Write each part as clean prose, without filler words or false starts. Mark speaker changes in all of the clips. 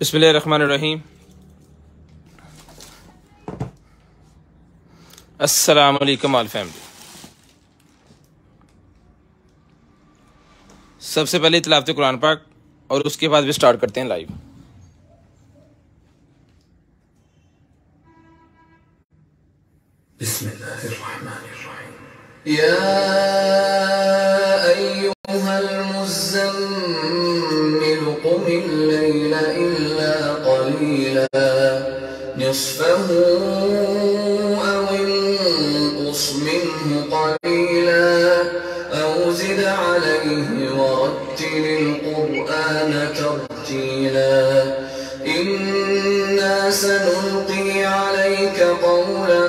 Speaker 1: बिस्मिल्लाहिर्रहमानिर्रहीम। अस्सलाम वालेकुम ऑल फैमिली। सबसे पहले तिलावत कुरान पाक और उसके बाद भी स्टार्ट करते हैं लाइव। बिस्मिल्लाहिर्रहमानिर्रहीम। या अय्युहल मुज़्ज़म्मिल क़ुमिल लैला इल्ला क़लीला निस्फ़हु औ इंक़ुस मिन्हु क़लीला औ ज़िद अलैहि वरत्तिलिल क़ुरआन तर्तीला। इन्ना सनुल्क़ी अलैका क़ौलन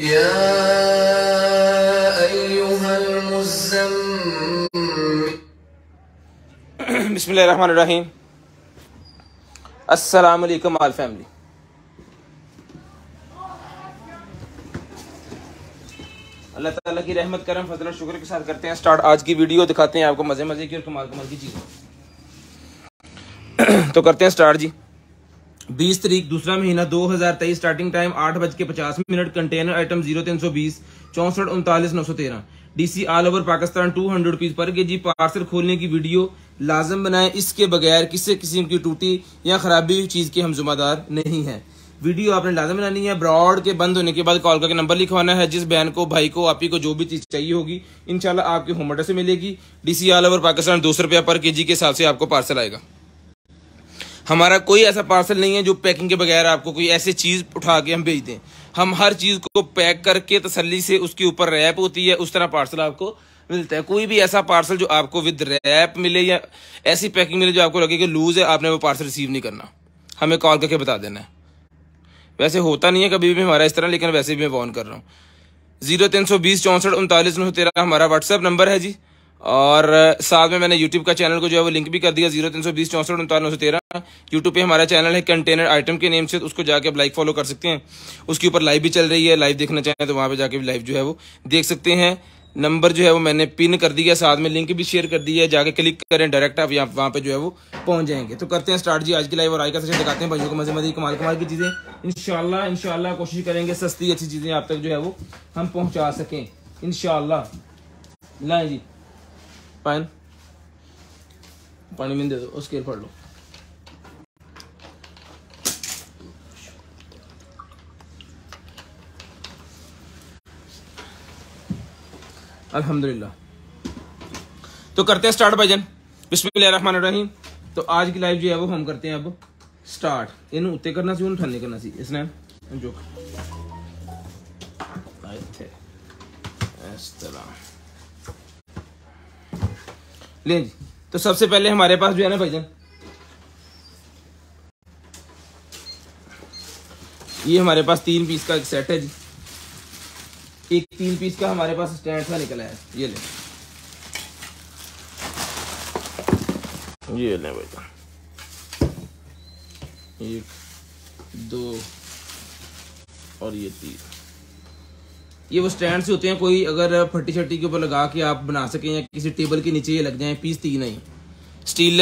Speaker 1: या अय्युहल मुज़्ज़म्मिल। बिस्मिल्लाहिर्रहमानिर्रहीम। अस्सलाम वालेकुम ऑल फैमिली। अल्लाह ताला की रहमत करम फजल और शुक्र के साथ करते हैं स्टार्ट आज की वीडियो। दिखाते हैं आपको मजे मजे की और कमाल कमाल की चीज़ें। तो करते हैं स्टार्ट जी। 20 तारीख दूसरा महीना 2023। Starting time 8:50। Container item 0320 64 39 913। DC all over Pakistan 200 rupees per के जी। पार्सल खोलने की वीडियो लाजम बनाएं, इसके बगैर किसी किस्म की टूटी या खराबी हुई चीज के हम जिम्मेदार नहीं हैं। वीडियो आपने लाजम बनानी है। ब्रॉड के बंद होने के बाद कॉल करके नंबर लिखवाना है। जिस बहन को, भाई को, आपी को जो भी चीज चाहिए होगी इंशाल्लाह आपके होम एड्रेस से मिलेगी। डीसी ऑल ओवर पाकिस्तान 200 रुपया पर के जी के हिसाब से आपको पार्सल आएगा। हमारा कोई ऐसा पार्सल नहीं है जो पैकिंग के बगैर आपको कोई ऐसी चीज उठा के हम भेज दें। हम हर चीज को पैक करके तसल्ली से उसके ऊपर रैप होती है, उस तरह पार्सल आपको मिलता है। कोई भी ऐसा पार्सल जो आपको विद रैप मिले या ऐसी पैकिंग मिले जो आपको लगे कि लूज है, आपने वो पार्सल रिसीव नहीं करना, हमें कॉल करके बता देना है। वैसे होता नहीं है कभी भी हमारा इस तरह, लेकिन वैसे भी मैं वॉर्न कर रहा हूँ। 0320 64 39 913 हमारा व्हाट्सएप नंबर है जी। और साथ में मैंने यूट्यूब का चैनल को जो है वो लिंक भी कर दिया। 0320 64 39 913 यूट्यूब पे हमारा चैनल है कंटेनर आइटम के नेम से, उसको जाके आप लाइक फॉलो कर सकते हैं। उसके ऊपर लाइव भी चल रही है, लाइव देखना चाहें तो वहां पे जाके भी लाइव जो है वो देख सकते हैं। नंबर जो है वो मैंने पिन कर दिया, साथ में लिंक भी शेयर कर दी है, जाके क्लिक करें डायरेक्ट आप वहाँ पे जो है वो पहुंच जाएंगे। तो करते हैं स्टार्ट जी आज की लाइव और आज का सेशन दिखाते हैं भाइयों को मजे मजे कमाल कमाल की चीजें। इंशाल्लाह कोशिश करेंगे सस्ती अच्छी चीजें आप तक जो है वो हम पहुंचा सकें इंशाल्लाह। लाएं जी पानी में दे दो, उसके पढ़ लो। अल्हम्दुलिल्लाह। तो करते हैं स्टार्ट भाईजान। बिस्मिल्लाहिर्रहमानिर्रहीम। तो आज की लाइव जो है वो हम करते हैं अब स्टार्ट। इन उत्ते करना सी, ठंडे करना सी, इसने जो इस तरह ले जी। तो सबसे पहले हमारे पास जो है ना भाईजान, ये हमारे पास 3 पीस का एक सेट है जी। एक 3 पीस का हमारे पास स्टैंड सा निकला है, ये ले भाईजान। 1 2 और ये 3। ये वो स्टैंड से होते हैं, कोई अगर फटी शट्टी के ऊपर लगा के आप बना सकें या किसी टेबल के नीचे ये लग जाए। पीस 3 है,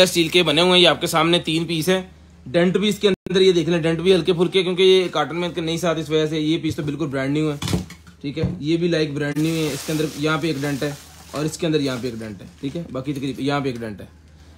Speaker 1: स्टील के बने हुए हैं। ये आपके सामने 3 पीस है। डेंट भी इसके अंदर ये देख लें, डेंट भी हल्के फुल्के, क्योंकि ये कार्टन में नहीं साथ, इस वजह से ये पीस तो बिल्कुल ब्रांड न्यू है। ठीक है, ये भी लाइक ब्रांड न्यू है। इसके अंदर यहाँ पे एक डेंट है और इसके अंदर यहाँ पे एक डेंट है। ठीक है, बाकी तकरीबन यहाँ पे एक डेंट है।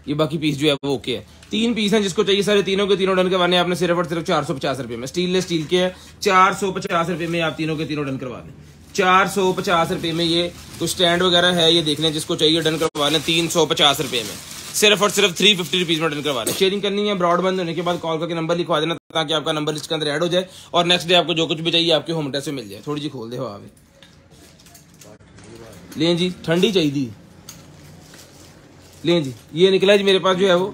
Speaker 1: ये बाकी पीस जो है वो ओके है। 3 पीस हैं, जिसको चाहिए सारे तीनों के तीनों डन करवाने आपने सिर्फ और सिर्फ 450 रुपये में। स्टील के है, 450 रुपये में आप तीनों के तीनों डन करवा लें। 450 रुपये में ये तो स्टैंड वगैरह है, ये देख लें, जिसको चाहिए डन करवा लें 350 रुपये में। सिर्फ और सिर्फ 350 रुपीज में डन करवा लें। शेयरिंग करनी है, ब्रॉड बंद होने के बाद कॉल करके नंबर लिखवा देना, ताकि आपका नंबर इसके अंदर ऐड हो जाए और नेक्स्ट डे आपको जो कुछ भी चाहिए आपके होम एड्रेस से मिल जाए। थोड़ी जी खोल दे हो आगे लें जी, ठंडी चाहिए लें जी। ये निकला जी मेरे पास जो है वो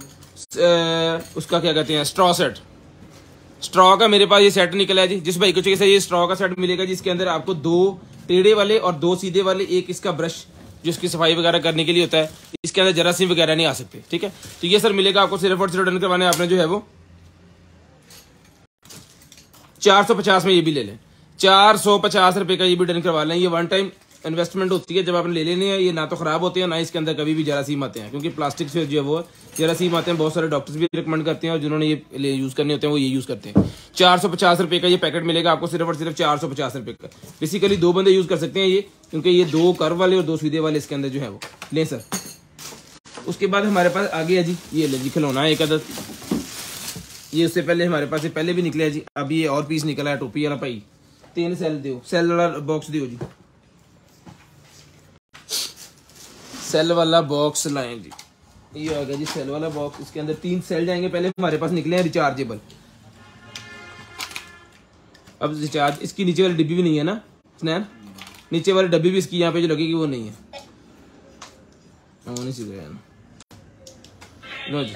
Speaker 1: उसका क्या कहते हैं, स्ट्रॉ सेट। स्ट्रॉ का मेरे पास ये सेट निकला है जी। जिस भाई को चाहिए ये स्ट्रॉ का सेट मिलेगा, जिसके अंदर आपको 2 टेढ़े वाले और 2 सीधे वाले, एक इसका ब्रश जो इसकी सफाई वगैरह करने के लिए होता है, इसके अंदर जरासीम वगैरह नहीं आ सकते। ठीक है, तो ये सर मिलेगा आपको सिर्फ और सिर्फ डन करवाने आपने जो है वो 450 में। ये भी ले लें, 450 रुपए का ये भी डन करवा लें। ये 1 टाइम इन्वेस्टमेंट होती है जब आपने ले लेने हैं। ये ना तो खराब होते हैं, ना इसके अंदर कभी भी जरासीम आते हैं, क्योंकि प्लास्टिक से जो है वो जरासीम आते हैं। बहुत सारे डॉक्टर्स भी रिकमेंड करते हैं और जिन्होंने ये यूज करने होते हैं वो ये यूज करते हैं। 450 रुपए का ये पैकेट मिलेगा आपको सिर्फ और सिर्फ 450 रुपए का। बेसिकली 2 बंदे यूज कर सकते हैं ये, क्योंकि ये 2 कर्व वाले और 2 सीधे वाले इसके अंदर जो है वो ले सर। उसके बाद हमारे पास आगे है जी, ये ले जी खिलौना है एक अदद। ये उससे पहले हमारे पास पहले भी निकले जी। अभी ये और पीस निकला है, टोपी वाला भाई। 3 सेल दो, सेल वाला बॉक्स दियो जी, सेल वाला बॉक्स लाएं जी। ये आ गया जी सेल वाला बॉक्स। इसके अंदर 3 सेल जाएंगे। पहले हमारे पास निकले हैं रिचार्जेबल। अब रिचार्ज इसकी नीचे वाली डिब्बी भी नहीं है ना स्नैन, नीचे वाली डब्बी भी इसकी यहाँ पे जो लगेगी वो नहीं है। नहीं सी गया लो जी।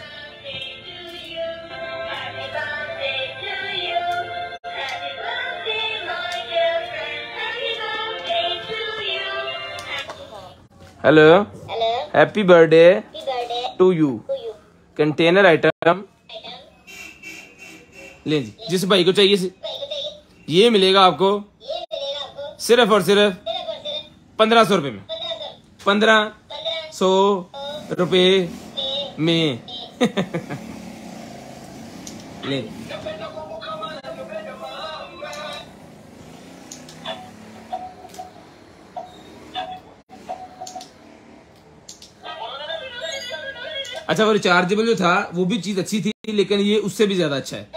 Speaker 1: Hello, happy birthday to you. Container item ले जी, जिस भाई को चाहिए ये मिलेगा आपको सिर्फ और सिर्फ 1500 रुपये में। 1500 रुपये में ले। अच्छा, वो रिचार्जेबल जो था वो भी चीज अच्छी थी, लेकिन ये उससे भी ज्यादा अच्छा है।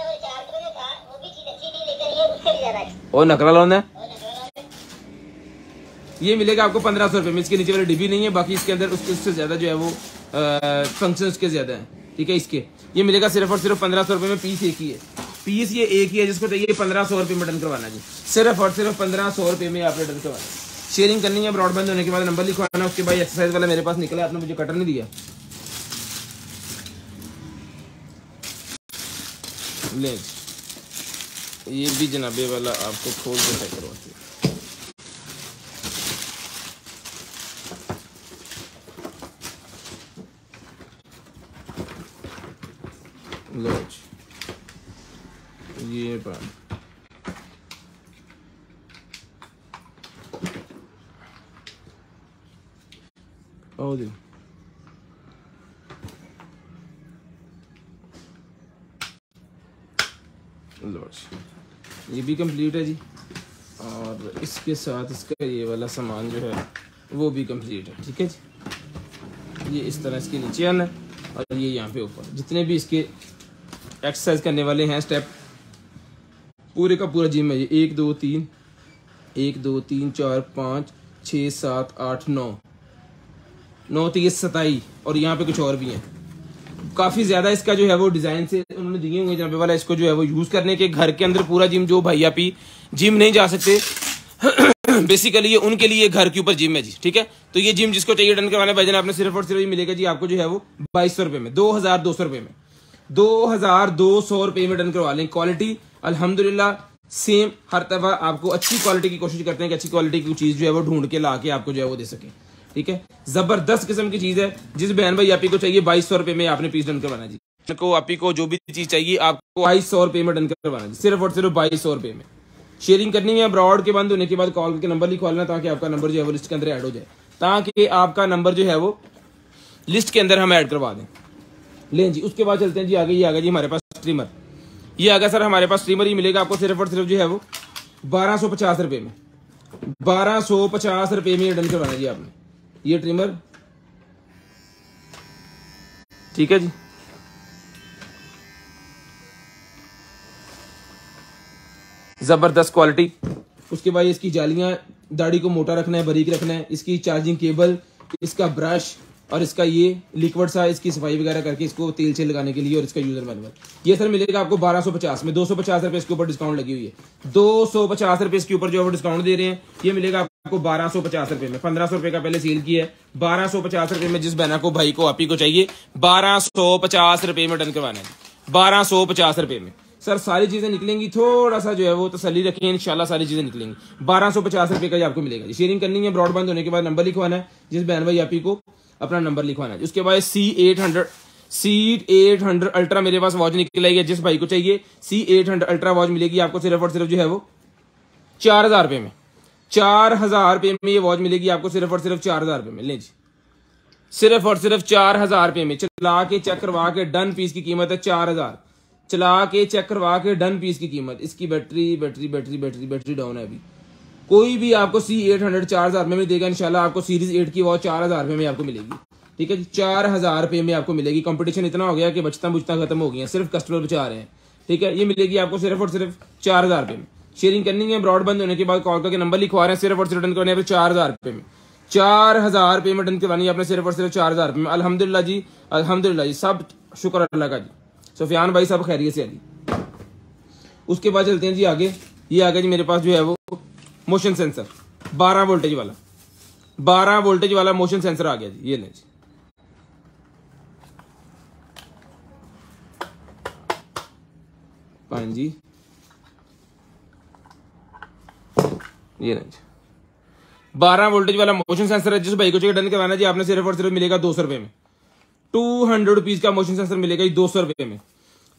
Speaker 1: और नकरा लौंदा है, ये मिलेगा आपको 1500 रुपये में। इसके नीचे वाली डिब्बी नहीं है, बाकी इसके अंदर उससे ज्यादा जो है वो फंक्शन उसके ज्यादा है। ठीक है, इसके ये मिलेगा सिर्फ और सिर्फ 1500 रुपये में। पीस एक ही है, पीस ये एक ही है। जिसको चाहिए 1500 रुपये में डन करवाना जी, सिर्फ और सिर्फ 1500 रुपये में आपने डन करवाना। शेयरिंग करनी है, ब्रॉडबैंड होने के बाद नंबर लिखवाना। उसके बाद एक्सरसाइज वाला मेरे पास निकला, आपने मुझे कटर नहीं दिया। ले ये भी जनाबे वाला आपको खोल के चेक करवाती है। लो ये बात ओ जी, लो ये भी कंप्लीट है जी। और इसके साथ इसका ये वाला सामान जो है वो भी कंप्लीट है। ठीक है जी, ये इस तरह इसके नीचे आना है और ये यहाँ पे ऊपर। जितने भी इसके एक्सरसाइज करने वाले हैं स्टेप, पूरे का पूरा जिम है ये। 1 2 3 1 2 3 4 5 6 7 8 9 9 30 27 और यहाँ पे कुछ और भी हैं। काफी ज्यादा इसका जो है वो डिजाइन से उन्होंने दिए होंगे जनाबे वाला। इसको जो है वो यूज करने के घर के अंदर पूरा जिम, जो भाई आप जिम नहीं जा सकते बेसिकली ये उनके लिए घर के ऊपर जिम है जी। ठीक है, तो ये जिम जिसको चाहिए डन करवाने भाईजान आपने सिर्फ और सिर्फ ये मिलेगा जी आपको जो है वो 2200 रुपये में, 2200 रुपये में, 2200 रुपये में डन करवा लें। क्वालिटी अल्हम्दुलिल्लाह सेम हर दफा आपको अच्छी क्वालिटी की कोशिश करते हैं कि अच्छी क्वालिटी की चीज जो है वो ढूंढ के ला के आपको जो है वो दे सके। ठीक है, जबरदस्त किस्म की चीज है। जिस बहन भाई आपी को चाहिए 2200 रुपये में आपने पीस डन करवाना जी। को आपी को जो भी चीज चाहिए आपको 2200 रुपये में डन करवाना जी, सिर्फ और सिर्फ 2200 रुपये में। शेयरिंग करनी है, ब्रॉड के बंद होने के बाद कॉल करके नंबर लिखवाना ताकि आपका नंबर जो है वो लिस्ट के अंदर ऐड हो जाए, ताकि आपका नंबर जो है वो लिस्ट के अंदर हम ऐड करवा दें। लें जी, उसके बाद चलते हैं जी आगे। ये आ गया जी हमारे पास स्ट्रीमर। ये आ गया सर हमारे पास स्ट्रीमर। ही मिलेगा आपको सिर्फ और सिर्फ जो है वो 1250 रुपये में, 1250 रुपये में डन करवाना जी आपने ये ट्रिमर। ठीक है जी, जबरदस्त क्वालिटी। उसके बाद इसकी जालियां, दाढ़ी को मोटा रखना है, बारीक रखना है, इसकी चार्जिंग केबल, इसका ब्रश और इसका ये लिक्विड सा इसकी सफाई वगैरह करके इसको तेल से लगाने के लिए, और इसका यूजर मैनुअल। ये सर मिलेगा आपको 1250 में। 250 रुपये इसके ऊपर डिस्काउंट लगी हुई है। 250 रुपये इसके ऊपर जो है वो डिस्काउंट दे रहे हैं। ये मिलेगा आपको 1250 रुपये में। 1500 रुपये का पहले सेल किया है, 1250 रुपये में। जिस बहना को भाई को आपी को चाहिए 1250 रुपये में डन करवाना है, 1250 रुपये में। सर सारी चीजें निकलेंगी, थोड़ा सा जो है वो तसल्ली रखें, इंशाल्लाह सारी चीजें निकलेंगी। 1250 रुपये का आपको मिलेगा जी। शेयरिंग करनी है, ब्रॉडबैंड होने के बाद नंबर लिखवाना है, जिस बहन भाई आपी को अपना नंबर लिखवाना है। उसके बाद C800 अल्ट्रा मेरे पास वॉच निकल आई है। जिस भाई को चाहिए C800 अल्ट्रा वॉच मिलेगी आपको सिर्फ और सिर्फ जो है वो 4000 रुपये में। 4000 रुपये में ये वॉच मिलेगी आपको सिर्फ और सिर्फ 4000 रुपये में। ले जी, सिर्फ और सिर्फ 4000 रुपये में। चला के चेक करवा के डन पीस की कीमत है 4000। चला के चेक करवा के डन पीस की कीमत। इसकी बैटरी डाउन है अभी। कोई भी आपको C800 4000 में देगा इंशाल्लाह। आपको सीरीज 8 की वॉच 4000 रुपये में आपको मिलेगी। ठीक है जी, 4000 रुपये में आपको मिलेगी। कंपटीशन इतना हो गया कि बचता बुचता खत्म हो गया, सिर्फ कस्टमर बचा रहे हैं। ठीक है, ये मिलेगी आपको सिर्फ और सिर्फ 4000 रुपये में। शेयरिंग करनी है, ब्रॉडबैंड होने के बाद कॉल करके नंबर लिखवा रहे हैं, सिर्फ और सिर्फ डन करने 4000 रुपये में। 4000 रुपये में डन करवानी है आपने सिर्फ और सिर्फ 4000 रुपये में। अल्हम्दुलिल्लाह जी, अल्हम्दुलिल्लाह जी, सब शुक्र अल्लाह का जी। सुफियान भाई सब खैरियत से है जी। उसके बाद चलते हैं जी आगे। ये आ गया जी मेरे पास जो है वो मोशन सेंसर 12 वोल्टेज वाला, 12 वोल्टेज वाला मोशन सेंसर आ गया जी। ये लें जी, पान जी, ये लें जी। 12 वोल्टेज वाला मोशन सेंसर है। जिस भाई को चाहिए डन करवाना जी आपने सिर्फ और सिर्फ मिलेगा 200 रुपए में। 200 रुपीज का मोशन सेंसर मिलेगा जी 200 रुपए में।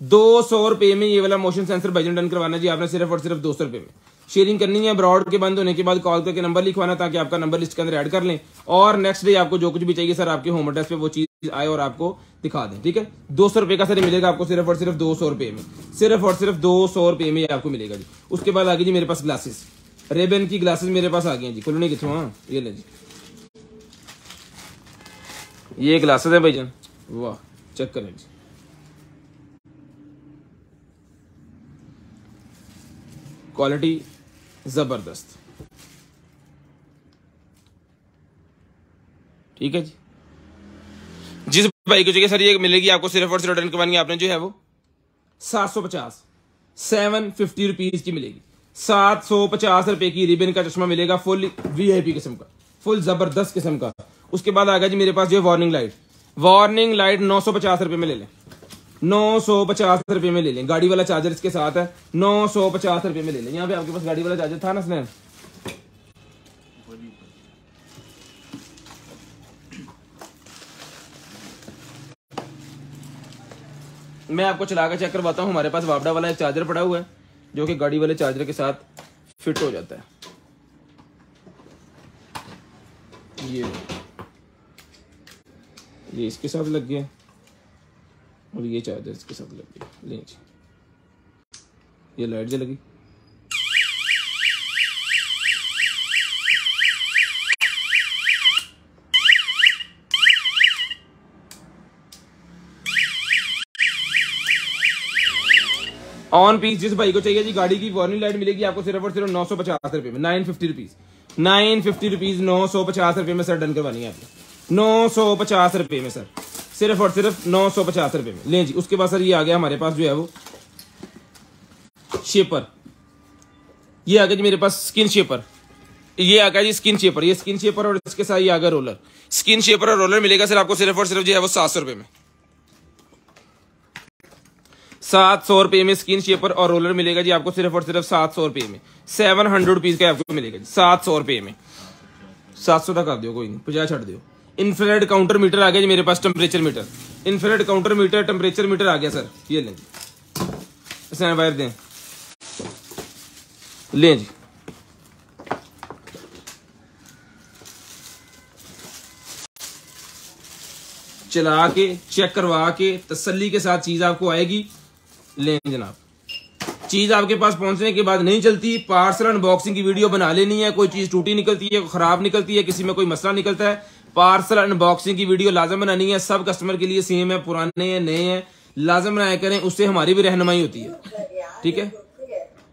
Speaker 1: 200 रुपए में ये वाला मोशन सेंसर भाईजान डन करवाना जी आपने सिर्फ और सिर्फ 200 रुपए में। शेयरिंग करनी है, ब्रॉड के बंद होने के बाद कॉल करके नंबर लिखवाना ताकि आपका नंबर लिस्ट के अंदर ऐड कर लें और नेक्स्ट डे आपको जो कुछ भी चाहिए सर आपके होम एड्रेस पे वो चीज आए और आपको दिखा दें। ठीक है, 200 रुपए का सर मिलेगा आपको सिर्फ और सिर्फ 200 रुपए में। सिर्फ और सिर्फ 200 रुपए में आपको मिलेगा जी। उसके बाद आगे जी मेरे पास ग्लासेस, रेबन की ग्लासेस मेरे पास आ गए हैं जी। खुलने कितों, हाँ ये ले जी, ये ग्लासेस है भाईजान, वाह चेक करें जी। क्वालिटी जबरदस्त, ठीक है जी। जिस भाई को चाहिए सर ये मिलेगी आपको सिर्फ और सिर्फ रिटर्न करवानी है आपने जो है वो 750 750 रुपीज की मिलेगी। 750 रुपए की रिबन का चश्मा मिलेगा, फुल वीआईपी किस्म का, फुल जबरदस्त किस्म का। उसके बाद आ गया जी मेरे पास जो वार्निंग लाइट, वार्निंग लाइट 950 रुपए में ले लें, 950 रुपए में ले लें। गाड़ी वाला चार्जर इसके साथ है, 950 रुपए में ले लें। यहाँ पे आपके पास गाड़ी वाला चार्जर था ना स्नैप, मैं आपको चला कर चेक करवाता हूँ। हमारे पास वापडा वाला एक चार्जर पड़ा हुआ है जो कि गाड़ी वाले चार्जर के साथ फिट हो जाता है। ये इसके साथ लग गया और ये चार्जर इसके साथ लग गया। ले जी, ये लाइट जल लगी। ऑन पीस जिस भाई को चाहिए जी गाड़ी की वार्निंग लाइट मिलेगी आपको सिर्फ और सिर्फ 950 रुपए में, 950 रुपीज, 950 रुपीज, 950 रुपए में सर डन करवानी है आपने, 950 रुपए में सर, सिर्फ और सिर्फ 950 रुपए में। ले जी, उसके बाद सर ये आ गया हमारे पास जो है वो शेपर, ये आ गया जी मेरे पास स्किन शेपर, ये आ गया जी स्किन शेपर, ये स्किन शेपर और इसके साथ ये आ गया रोलर। स्किन शेपर और रोलर मिलेगा सर आपको सिर्फ और सिर्फ जो है वो 700 रुपए में, 700 रुपए में स्किन शेपर और रोलर मिलेगा जी आपको सिर्फ और सिर्फ 700 रुपए में। 700 रुपीज का आपको मिलेगा जी 700 रुपए में। 700 तक कर दो, कोई नहीं 50 छड़ दो। इंफ्रारेड काउंटर मीटर आ गया जी मेरे पास, temperature meter, infrared counter meter, temperature meter आ गया सर। ये लें जी, इसे वायर दें, लें जी। चला के चेक करवा के तसल्ली के साथ चीज आपको आएगी। लें जनाब, चीज आपके पास पहुंचने के बाद नहीं चलती, पार्सल अनबॉक्सिंग की वीडियो बना लेनी है। कोई चीज टूटी निकलती है, खराब निकलती है, किसी में कोई मसला निकलता है, पार्सल अनबॉक्सिंग की वीडियो लाजम बनानी है। सब कस्टमर के लिए सेम है, पुराने हैं नए हैं, लाजम बनाया करें, उससे हमारी भी रहनुमाई होती है। ठीक है,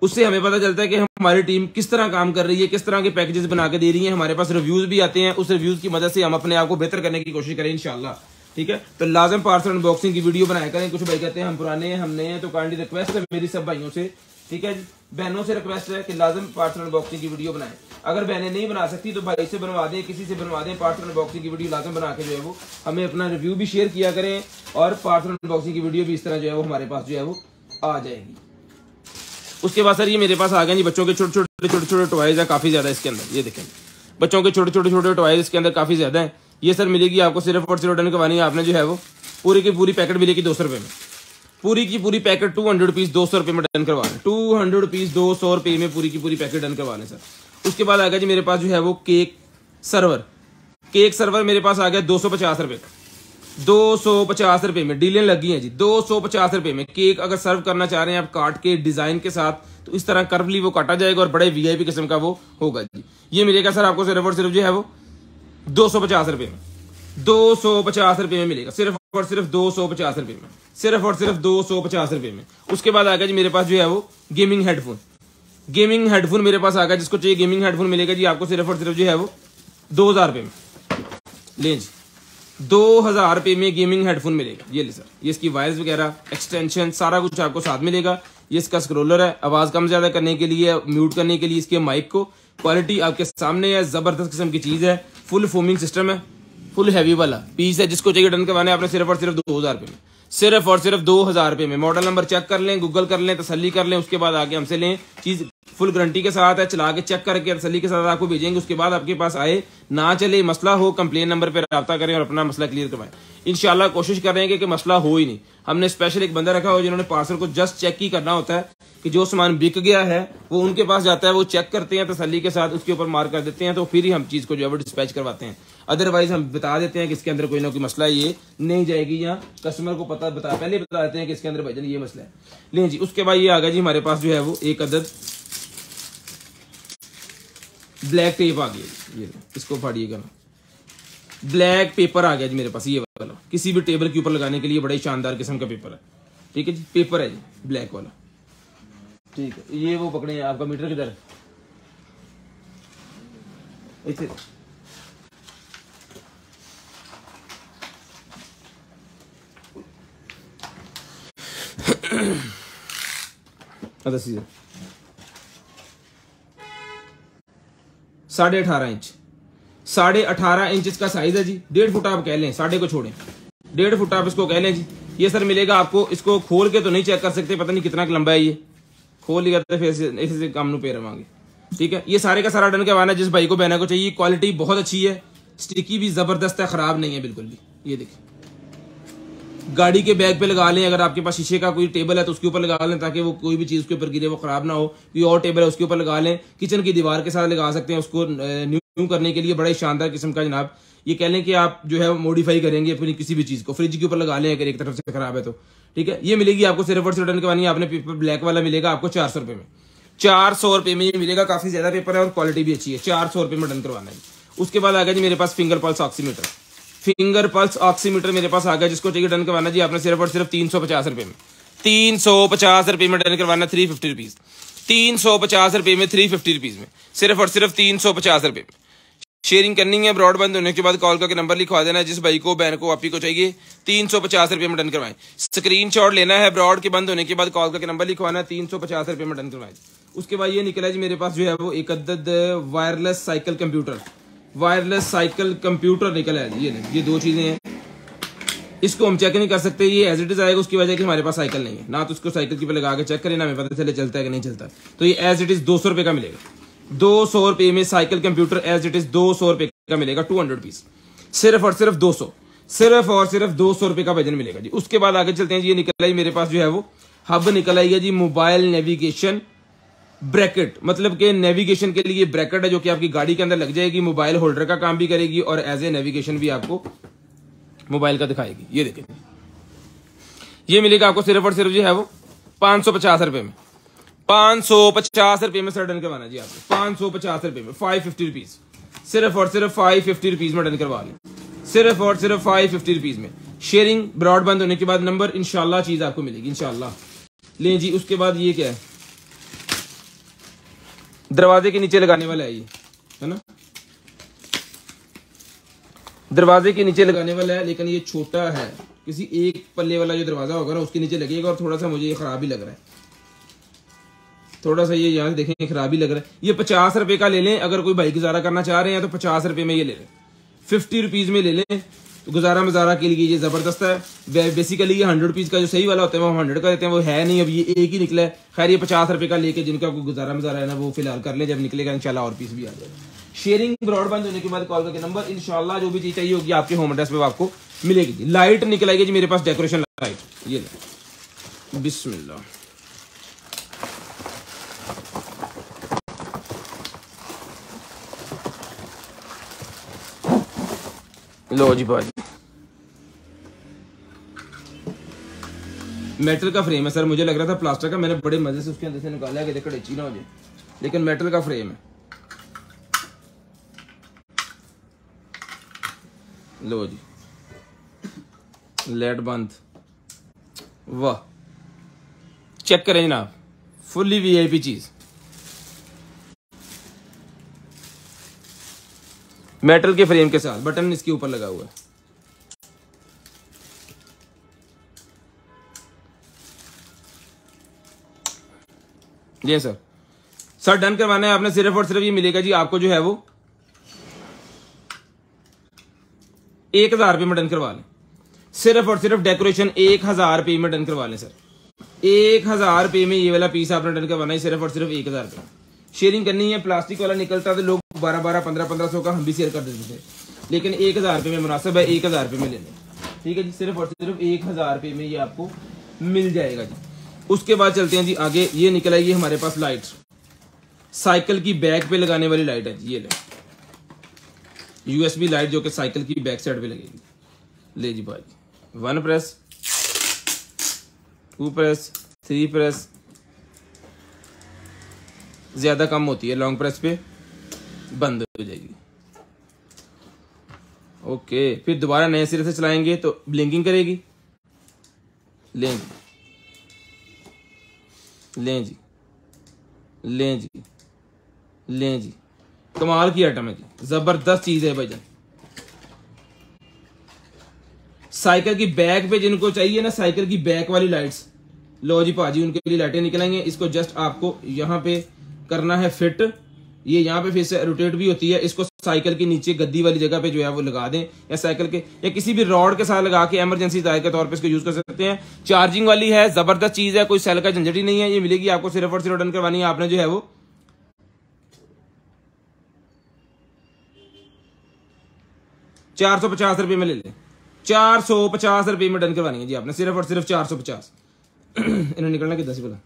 Speaker 1: उससे हमें पता चलता है कि हमारी टीम किस तरह काम कर रही है, किस तरह के पैकेजेस बना के दे रही है। हमारे पास रिव्यूज भी आते हैं, उस रिव्यूज की मदद से हम अपने आप को बेहतर करने की कोशिश करें इंशाल्लाह। ठीक है, तो लाजम पार्सल अनबॉक्सिंग की वीडियो बनाया करें। कुछ भाई कहते हैं हम पुराने हैं, हम नए हैं, तो काइंडली रिक्वेस्ट है मेरी सब भाइयों से, ठीक है, बहनों से रिक्वेस्ट है कि लाजम पार्सल अनबॉक्सिंग की वीडियो बनाएं। अगर बहनें नहीं बना सकती तो भाई से बनवा दें, किसी से बनवा दें, पार्सल अनबॉक्सिंग की वीडियो लाजम बना के जो है वो हमें अपना रिव्यू भी शेयर किया करें और पार्सल अनबॉक्सिंग की वीडियो भी इस तरह जो है वो हमारे पास जो है वो आ जाएगी। उसके बाद सर ये मेरे पास आ गए जी बच्चों के छोटे छोटे टॉयज है, काफी ज्यादा इसके अंदर। ये देखें, बच्चों के छोटे छोटे टॉयज इसके अंदर काफी ज्यादा है। ये सर मिलेगी आपको सिर्फ और सिर्फ डन करवानी है आपने जो है वो पूरी की पूरी पैकेट मिलेगी 200 रुपए में, पूरी की पूरी पैकेट 200 रुपीज 200 रुपए में डन करवाने, 200 रुपीज 200 रुपए में पूरी की पूरी पैकेट डन करवाने सर। उसके बाद आ गया जी मेरे पास जो है वो केक सर्वर, केक सर्वर मेरे पास आ गया 250 रुपए, 250 रुपए में डीलें लगी हैं जी, 250 रुपए में। केक अगर सर्व करना चाह रहे हैं आप काट के डिजाइन के साथ, तो इस तरह कर्वली वो काटा जाएगा और बड़े वीआईपी किस्म का वो होगा जी। ये मिलेगा सर आपको सिर्फ और सिर्फ जो है वो 250 रुपए में, 250 रुपए में मिलेगा, सिर्फ और सिर्फ 250 रुपए में, सिर्फ और सिर्फ 250 रुपए में। उसके बाद आ गया जी मेरे पास जो है वो गेमिंग हेडफोन, गेमिंग हेडफोन मेरे पास आ गया। जिसको चाहिए गेमिंग हेडफोन मिलेगा जी आपको सिर्फ और सिर्फ जो है वो 2000 रुपए में। लें जी, 2000 रुपए में गेमिंग हेडफोन मिलेगा। ये ले सर, ये इसकी वायर्स वगैरह एक्सटेंशन सारा कुछ आपको साथ मिलेगा। ये इसका स्क्रोलर है, आवाज कम ज्यादा करने के लिए, म्यूट करने के लिए इसके माइक को। क्वालिटी आपके सामने है, जबरदस्त किस्म की चीज है, फुल फोमिंग सिस्टम है, फुल हैवी वाला पीस है। जिसको चाहिए डन करवाने आपने सिर्फ और सिर्फ 2000 रुपए में, सिर्फ और सिर्फ 2000 रुपए में। मॉडल नंबर चेक कर लें, गूगल कर लें, तसल्ली कर लें, उसके बाद आगे हमसे लें चीज। फुल गारंटी के साथ है, चला के चेक करके तसल्ली के साथ आपको भेजेंगे। उसके बाद आपके पास आए, ना चले, मसला हो, कंप्लेन नंबर पे रब्ता करें और अपना मसला क्लियर करवाएं। इंशाल्लाह कोशिश करेंगे कि मसला हो ही नहीं। हमने स्पेशल एक बंदा रखा हो जिन्होंने पार्सल को जस्ट चेक ही करना होता है कि जो सामान बिक गया है वो उनके पास जाता है, वो चेक करते हैं तसल्ली के साथ, उसके ऊपर मार्क कर देते हैं, तो फिर ही हम चीज को जो है वो डिस्पैच करवाते हैं। अदरवाइज हम बता देते हैं कि इसके अंदर कोई ना कोई मसला है, ये नहीं जाएगी, या कस्टमर को पहले बता देते हैं कि इसके अंदर भाईजान ये मसला है। लें जी, उसके बाद ये आ गया जी हमारे पास जो है वो एक अदद ब्लैक टेप आ गया। ये इसको फाड़िएगा ना, ब्लैक पेपर आ गया जी मेरे पास, ये वाला किसी भी टेबल के ऊपर लगाने के लिए बड़ा ही शानदार किस्म का पेपर है। ठीक है जी, पेपर है जी ब्लैक वाला। ठीक है, ये वो पकड़े हैं, आपका मीटर किधर है? इसे अच्छा सीधे 18.5 इंच, 18.5 इंच इसका साइज है जी। 1.5 फुट आप कह लें, साढ़े को छोड़ें, 1.5 फुट आप इसको कह लें जी। ये सर मिलेगा आपको, इसको खोल के तो नहीं चेक कर सकते, पता नहीं कितना लंबा है, ये खोल लिया तो फिर ऐसे काम नु पे रवांगे। ठीक है, ये सारे का सारा डन करवाना जिस भाई को बहना को चाहिए। क्वालिटी बहुत अच्छी है, स्टिकी भी जबरदस्त है, खराब नहीं है बिल्कुल भी। ये देखिए, गाड़ी के बैग पे लगा लें, अगर आपके पास शीशे का कोई टेबल है तो उसके ऊपर लगा लें, ताकि वो कोई भी चीज उसके ऊपर गिरे वो खराब ना हो। कोई और टेबल है उसके ऊपर लगा लें, किचन की दीवार के साथ लगा सकते हैं उसको न्यू करने के लिए, बड़ा ही शानदार किस्म का जनाब। ये कह लें कि आप जो है मॉडिफाई करेंगे अपनी किसी भी चीज को, फ्रिज के ऊपर लगा लें अगर एक तरफ से खराब है तो। ठीक है, ये मिलेगी आपको सिर्फ और सिर्फ रिटर्न करवानी है आपने, पेपर ब्लैक वाला मिलेगा आपको 400 रुपए में। 400 रुपए में ये मिलेगा, काफी ज्यादा पेपर है और क्वालिटी भी अच्छी है। 400 रुपए में डन करवाना है। उसके बाद आ गया जी मेरे पास finger pulse oximeter. Finger pulse oximeter मेरे पास आ गया, जिसको चाहिए डन करवाना जी आपने सिर्फ और सिर्फ 350 रुपए में। 350 रुपए में डन करवाना, 350 रुपीज। 350 रुपए में, 350 रुपीज में, सिर्फ और सिर्फ 350 रुपए में। शेयरिंग करनी है, ब्रॉड बंद होने के बाद कॉल करके नंबर लिखवा देना है। जिस भाई को, बहन को, आपी को चाहिए 350 रुपए में डन करवाएं। स्क्रीनशॉट लेना है, ब्रॉड के बंद होने के बाद कॉल करके नंबर लिखवाना है, 350 रुपए में डन करवाएं। उसके बाद ये निकला जी मेरे पास जो है वो एक अदद wireless cycle computer. Wireless cycle computer निकला है, ये दो चीजें हैं। इसको हम चेक नहीं कर सकते, ये एज इट इज आएगा, उसकी वजह कि हमारे पास साइकिल नहीं है ना, तो उसको साइकिल की पे लगा के चेक करें ना, हमें पता चले चलता है कि नहीं चलता। तो ये एज इट इज 200 रुपए का मिलेगा। 200 रुपए में cycle computer as it is 200 रुपए का मिलेगा, 200 रुपीज, सिर्फ और सिर्फ 200, सिर्फ और सिर्फ 200 रुपए का वजन मिलेगा जी। उसके बाद आगे चलते हैं जी, ये निकला है मेरे पास जो है वो हब निकल आई है जी, मोबाइल नेविगेशन ब्रैकेट। मतलब कि नेविगेशन के लिए ब्रैकेट है जो कि आपकी गाड़ी के अंदर लग जाएगी, मोबाइल होल्डर का काम भी करेगी और एज ए नेविगेशन भी आपको मोबाइल का दिखाएगी। ये देखें, ये मिलेगा आपको सिर्फ और सिर्फ जो है वो 550 रुपए में। 550 रुपए में सर डन करवाना जी आपको, 550 रुपए में, 550 रुपीज, सिर्फ और सिर्फ 550 रुपीज में डन करवा लें, सिर्फ और सिर्फ 550 रुपीज में। शेयरिंग ब्रॉड बंद होने के बाद नंबर इंशाल्लाह चीज आपको मिलेगी इंशाल्लाह। लें जी, उसके बाद ये क्या है, दरवाजे के नीचे लगाने वाला है, ये है ना, दरवाजे के नीचे लगाने वाला है, लेकिन ये छोटा है। किसी एक पल्ले वाला जो दरवाजा होगा ना उसके नीचे लगेगा, और थोड़ा सा मुझे ये खराब ही लग रहा है, थोड़ा सा ये यहाँ देखें खराब ही लग रहा है। ये 50 रुपए का ले लें, अगर कोई भाई गुजारा करना चाह रहे हैं तो 50 रुपए में ये ले लें, 50 रुपीज में ले लें, तो गुजारा मजारा के लिए ये जबरदस्त है। बेसिकली ये 100 रुपीज का जो सही वाला होता है वो 100 का देते हैं, वो है नहीं, अब ये एक ही निकला है। खैर ये 50 रुपए का लेके जिनका कोई गुजारा मजारा है ना वो फिलहाल कर ले, जब निकलेगा इंशाल्लाह और पीस भी आ जाएगा। शेयरिंग ब्रॉडबैंड होने के बाद कॉल करके नंबर इंशाल्लाह जो भी चीज चाहिए होगी आपके होम एड्रेस पे आपको मिलेगी। लाइट निकल आएगी जी मेरे पास, डेकोरेशन लाइट, ये बिस्मिल्लाह, लो जी भाई, मेटल का फ्रेम है सर, मुझे लग रहा था प्लास्टर का, मैंने बड़े मजे से उसके अंदर से निकाला कि देखो डेची ना हो जाए, लेकिन मेटल का फ्रेम है। लो जी, लेट बंद, वाह, चेक करें जनाब, फुल्ली वीआईपी चीज, मेटल के फ्रेम के साथ, बटन इसके ऊपर लगा हुआ है। जी सर डन करवाना है आपने, सिर्फ और सिर्फ ये मिलेगा जी आपको जो है वो 1000 रुपये में डन करवा लें, सिर्फ और सिर्फ डेकोरेशन 1000 रुपये में डन करवा लें सर, 1000 रुपये में ये वाला पीस आपने डन करवाना है, सिर्फ और सिर्फ 1000 रुपये। शेयरिंग करनी है, प्लास्टिक वाला निकलता तो लोग 12-12, 1500 का हम भी शेयर कर देते थे, लेकिन 1000 रुपये में मुनासिब है, 1000 रुपये में लेने। ठीक है जी, सिर्फ और सिर्फ 1000 रुपये में ये आपको मिल जाएगा जी। उसके बाद चलते हैं जी आगे। ये निकल आई है हमारे पास लाइट, साइकिल की बैक पे लगाने वाली लाइट है जी। ये ले यूएसबी लाइट जो कि साइकिल की बैक साइड पे लगेगी। ले जी भाई, 1 प्रेस, 2 प्रेस, 3 प्रेस, ज्यादा कम होती है, लॉन्ग प्रेस पे बंद हो जाएगी। ओके, फिर दोबारा नए सिरे से चलाएंगे तो ब्लिंकिंग करेगी। लें जी, लें जी, लें जी, लें जी, कमाल की आइटम है जी, जबरदस्त चीज है भाईजान। साइकिल की बैक पे जिनको चाहिए ना साइकिल की बैक वाली लाइट्स, लो जी पाजी, उनके लिए लाइटें निकलेंगे। इसको जस्ट आपको यहाँ पे करना है फिट, ये यहाँ पे फिर से रोटेट भी होती है। इसको साइकिल के नीचे गद्दी वाली जगह पे जो है वो लगा दें, या साइकिल के या किसी भी रॉड के साथ लगा के इमरजेंसी तार के तौर पे इसको यूज कर सकते हैं। चार्जिंग वाली है, जबरदस्त चीज है, कोई सेल का झंझट ही नहीं है। ये मिलेगी आपको सिर्फ और सिर्फ डन करवानी है आपने जो है वो 450 रुपए में ले लें। 450 रुपए में डन करवानी है जी आपने, सिर्फ और सिर्फ 450। इन्हें निकलना कितना सी बोला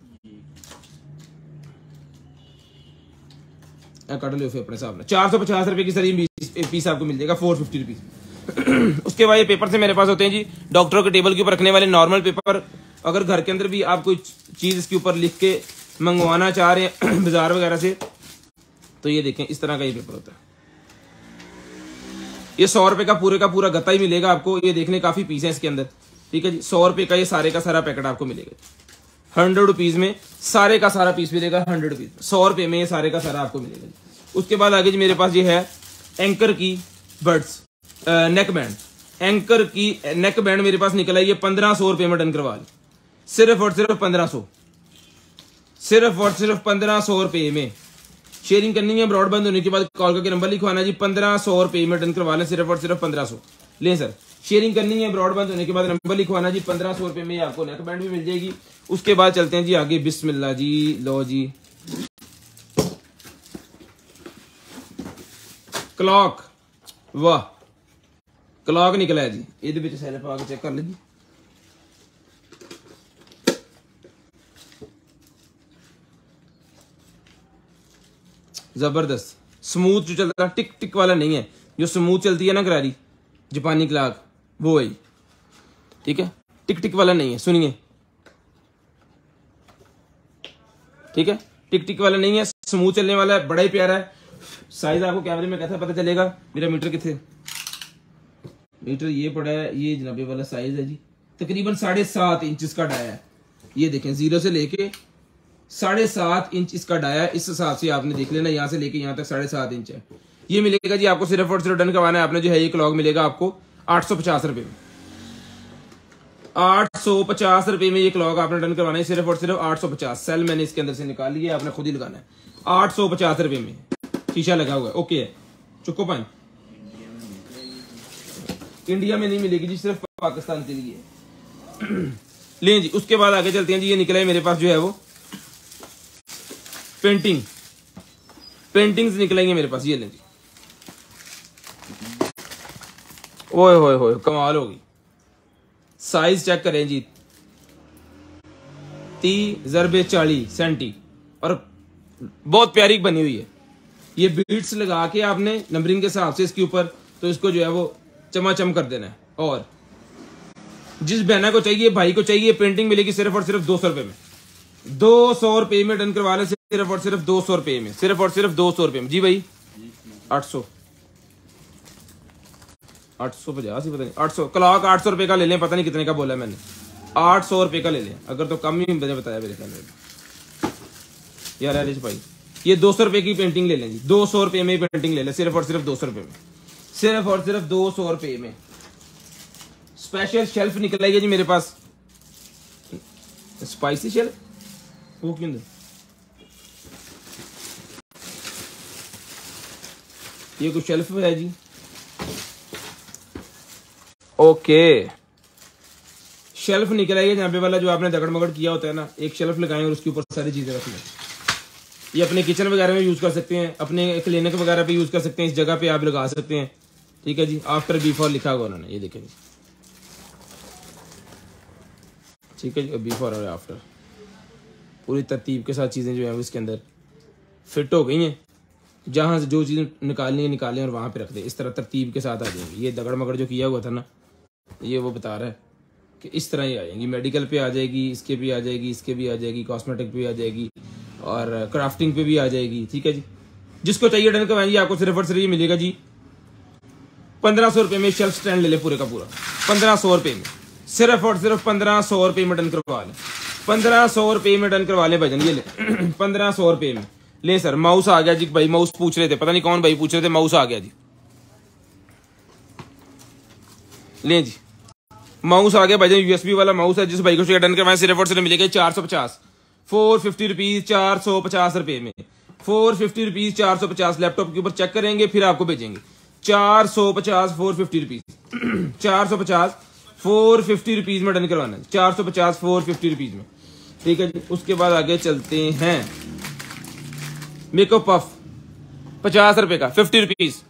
Speaker 1: काट लो फिर अपने सामने। 450 रुपए की सर ये पीस आपको मिल जाएगा, 450 रुपीज। उसके बाद ये पेपर से मेरे पास होते हैं जी डॉक्टरों के टेबल के ऊपर रखने वाले नॉर्मल पेपर। अगर घर के अंदर भी आप कोई चीज इसके ऊपर लिख के मंगवाना चाह रहे हैं बाजार वगैरह से, तो ये देखें इस तरह का ये पेपर होता है। ये 100 रुपए का पूरा गत्ता ही मिलेगा आपको। ये देखने काफी पीस है इसके अंदर। ठीक है जी, 100 रुपए का ये सारे का सारा पैकेट आपको मिलेगा। 100 रुपीज में सारे का सारा पीस मिलेगा, 100 रुपीज, 100 रुपए में ये सारे का सारा आपको मिलेगा। उसके बाद आगे जी मेरे पास ये है एंकर की बर्ड्स नेक बैंड। एंकर की नेक बैंड मेरे पास निकला है, ये 1500 रुपए में डन करवा ली, सिर्फ और सिर्फ 1500, सिर्फ और सिर्फ 1500 रुपए में। शेयरिंग करनी है, ब्रॉडबैंड होने के बाद कॉल करके नंबर लिखवाना जी, 1500 रुपए में डन करवा लें, सिर्फ और सिर्फ 1500 लें सर। शेयरिंग करनी है, ब्रॉडबैंड होने के बाद नंबर लिखवाना जी, 1500 रुपए में आपको नेक बैंड भी मिल जाएगी। उसके बाद चलते हैं जी आगे, बिस्मिल्लाह जी, लो जी क्लॉक, वाह क्लॉक निकला है जी। ਇਹਦੇ ਵਿੱਚ ਸੈਲ ਪਾ ਕੇ ਚੈੱਕ ਕਰ ਲਈ। जबरदस्त स्मूथ जो चलता है, टिक टिक वाला नहीं है, जो स्मूथ चलती है ना करारी जापानी क्लॉक, वो है। ठीक है, टिक टिक वाला नहीं है, सुनिए, ठीक है, टिक टिक वाला नहीं है, स्मूथ चलने वाला है, बड़ा ही प्यारा है। साइज आपको कैमरे में कैसा पता चलेगा, मेरा मीटर कितने, मीटर ये पड़ा है, ये जनाबे वाला साइज है जी, तकरीबन 7.5 इंच इसका डाया है। ये देखें, 0 से लेके 7.5 इंच इसका डाया है। इस हिसाब से आपने देख लेना, यहाँ से लेके यहाँ तक 7.5 इंच है। ये मिलेगा जी आपको सिर्फ और सिर्फ डन करवाना है आपने जो है, ये क्लॉक मिलेगा आपको 850 रुपए में। 850 रुपए में ये क्लॉक आपने डन करवाना है, सिर्फ और सिर्फ 850। सेल मैंने इसके अंदर से निकाल लिया, आपने खुद ही लगाना है। 850 रुपए में शीशा लगा हुआ है, ओके है। चुको पान इंडिया में नहीं मिलेगी जी, सिर्फ पाकिस्तान के लिए। लें जी, उसके बाद आगे चलते हैं जी। ये निकला है मेरे पास जो है वो पेंटिंग्स निकलेंगे मेरे पास, ये लें जी। ओए होए होए, कमाल होगी। साइज चेक करें जी, 30x40 सेंटी, और बहुत प्यारी बनी हुई है। ये बीट्स लगा के आपने नंबरिंग के हिसाब से इसके ऊपर, तो इसको जो है वो चमाचम कर देना है। और जिस बहना को चाहिए, भाई को चाहिए, पेंटिंग मिलेगी सिर्फ और सिर्फ 200 रुपए में। 200 रुपए में डन करवा ले, सिर्फ और सिर्फ 200 रुपए में, सिर्फ और सिर्फ 200 रुपए में जी भाई। 850 ही पता नहीं, 800 क्लॉक 800 रुपए का ले लें, पता नहीं कितने का बोला है मैंने, 800 रुपए का ले लें, अगर तो कम ही मैंने बताया मेरे ख्याल में यार। अरे भाई ये 200 रुपए की पेंटिंग ले लें जी, 200 रुपए में पेंटिंग ले लें, सिर्फ और सिर्फ 200 रुपए में, सिर्फ और सिर्फ 200 रुपए में। स्पेशल शेल्फ निकल आई जी मेरे पास, स्पाइसी शेल्फ, वो क्यों दे? ये कुछ शेल्फ है जी, ओके शेल्फ निकल आई है जहाँ पे वाला जो आपने दगड़ मगड़ किया होता है ना, एक शेल्फ लगाएं और उसके ऊपर सारी चीजें रख लें। ये अपने किचन वगैरह में यूज कर सकते हैं, अपने क्लिनिक वगैरह पे यूज कर सकते हैं, इस जगह पे आप लगा सकते हैं। ठीक है जी, आफ्टर बिफोर लिखा हुआ उन्होंने, ये देखें। ठीक है जी, बिफोर और आफ्टर पूरी तरतीब के साथ चीजें जो है इसके अंदर फिट हो गई हैं। जहां से जो चीज निकालनी है निकालें और वहां पे रख दें, इस तरह तरतीब के साथ आ जाएंगी। ये दगड़ मगड़ जो किया हुआ था ना, ये वो बता रहा है कि इस तरह ही आ जाएंगी। मेडिकल पे आ जाएगी, इसके भी आ जाएगी, इसके भी आ जाएगी, कॉस्मेटिक पे भी आ जाएगी और क्राफ्टिंग पे भी आ जाएगी। ठीक है जी, जिसको चाहिए डन करवाएंगे। आपको सिर्फ और सिर्फ ये मिलेगा जी 1500 रुपये में। शेल्फ स्टैंड ले ले पूरे का पूरा 1500 रुपये में, सिर्फ और सिर्फ 1500 रुपये में डन करवा लें। 1500 रुपये में डन करवा ले भजन, ये ले 1500 रुपये में ले सर। माउस आ गया जी भाई, माउस पूछ रहे थे, पता नहीं कौन भाई पूछ रहे थे, माउस आ गया जी। ले जी, माउस आ गया भाई, यूएसबी वाला माउस है। जिस भाई को डन करवाएं सिर्फ और सिर्फ मिलेगा 450, 450 रुपीज 450 रुपये में, 450 रुपीज 450। लैपटॉप के ऊपर चेक करेंगे फिर आपको भेजेंगे। 450 450 रुपीज 450 450 रुपीज में डन करवाना है। 450 450 रुपीज में। ठीक है जी, उसके बाद आगे चलते हैं। मेकअप पफ 50 रुपए का 50 रुपीज,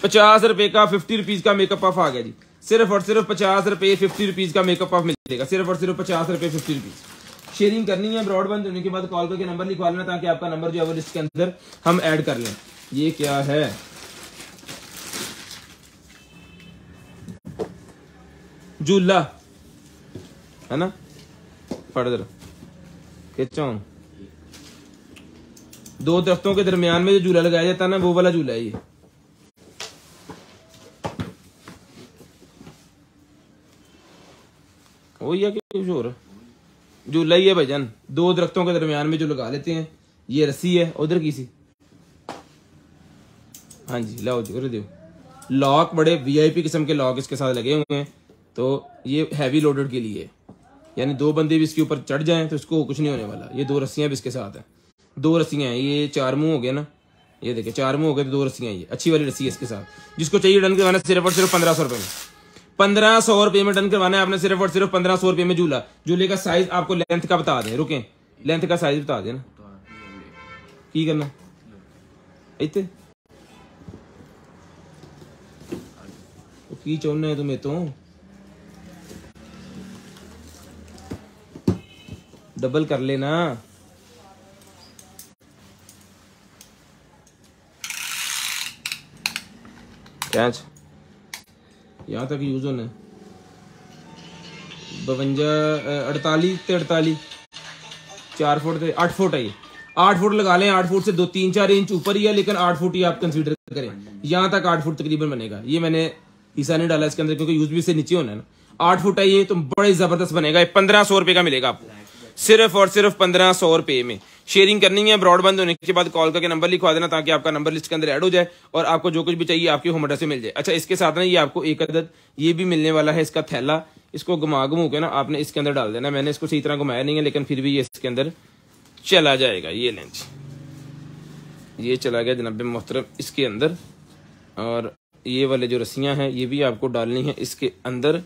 Speaker 1: 50 रुपए का 50 रुपीज का मेकअप पफ आ गया जी। सिर्फ और सिर्फ 50 रुपए 50 रुपीज का मेकअप पफ मिलेगा, सिर्फ और सिर्फ 50 रुपए 50 रुपीज। शेयरिंग करनी है, ब्रॉडबैंड होने के बाद कॉल करके नंबर लिखवा लेना ताकि आपका नंबर जो है वो लिस्ट के अंदर हम ऐड कर लें। ये क्या है? झूला है ना, पढ़ दर खिंचा। दो दरख्तों के दरमियान में जो झूला लगाया जाता है ना, वो वाला झूला है ये। वही है कि कुछ और झूला ही है भाईजान, दो दरख्तों के दरमियान में जो लगा लेते हैं। ये रस्सी है उधर की सी। हाँ जी, लाओ जी, दो लॉक, बड़े वीआईपी किस्म के लॉक इसके साथ लगे हुए हैं। तो ये हैवी लोडेड के लिए, यानी दो बंदे भी इसके ऊपर चढ़ जाएं तो इसको कुछ नहीं होने वाला। ये दो रस्सियां भी इसके साथ हैं, दो रस्सियां हैं। ये 4 मुंह हो गए ना, ये देखिए 4 मुंह हो गए तो 2 रस्सियां। ये अच्छी वाली रस्सी है इसके साथ। जिसको चाहिए डन करवाना सिर्फ और सिर्फ 1500 रुपये में, 1500 रुपये में डन करवाना है आपने। सिर्फ और सिर्फ 1500 रुपये में झूला। झूले का साइज आपको लेंथ का बता दें, रुकें, लेंथ का साइज बता दें ना, की करना इतने की चाहना है तुम्हें तो डबल कर लेना। कैच यहाँ तक यूज होना है 52 48 48 4 फुट 8 फुट है ये। 8 फुट लगा लें, 8 फुट से 2-3-4 इंच ऊपर ही है, लेकिन 8 फुट ही आप कंसीडर करें। यहाँ तक 8 फुट तकरीबन बनेगा। ये मैंने हिस्सा नहीं डाला इसके अंदर क्योंकि यूज भी से नीचे होना है ना। 8 फुट है ये, तो बड़े जबरदस्त बनेगा। 1500 रुपये का मिलेगा आपको, सिर्फ और सिर्फ 1500 रुपये में। शेयरिंग करनी है, ब्रॉडबैंड होने के बाद कॉल करके नंबर लिखवा देना ताकि आपका नंबर लिस्ट के अंदर ऐड हो जाए और आपको जो कुछ भी चाहिए आपकी होम एड्रेस से मिल जाए। अच्छा, इसके साथ ना ये आपको एक अदद ये भी मिलने वाला है, इसका थैला। इसको घुमा घुमू के ना आपने इसके अंदर डाल देना। मैंने इसको सही तरह घुमाया नहीं है, लेकिन फिर भी ये इसके अंदर चला जाएगा। ये लेंच, ये चला गया जनाब मोहतरम इसके अंदर। और ये वाले जो रस्सियां हैं ये भी आपको डालनी है इसके अंदर,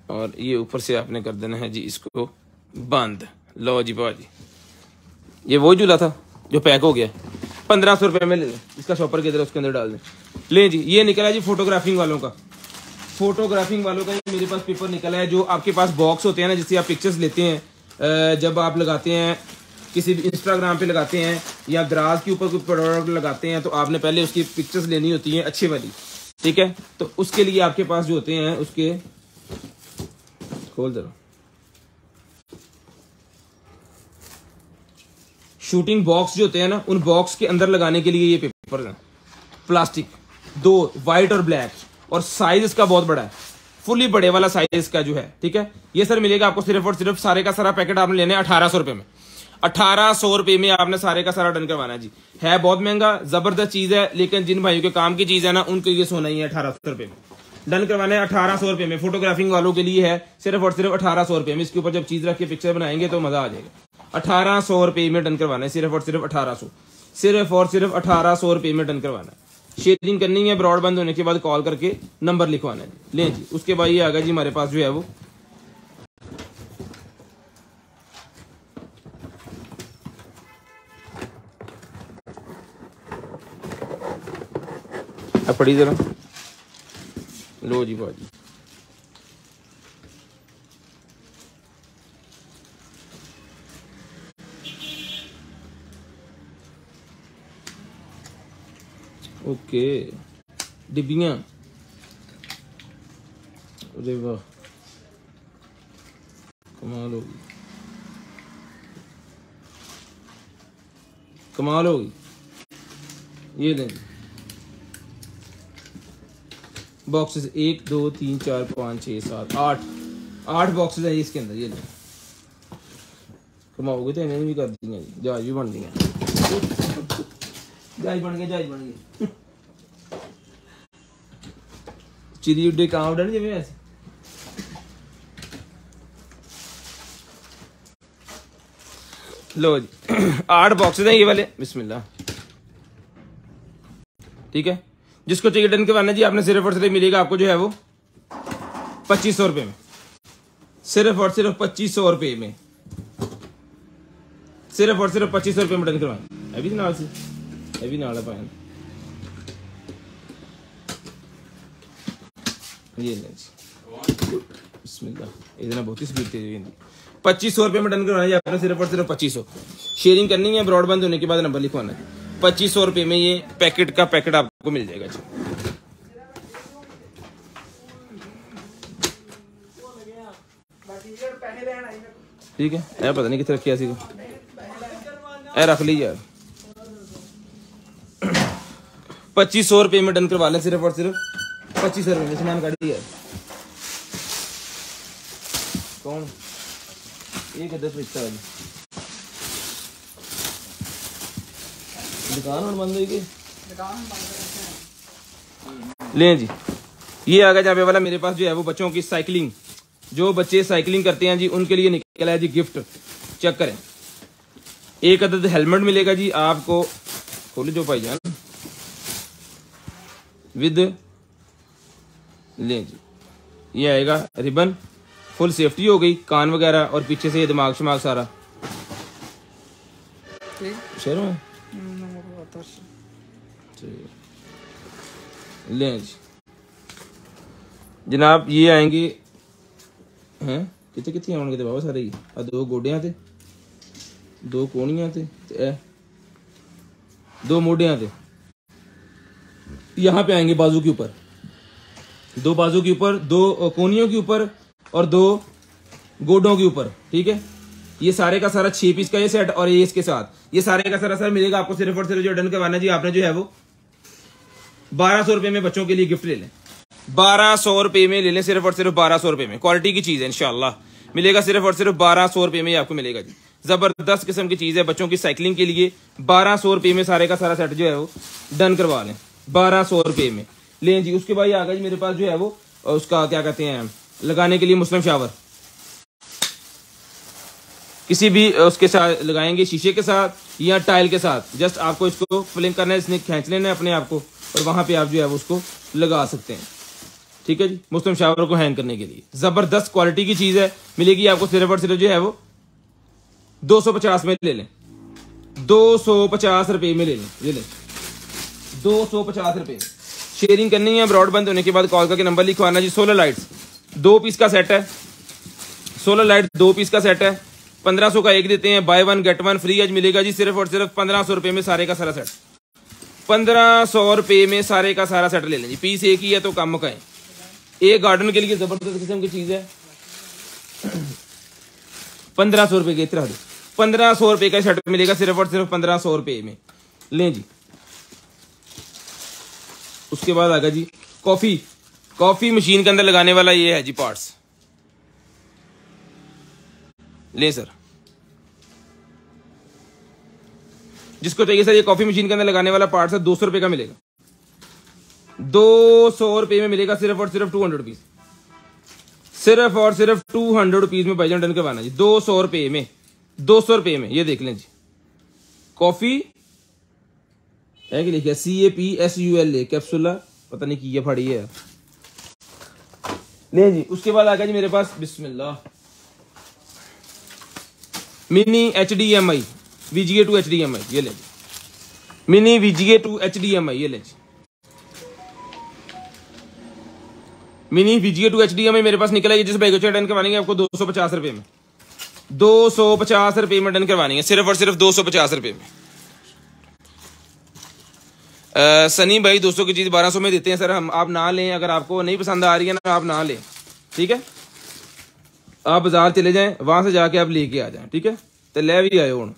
Speaker 1: और ये ऊपर से आपने कर देना है जी इसको बंद। लो जी बाजी, ये वो झूला था जो पैक हो गया, 1500 रुपये में ले लें। इसका शॉपर के अंदर उसके अंदर डाल दें। ले जी, ये निकला जी फोटोग्राफिंग वालों का। फोटोग्राफिंग वालों का मेरे पास पेपर निकला है। जो आपके पास बॉक्स होते हैं ना, जिससे आप पिक्चर्स लेते हैं, जब आप लगाते हैं किसी भी इंस्टाग्राम पे लगाते हैं या दराज के ऊपर कोई प्रोडक्ट लगाते हैं, तो आपने पहले उसकी पिक्चर्स लेनी होती हैं अच्छी वाली। ठीक है, तो उसके लिए आपके पास जो होते हैं उसके खोल दो शूटिंग बॉक्स जो होते हैं ना, उन बॉक्स के अंदर लगाने के लिए ये पेपर है प्लास्टिक, 2 वाइट और ब्लैक, और साइज इसका बहुत बड़ा है, फुली बड़े वाला साइज इसका जो है। ठीक है, ये सर मिलेगा आपको सिर्फ और सिर्फ सारे का सारा पैकेट आपने लेने 1800 रुपये में। 1800 रुपये में आपने सारे का सारा डन करवाना है जी। है बहुत महंगा, जबरदस्त चीज है, लेकिन जिन भाइयों के काम की चीज है ना, उनको ये सोना ही है। 1800 रुपये में डन करवाना है, 1800 रुपये में। फोटोग्राफिंग वालों के लिए है सिर्फ और सिर्फ 1800 रुपये में। इसके ऊपर जब चीज रख के पिक्चर बनाएंगे तो मजा आ जाएगा। 1800 रुपये में डन करवाना है, सिर्फ और सिर्फ 1800, सिर्फ और सिर्फ 1800 रुपये में डन करवाना है। शेयरिंग करनी है, ब्रॉडबैंड होने के बाद कॉल करके नंबर लिखवाना है। लें जी, उसके बाद ये आ गया जी हमारे पास जो है वो अब पढ़ी जरा। लो जी भाजी, ओके डिब्बियाँ, अरे वाह कमाल होगी, कमाल होगी। ये लें बॉक्सेस 1 2 3 4 5 6 7 8 बॉक्सेस है इसके अंदर। ये लें कमाओगे तो इन्हें भी कर दी जी, जहाज भी बन गया, जहाज बन गया, जहाज बन गया। चिड़ी उड्डे कहाँ उड़ा नहीं ऐसे। लो जी 8 बॉक्सेस हैं ये वाले, बिस्मिल्लाह। ठीक है, जिसको चाहिए डन करवाना जी आपने सिर्फ और सिर्फ मिलेगा आपको जो है वो 2500 रुपये में, सिर्फ और सिर्फ 2500 रुपये में, सिर्फ और सिर्फ 2500 रुपये में डन करवाना। अभी नाल से अभी नाल पाया ये बिस्मिल्लाह, इतना बहुत ही स्पीड तेज। 2500 रुपये में डन करवाना है आपने सिर्फ और सिर्फ 2500। शेयरिंग करनी है, ब्रॉडबैंड होने के बाद नंबर लिखवाना है। 2500 रुपये में ये पैकेट का पैकेट आपको मिल जाएगा जी। ठीक है, ऐ पता नहीं कितने रखी ऐसी ऐ रख ली यार। 2500 रुपये में डन करवा लें सिर्फ और सिर्फ 2500 रुपये में। सामान गाड़ी है कौन एक 10 बचता है दुकान और बंद होगी। लें जी, ये आ गया जहाँ पे वाला मेरे पास जो है वो बच्चों की साइकिलिंग, जो बच्चे साइकिलिंग करते हैं जी उनके लिए निकला है जी गिफ्ट। चेक करें, एक अदद हेलमेट मिलेगा जी आपको, खोले जो भाईजान विद, लें जी ये आएगा रिबन, फुल सेफ्टी हो गई, कान वगैरह और पीछे से ये दिमाग शमाग सारा शहरों में। लें जी जनाब, ये आएंगे हैं कितने कितने आने बाबा सारे ही। 2 गोडियां थे, 2 कोनियां थे, 2 मोडियां थे। यहाँ पे आएंगे बाजू के ऊपर, 2 बाजू के ऊपर, 2 कोनियों के ऊपर और 2 गोडों के ऊपर। ठीक है, ये सारे का सारा 6 पीस का ये सेट, और ये इसके साथ ये सारे का सारा सर मिलेगा आपको सिर्फ और सिर्फ जो डन करवाना जी आपने जो है वो 1200 रुपये में बच्चों के लिए गिफ्ट ले लें। 1200 रुपये में ले लें, सिर्फ और सिर्फ 1200 रुपये में। क्वालिटी की चीज है, इंशाल्लाह मिलेगा सिर्फ और सिर्फ 1200 रुपये में आपको मिलेगा जी। जबरदस्त किस्म की चीज है बच्चों की साइकिलिंग के लिए। 1200 रुपये में सारे का सारा सेट जो है वो डन करवा लें 1200 रुपये में। लें जी, उसके बाद आ गया जी मेरे पास जो है वो उसका क्या कहते हैं लगाने के लिए मुस्लिम शावर, किसी भी उसके साथ लगाएंगे, शीशे के साथ या टाइल के साथ। जस्ट आपको इसको फिलिंग करना है, इसने खींच लेना है अपने आप को और वहां पे आप जो है वो उसको लगा सकते हैं। ठीक है जी, मुस्लिम शावर को हैंग करने के लिए जबरदस्त क्वालिटी की चीज है, मिलेगी आपको सिर्फ और सिर्फ जो है वो 250 में ले लें, 250 रुपये में ले लें। ये लें 250 रुपये। शेयरिंग करनी है, ब्रॉडबैंड होने के बाद कॉल करके नंबर लिखवाना जी। सोलर लाइट्स 2 पीस का सेट है, सोलर लाइट 2 पीस का सेट है, 1500 का एक देते हैं, बाय 1 गेट 1 फ्री आज मिलेगा जी सिर्फ और सिर्फ 1500 रुपये में सारे का सारा सेट। 1500 रुपये में सारे का सारा सेट ले लें जी। पीस एक ही है तो कम का है, एक गार्डन के लिए जबरदस्त किस्म की चीज है। 1500 रुपये की तरह 1500 रुपये का सेट मिलेगा सिर्फ और सिर्फ 1500 रुपये में। लें जी, उसके बाद आ गया जी कॉफी मशीन के अंदर लगाने वाला ये है जी पार्ट्स। ले सर, जिसको चाहिए सर ये कॉफी मशीन के अंदर लगाने वाला पार्ट्स है, 200 रुपये का मिलेगा। 200 रुपये में मिलेगा सिर्फ और सिर्फ 200 रुपीज, सिर्फ और सिर्फ 200 रुपीज में भाईजान डन करवाना जी। 200 रुपये में, 200 रुपये में। ये देख लें जी, कॉफी है कि लिखा CAPSULA कैप्सूला, पता नहीं की ये फड़ी है। ले जी, उसके बाद आ गया जी मेरे पास बिस्मिल्लाह मिनी HDMI VGA 2 HDMI। ये ले जी, मिनी VGA 2 HDMI। ये ले जी, मिनी VGA 2 HD में मेरे पास निकला है, जिस भाई को डन करवाएंगे आपको 250 रुपये में, 250 रुपये में डन करवानी है, सिर्फ और सिर्फ 250 रुपये में। सनी भाई 200 की चीज़ 1200 में देते हैं सर हम, आप ना लें, अगर आपको नहीं पसंद आ रही है ना आप ना लें, ठीक है। आप बाजार चले जाएं, वहां से जाके आप लेके आ जाएं, ठीक है। तो ले भी आए हूँ।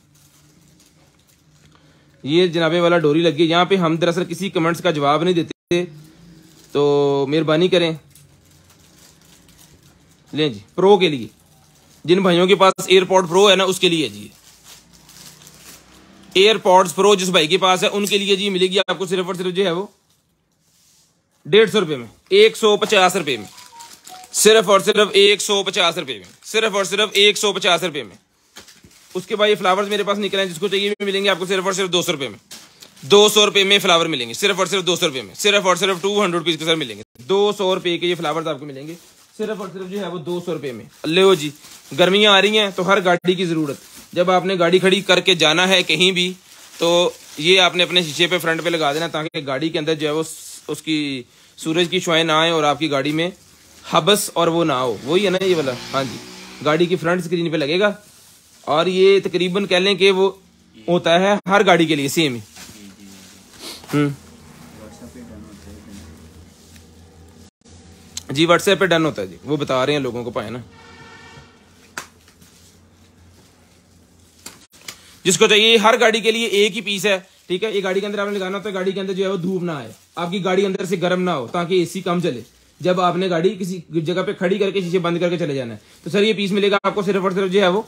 Speaker 1: ये जनाबे वाला डोरी लगी है यहाँ पे। हम दरअसल किसी कमेंट्स का जवाब नहीं देते, तो मेहरबानी करें। लें जी, प्रो के लिए, जिन भाइयों के पास एयरपॉड प्रो है ना उसके लिए जी, एयरपॉड्स प्रो जिस भाई के पास है उनके लिए जी मिलेगी आपको सिर्फ और सिर्फ जो है वो 150 रुपये में, 150 रुपये में, सिर्फ और सिर्फ 150 रुपये में, सिर्फ और सिर्फ 150 रुपये में। उसके बाद ये फ्लावर्स मेरे पास निकले हैं, जिसको चाहिए मिलेंगे आपको सिर्फ और सिर्फ 200 रुपये में, 200 रुपये में फ्लावर मिलेंगे, सिर्फ और सिर्फ 200 रुपये में, सिर्फ और सिर्फ 200 रुपीज़ के सर मिलेंगे, 200 रुपये के ये फ्लावर्स आपको मिलेंगे सिर्फ और सिर्फ जो है वो 200 रुपये में। लो जी, गर्मियाँ आ रही हैं तो हर गाड़ी की ज़रूरत, जब आपने गाड़ी खड़ी करके जाना है कहीं भी तो ये आपने अपने शीशे पे फ्रंट पे लगा देना, ताकि गाड़ी के अंदर जो है वो उसकी सूरज की शुआएं ना आए और आपकी गाड़ी में हबस और वो ना हो। वही है ना ये वाला, हाँ जी, गाड़ी की फ्रंट स्क्रीन पे लगेगा। और ये तकरीबन कह लें कि वो होता है हर गाड़ी के लिए सेम ही। जी व्हाट्सएप पे डन होता है जी, वो बता रहे हैं लोगों को पाए ना, जिसको चाहिए। हर गाड़ी के लिए एक ही पीस है, ठीक है। ये गाड़ी के अंदर आपने लगाना होता है, गाड़ी के अंदर जो है वो धूप ना आए, आपकी गाड़ी अंदर से गर्म ना हो, ताकि एसी कम चले। जब आपने गाड़ी किसी जगह पे खड़ी करके शीशे बंद करके चले जाना है, तो सर ये पीस मिलेगा आपको सिर्फ और सिर्फ जो है वो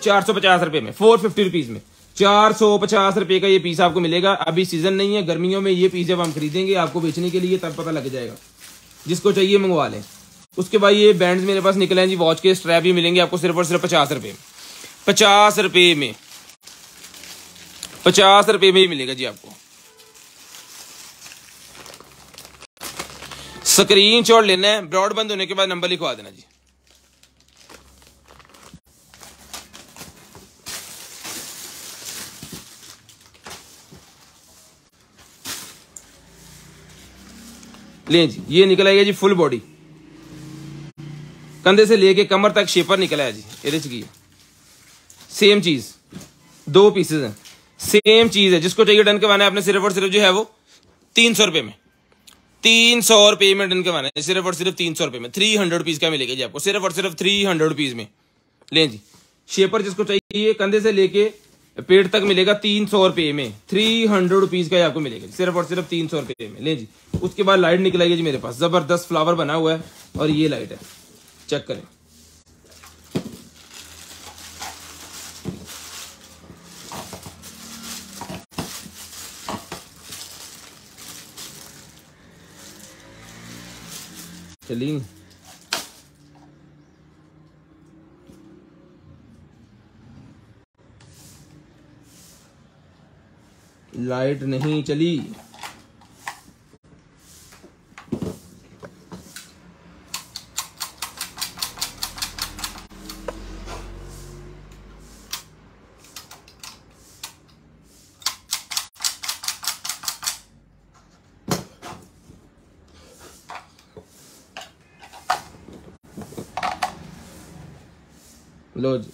Speaker 1: 450 रुपये में, 450 रुपीज में, 450 रुपये का ये पीस आपको मिलेगा। अभी सीजन नहीं है, गर्मियों में ये पीस जब हम खरीदेंगे आपको बेचने के लिए तब पता लग जाएगा। जिसको चाहिए मंगवा लें। उसके बाद ये बैंड्स मेरे पास निकले हैं जी, वॉच के स्ट्रैप भी मिलेंगे आपको सिर्फ और सिर्फ 50 रुपये में, 50 रुपये में, 50 रुपये में ही मिलेगा जी आपको। स्क्रीनशॉट लेना है, ब्रॉडबैंड होने के बाद नंबर लिखवा देना जी। लें जी, ये निकल आएगा जी फुल बॉडी, कंधे से लेके कमर तक शेपर निकला है जी। एरिच की सेम चीज, 2 पीसेज हैं, सेम चीज है। जिसको चाहिए डन करवाना है आपने सिर्फ और सिर्फ जो है वो 300 रुपये में, 300 रुपये में डन करवाना है, सिर्फ और सिर्फ 300 रुपये में। 300 रुपीज का मिलेगा जी आपको सिर्फ और सिर्फ 300 रुपीज में। लें जी, शेपर जिसको चाहिए कंधे से लेके पेट तक मिलेगा 300 रुपये में, 300 रुपीज का आपको मिलेगा सिर्फ और सिर्फ 300 रुपये में। ले जी, उसके बाद लाइट निकल आएगी जी मेरे पास, जबरदस्त फ्लावर बना हुआ है और ये लाइट है, चेक करें। चलिए लाइट नहीं चली, लो जी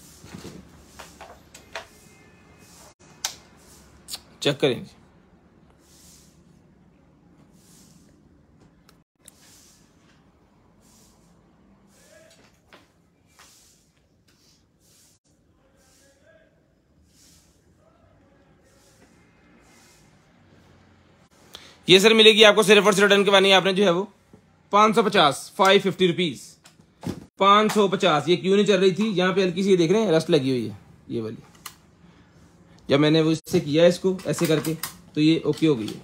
Speaker 1: चेक करें जी। ये सर मिलेगी आपको सिर्फ और सिर्फ डन करवानी है आपने जो है वो 550, 550 रुपीज, 550। ये क्यों नहीं चल रही थी, यहाँ पे हल्की सी देख रहे हैं रस्ट लगी हुई है ये वाली, जब मैंने वो इससे किया इसको ऐसे करके तो ये ओके हो गई है,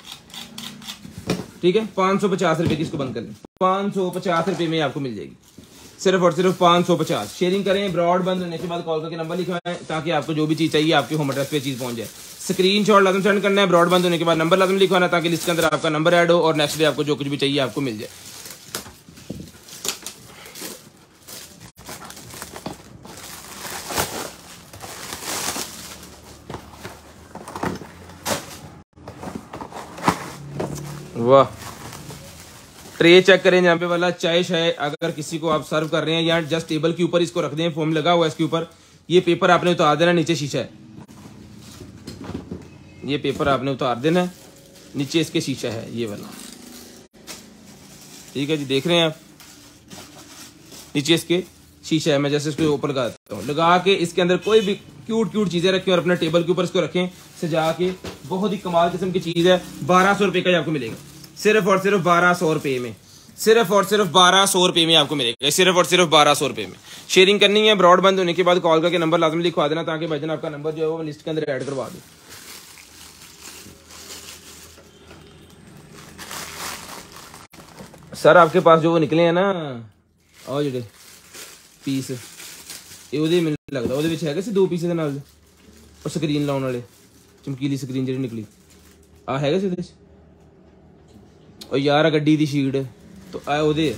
Speaker 1: ठीक है। 550 रुपये की इसको बंद कर लें, 550 रुपये में आपको मिल जाएगी सिर्फ और सिर्फ 550। शेयरिंग करें, ब्रॉड बंद होने के बाद कॉल करके नंबर लिखवाएं, ताकि आपको जो भी चीज़ चाहिए आपके होम एड्रेस पे चीज़ पहुंच जाए। स्क्रीनशॉट लाजम सेंड करना है, ब्रॉड बंद होने के बाद नंबर लाजम लिखवाना, ताकि लिस्ट के अंदर आपका नंबर ऐड हो और नेक्स्ट डे आपको जो कुछ भी चाहिए आपको मिल जाए। वाह, ट्रे चेक करें यहाँ पे वाला, चाय शाय अगर किसी को आप सर्व कर रहे हैं या जस्ट टेबल के ऊपर इसको रख दें, फोम लगा हुआ है इसके ऊपर, ये पेपर आपने उतार देना, नीचे शीशा है, ये पेपर आपने उतार देना है, नीचे इसके शीशा है ये वाला, ठीक है जी। देख रहे हैं आप, नीचे इसके शीशा है। मैं जैसे इसको ऊपर लगाता हूँ, लगा के इसके अंदर कोई भी क्यूट क्यूट चीजें रखें और अपने टेबल के ऊपर इसको रखें सजा के, बहुत ही कमाल किस्म की चीज है। 1200 रुपए का आपको मिलेगा, सिर्फ और सिर्फ 1200 रुपए में, सिर्फ और सिर्फ 1200 रुपए में आपको मिलेगा, सिर्फ और सिर्फ 1200 रुपए में। शेयरिंग करनी है, ब्रॉड बंद होने के बाद कॉल करके नंबर लाजमी लिखवा देना, ताकि भाईजान आपका नंबर जो है वो लिस्ट के अंदर ऐड करवा दे। सर आपके पास जो वो निकले हैं ना और ਜਿਹੜੇ पीस ਇਹ ਉਹਦੇ ਮੈਨੂੰ ਲੱਗਦਾ ਉਹਦੇ ਵਿੱਚ ਹੈਗੇ ਸੀ 2 ਪੀਸ ਦੇ ਨਾਲ ਉਹ ਸਕਰੀਨ ਲਾਉਣ ਵਾਲੇ, ਚਮਕੀਲੀ ਸਕਰੀਨ ਜਿਹੜੀ ਨਿਕਲੀ ਆ ਹੈਗਾ ਸੀ ਉਹਦੇ ਵਿੱਚ। ਉਹ ਯਾਰ ਗੱਡੀ ਦੀ ਸ਼ੀਟ तो ਆ ਉਹਦੇ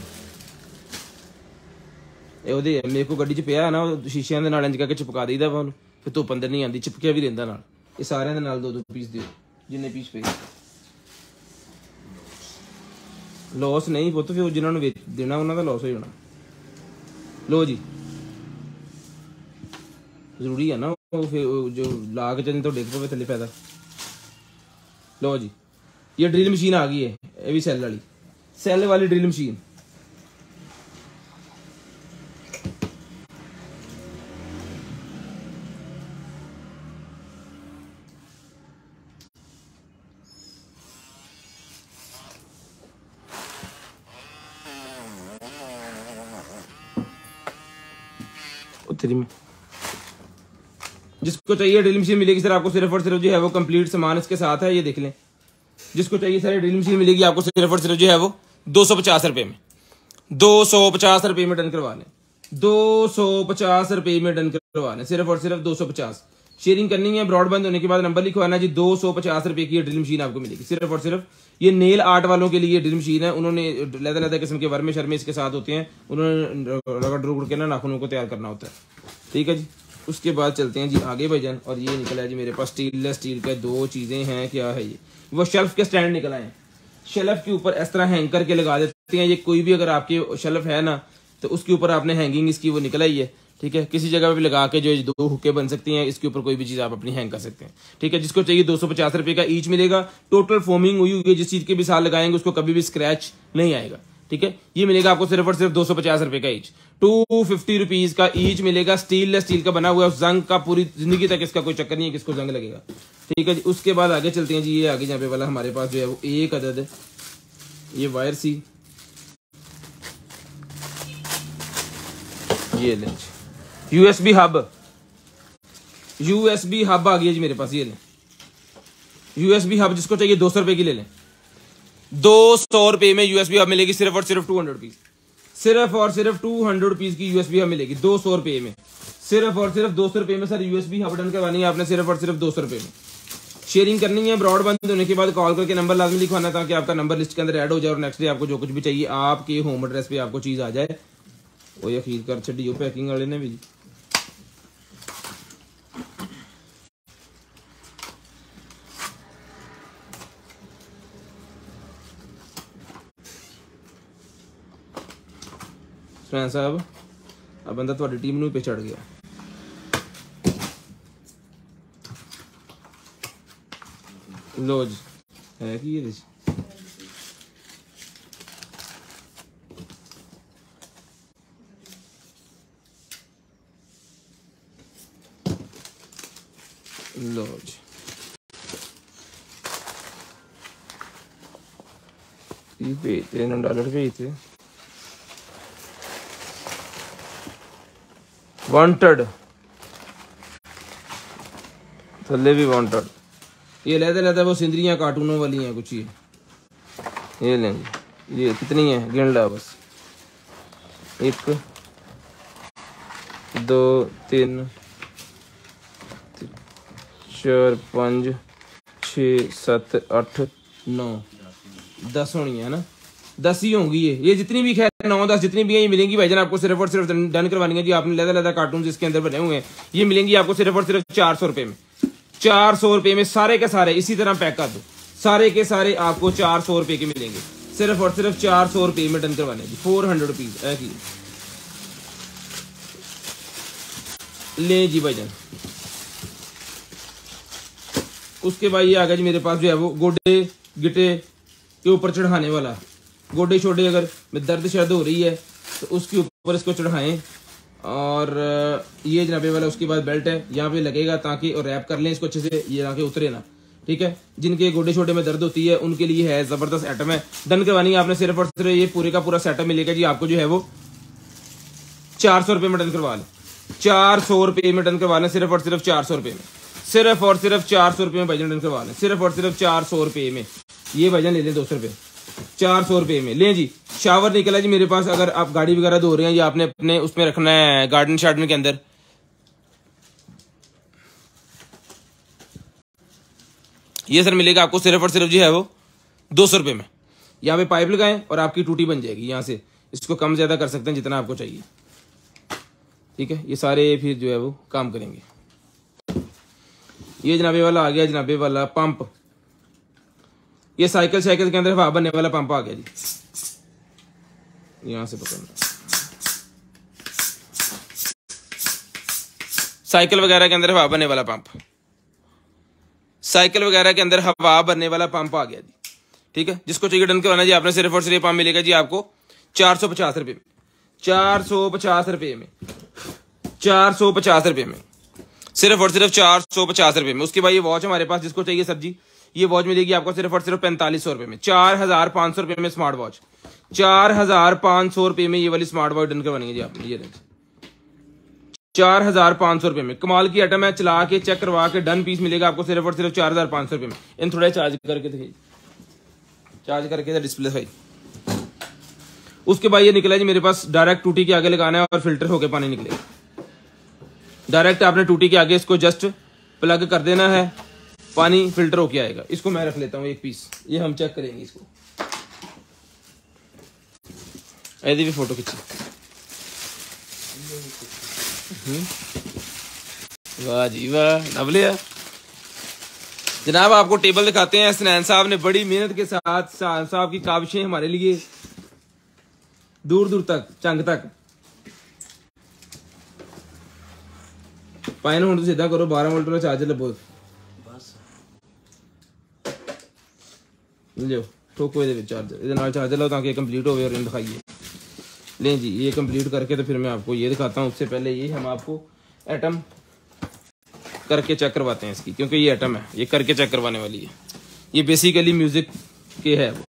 Speaker 1: ਇਹ ਉਹਦੇ ਮੇਰੇ ਕੋ ਗੱਡੀ 'ਚ ਪਿਆ ਨਾ, ਉਹ ਸ਼ੀਸ਼ਿਆਂ ਦੇ ਨਾਲ ਇੰਜ ਕਰਕੇ ਚਿਪਕਾ ਦੇਈਦਾ ਵਾ ਉਹਨੂੰ, ਫਿਰ ਧੁੱਪ ਅੰਦਰ ਨਹੀਂ ਆਉਂਦੀ, ਚਿਪਕਿਆ ਵੀ ਰਹਿੰਦਾ ਨਾਲ। ਇਹ ਸਾਰਿਆਂ ਦੇ ਨਾਲ 2-2 ਪੀਸ ਦਿਓ, ਜਿੰਨੇ ਪੀਸ ਪਏ। लॉस नहीं पुत, फिर जिन्होंने देना उन्होंने लॉस हो जाना। लो जी, जरूरी है ना वो, फिर जो ला के चलने तो डिग पे थले पैदा। लो जी, ये ड्रिल मशीन आ गई है, ये भी सेल वाली ड्रिल मशीन। में जिसको चाहिए ड्रिल मशीन मिलेगी सर आपको, सिर्फ और सिर्फ जो है वो कंप्लीट सामान इसके साथ है, ये देख लें। जिसको चाहिए सर ड्रिल मशीन मिलेगी आपको सिर्फ और सिर्फ जो है वो 250 रुपए में, 250 रुपए में डन करवा लें, 250 रुपए में डन करवा लें, सिर्फ और सिर्फ 250। शेयरिंग करनी है, ब्रॉडबैंड होने के बाद नंबर लिखवाना जी। 250 रुपए की ड्रिल मशीन आपको मिलेगी, सिर्फ और सिर्फ। ये नेल आर्ट वालों के लिए ड्रिल मशीन है, उन्होंने लहदा किस्म के वर्मे शर्मे इसके साथ होते हैं, उन्होंने रगड़ के ना नाखूनों को तैयार करना होता है, ठीक है जी। उसके बाद चलते हैं जी आगे भाईजान, और ये निकला है जी मेरे पास स्टील का 2 चीजें हैं। क्या है ये? वो शेल्फ के स्टैंड निकल आए, शेल्फ के ऊपर इस तरह हैंग करके लगा देते हैं। ये कोई भी अगर आपके शेल्फ है ना तो उसके ऊपर आपने हैंगिंग इसकी वो निकल आई है, ठीक है। किसी जगह पे लगा के जो 2 हुक्के बन सकती हैं, इसके ऊपर कोई भी चीज आप अपनी हैंग कर सकते हैं, ठीक है। जिसको चाहिए 250 रुपए का ईच मिलेगा। टोटल फोमिंग हुई है, जिस चीज के भी साल लगाएंगे उसको कभी भी स्क्रैच नहीं आएगा, ठीक है। ये मिलेगा आपको सिर्फ और सिर्फ 250 रुपए का ईच, 250 रुपीज का ईच मिलेगा। स्टील का बना हुआ है, जंग का पूरी जिंदगी तक इसका कोई चक्कर नहीं है किसको जंग लगेगा, ठीक है जी। उसके बाद आगे चलते हैं जी, ये आगे जहाँ पे वाला हमारे पास जो है वो एक अदद ये वायर सी, ये लें USB हब आ गई है जी मेरे पास, ये लें USB हब। जिसको चाहिए 200 रुपए की ले लें, 200 रुपए में USB हब मिलेगी, सिर्फ और सिर्फ 200 रुपीज, सिर्फ और सिर्फ 200 रुपीज की USB हब मिलेगी 200 रुपए में, सिर्फ और सिर्फ 200 रुपए में। सर USB हब डन करवानी है आपने सिर्फ और सिर्फ 200 रुपए में। शेयरिंग करनी है, ब्रॉडबैंड होने के बाद कॉल करके नंबर लाजमी लिखवाना, ताकि आपका नंबर लिस्ट के अंदर ऐड हो जाए और नेक्स्ट डे आपको जो कुछ भी चाहिए आपके होम एड्रेस पे आपको चीज आ जाए। वो यकीन कर छड़ी पैकिंग वाले ने भी जी। सुनैन साहब अब बंदा थोड़ी टीम नूं पे चढ़ गया। लो जी है कि ये लो जी भेजते $9 भेजते वांटेड थल्ले भी वांटेड। ये लेते वो सिंदरियाँ कार्टूनों वाली हैं कुछ, ये लें जी। ये कितनी है गिन ला बस, 1 2 3 4 5 6 7 8 9 10 होनी है ना, 10 ही होंगी ये जितनी भी, खैर 9-10 जितनी भी हैं ये मिलेंगी भाईजान आपको सिर्फ और सिर्फ डन करवानी है जी। आपने लहदा कार्टून इसके अंदर बने हुए हैं, ये मिलेंगी आपको सिर्फ और सिर्फ 400 रुपए में, 400 रुपए में सारे के सारे इसी तरह पैक कर दो, सारे के सारे आपको 400 रुपए के मिलेंगे, सिर्फ और सिर्फ 400 रुपये में डन करवाने जी, 400 रुपीज ले जी भाईजान। उसके बाद ये आ गया जी मेरे पास जो है वो गोडे गिटे के ऊपर चढ़ाने वाला। गोडे छोटे अगर में दर्द शर्द हो रही है तो उसके ऊपर इसको चढ़ाएं। और ये जनाबे वाला उसके बाद बेल्ट है, यहाँ पे लगेगा ताकि और रैप कर लें इसको अच्छे से, ये आके उतरे ना, ठीक है। जिनके गोडे छोटे में दर्द होती है उनके लिए है, जबरदस्त आइटम है। डन करवानी है आपने सिर्फ और सिर्फ ये पूरे का पूरा सेटअप मिलेगा जी आपको जो है वो 400 रुपये में डन करवा लें। 400 रुपये में डन करवा लें, सिर्फ और सिर्फ 400 रुपये में, सिर्फ और सिर्फ 400 रुपये में भाईजान डन करवा लें, सिर्फ और सिर्फ 400 रुपये में। ये भाईजान ले लें 200 रुपये, 400 रुपये में लें जी। शावर निकला जी मेरे पास, अगर आप गाड़ी वगैरह धो रहे हैं या आपने अपने उसमें रखना है गार्डन शार्डन के अंदर, ये सर मिलेगा आपको सिर्फ और सिर्फ जो है वो 200 रुपये में। यहाँ पे पाइप लगाएं और आपकी टूटी बन जाएगी। यहाँ से इसको कम ज्यादा कर सकते हैं जितना आपको चाहिए, ठीक है। ये सारे फिर जो है वो काम करेंगे। ये जनाबे वाला आ गया, जनाबे वाला पंप, ये साइकिल के अंदर हवा बनने वाला पंप आ गया जी। यहां से पकड़ना, साइकिल वगैरह के अंदर हवा बनने वाला पंप, साइकिल वगैरह के अंदर हवा भरने वाला पंप आ गया जी, ठीक है। जिसको चाहिए डन करवाना जी आपने, सिर्फ और सिर्फ पंप मिलेगा जी आपको 450 रुपये में, 450 रुपये में, 450 रुपये में, सिर्फ और सिर्फ 450 रुपये में। उसके बाद ये वॉच हमारे पास, जिसको चाहिए सब्जी, ये वॉच मिलेगी आपको सिर्फ और सिर्फ 4500 रुपये में, 4500 रुपये में स्मार्ट वॉच, 4500 रुपये में ये वाली स्मार्ट वॉच डन करवानी है जी आपने। ये 4500 रुपये में कमाल की आइटम है, चला के चेक करवा के डन पीस मिलेगा आपको सिर्फ और सिर्फ 4500 रुपये में। इन थोड़ा चार्ज करके देखिए, चार्ज करके डिस्प्ले भाई। उसके बाद ये निकला जी मेरे पास, डायरेक्ट टूटी के आगे लगाना है और फिल्टर होके पानी निकलेगा। डायरेक्ट आपने टूटी के आगे इसको जस्ट प्लग कर देना है, पानी फिल्टर होके आएगा। इसको मैं रख लेता हूँ एक पीस, ये हम चेक करेंगे इसको। ऐसी भी फोटो खींची, वाह जी वाह, नवलिया जनाब। आपको टेबल दिखाते हैं, हसनैन साहब ने बड़ी मेहनत के साथ, साहब की काविशें हमारे लिए दूर दूर तक, चंग तक। पाइन हूं सीधा करो, 12 वोल्ट वाला चार्जर लबो बस, लो ठोको ये चार्जर, इधर नाल चार्जर लो ताकि कंप्लीट हो और दिखाइए। लें जी, ये कंप्लीट करके तो फिर मैं आपको ये दिखाता हूँ। उससे पहले ये हम आपको एटम करके चेक करवाते हैं इसकी, क्योंकि ये एटम है, ये करके चेक करवाने वाली है। ये बेसिकली म्यूजिक के है वो।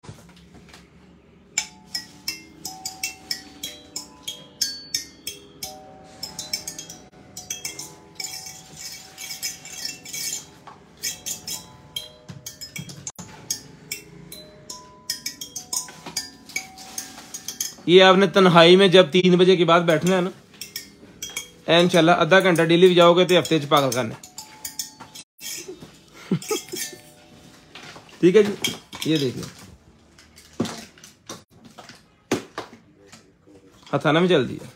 Speaker 1: ये आपने तन्हाई में जब 3 बजे के बाद बैठना है ना, इंशाल्लाह आधा घंटा डेली भी जाओगे तो हफ्ते च पागल करना। ठीक है जी, ये देखिए हथाना में चल दिया।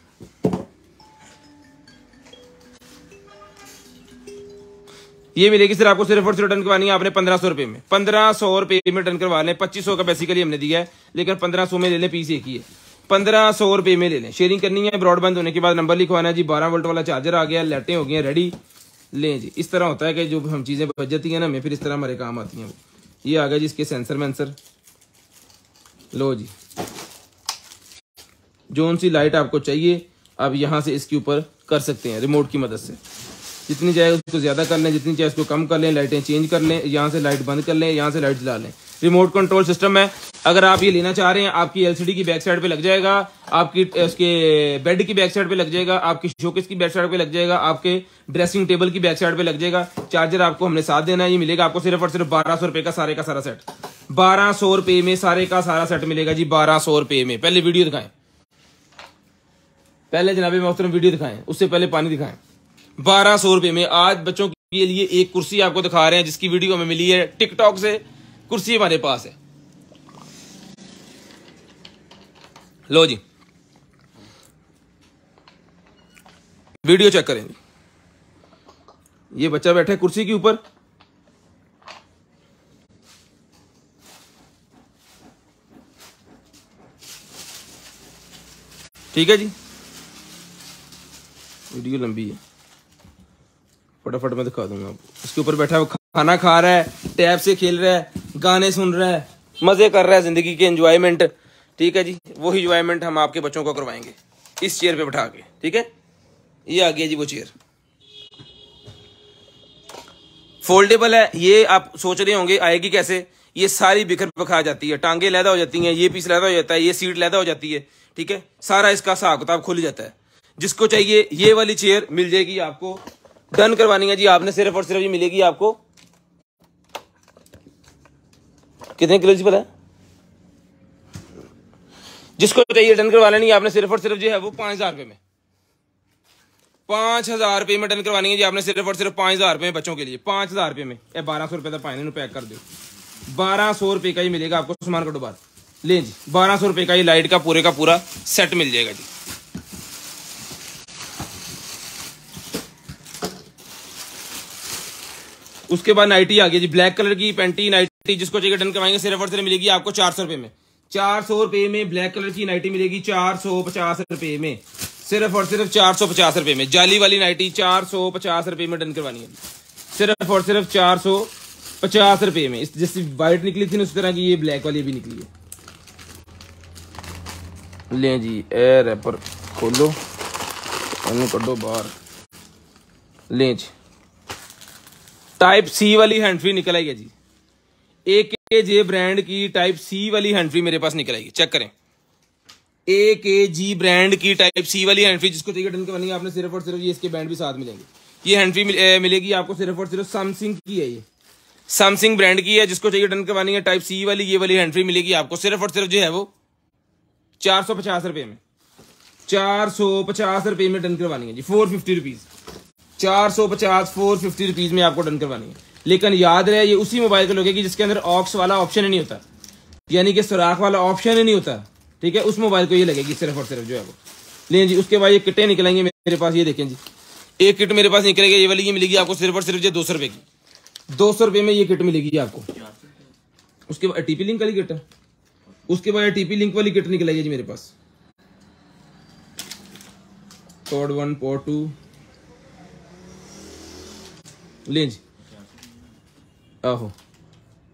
Speaker 1: ये मिलेगी सर आपको सिर्फ और सिर्फ टन करवानी है आपने 1500 रुपये में, 1500 रुपये में टन करवा लें। 2500 का बेसिकली हमने दिया है, लेकिन 1500 में ले लें, पीस एक ही है, 1500 रुपये में ले लें। शेयरिंग करनी है, ब्रॉडबैंड होने के बाद नंबर लिखवाना है जी। 12 वोल्ट वाला चार्जर आ गया, लाइटें हो गई हैं रेडी। लें जी, इस तरह होता है कि जो हम चीज़ें बच जाती हैं ना हमें, फिर इस तरह हमारे काम आती हैं। ये आ गया जी इसके सेंसर वेंसर। लो जी, जोन सी लाइट आपको चाहिए आप यहाँ से इसके ऊपर कर सकते हैं रिमोट की मदद से। जितनी चाहे उसको ज़्यादा कर लें, जितनी चाहे उसको कम कर लें, लाइटें चेंज कर लें, यहाँ से लाइट बंद कर लें, यहाँ से लाइट जला लें। रिमोट कंट्रोल सिस्टम है। अगर आप ये लेना चाह रहे हैं, आपकी एलसीडी की बैक साइड पे लग जाएगा, आपकी उसके बेड की बैक साइड पे लग जाएगा, आपकी शोकेस की बैक साइड पे लग जाएगा, आपके ड्रेसिंग टेबल की बैक साइड पे लग जाएगा। चार्जर आपको हमने साथ देना है। ये मिलेगा आपको सिर्फ और सिर्फ 1200 रुपये का सारे का सारा सेट। 1200 रुपये में सारे का सारा सेट मिलेगा जी, 1200 रुपये में। पहले वीडियो दिखाएं, पहले जनाबे मोहतरम वीडियो दिखाएं, उससे पहले पानी दिखाएं। 1200 रुपये में आज बच्चों के लिए एक कुर्सी आपको दिखा रहे हैं, जिसकी वीडियो हमें मिली है टिकटॉक से। कुर्सी हमारे पास है, लो जी वीडियो चेक करेंगे। ये बच्चा बैठा है कुर्सी के ऊपर, ठीक है जी, वीडियो लंबी है, फटाफट मैं दिखा दूंगा आपको। इसके ऊपर बैठा है, वो खाना खा रहा है, टैब से खेल रहा है, गाने सुन रहा है, मजे कर रहा है जिंदगी के, एंजॉयमेंट। ठीक है जी, वही एंजॉयमेंट हम आपके बच्चों को करवाएंगे इस चेयर पे बैठा के। ठीक है, ये आ गया जी वो चेयर, फोल्डेबल है। ये आप सोच रहे होंगे आएगी कैसे, ये सारी बिखर बखा जाती है, टांगे लैदा हो जाती हैं, ये पीस लैदा हो जाता है, ये सीट लैदा हो जाती है। ठीक है, सारा इसका हिसाब किताब खुल जाता है। जिसको चाहिए ये वाली चेयर मिल जाएगी आपको, डन करवानी है जी आपने, सिर्फ और सिर्फ ये मिलेगी आपको कितने किलो जी पता है? जिसको चाहिए डन करवा लेनी है आपने, सिर्फ और सिर्फ जो है वो 5,000 रुपए में, 5,000 रुपए में डन करवानी है जी आपने, सिर्फ और सिर्फ 5,000 रुपए में बच्चों के लिए, 5,000 रुपए में। 1200 रुपए का पाइन पैक कर दो, 1200 रुपए का ही मिलेगा आपको। सामान कटो बाहर, ले जी 1200 रुपए का ही लाइट का पूरा सेट मिल जाएगा जी। उसके बाद नाइटी आ गई जी, ब्लैक कलर की पैंटी नाइटी, जिसको चाहिए डन करवाएंगे, सिर्फ और सिर्फ मिलेगी आपको 400 रुपए में। 400 रुपए में ब्लैक कलर की नाइटी मिलेगी, 450 रुपए में, सिर्फ और सिर्फ 450 रुपए में। जाली वाली नाइटी 450 रुपए में डन करवानी है, सिर्फ और सिर्फ 450 रुपए में। जैसी व्हाइट निकली थी ना उस तरह की ये ब्लैक वाली भी निकली है। ले जी, ए रैपर खोलो, कड्डो बाहर, ले जी। टाइप सी वाली हैंड फ्री निकल आई है जी, AKG ब्रांड की टाइप सी वाली हैंड फ्री मेरे पास निकल आएगी, चेक करें। AKG ब्रांड की टाइप सी वाली हैंड फ्री, जिसको चाहिए डन करवानी है आपने, सिर्फ और सिर्फ ये इसके बैंड भी साथ मिलेंगे। ये हैंड फ्री मिलेगी आपको सिर्फ और सिर्फ सैमसंग की है, ये सैमसंग ब्रांड की है। जिसको चाहिए डन करवानी है टाइप सी वाली, ये वाली हैंड फ्री मिलेगी आपको, सिर्फ और सिर्फ जो है वो 450 रुपए में, 450 रुपए में डन करवानी है जी, 450 रुपीज, 450 450 रुपीज में आपको डन करवानी है। लेकिन याद रहे ये उसी मोबाइल को लगेगी जिसके अंदर ऑक्स वाला ऑप्शन ही नहीं होता, यानी कि सुराख वाला ऑप्शन ही नहीं होता। ठीक है, उस मोबाइल को ये लगेगी सिर्फ और सिर्फ जो है वो। लें जी, उसके बाद ये किटें निकलेंगे मेरे पास, ये देखें जी, एक किट मेरे पास निकलेगी, ये वाली ये मिलेगी आपको सिर्फ और सिर्फ 200 रुपए की, 200 रुपए में ये किट मिलेगी आपको। उसके बाद टीपी लिंक वाली किट है, उसके बाद टीपी लिंक वाली किट निकलेगी जी मेरे पास, पोर्ट 1 पोर्ट 2। लें जी, आहो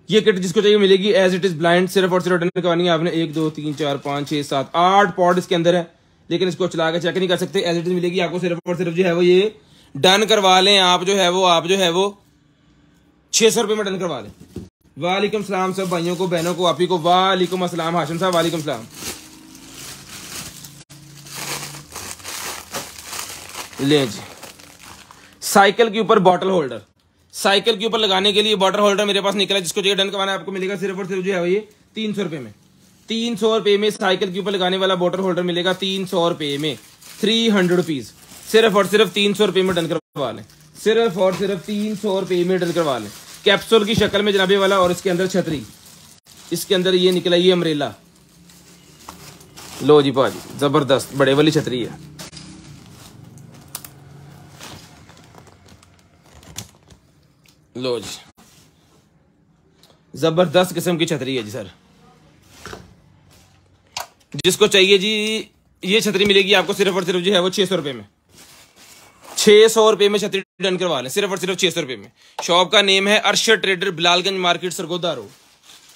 Speaker 1: ये किट जिसको चाहिए मिलेगी एज इट इज ब्लाइंड, सिर्फ और सिर्फ डन करवानी है आपने। 1 2 3 4 5 6 7 8 पॉड इसके अंदर है, लेकिन इसको चला के चेक नहीं कर सकते, एज इट इज मिलेगी आपको सिर्फ और सिर्फ जो है वो, ये डन करवा लें आप जो है वो 600 रुपए में डन करवा लें। वालेकुम सलाम सब भाइयों को, बहनों को, आप ही को वालेकुम अस्सलाम। हाशिम साहब वालेकुम सलाम। ले जी, साइकिल के ऊपर बॉटल होल्डर, साइकिल के ऊपर लगाने के लिए बॉटल होल्डर मेरे पास निकला, जिसको चाहिए डन करवाना है आपको मिलेगा सिर्फ और सिर्फ जो है ये 300 रुपए में, 300 रुपए में साइकिल के ऊपर लगाने वाला बॉटल होल्डर मिलेगा 300 रुपए में, 300 रुपीज, सिर्फ और सिर्फ 300 रुपए में डन करवा लें, सिर्फ और सिर्फ 300 रुपए में डन करवा लें। कैप्सूल की शक्ल में जनाबे वाला, और इसके अंदर छतरी, इसके अंदर ये निकला ये अम्ब्रेला। लो जी भाजी, जबरदस्त बड़े वाली छतरी है। लो जी, जबरदस्त किस्म की छतरी है जी सर। जिसको चाहिए जी ये छतरी मिलेगी आपको सिर्फ और सिर्फ जो है वो 600 रुपए में, 600 रुपए में छतरी डन करवा लें, सिर्फ और सिर्फ 600 रुपए में। शॉप का नेम है Arshad trader, Bilalganj market, Sargodha road,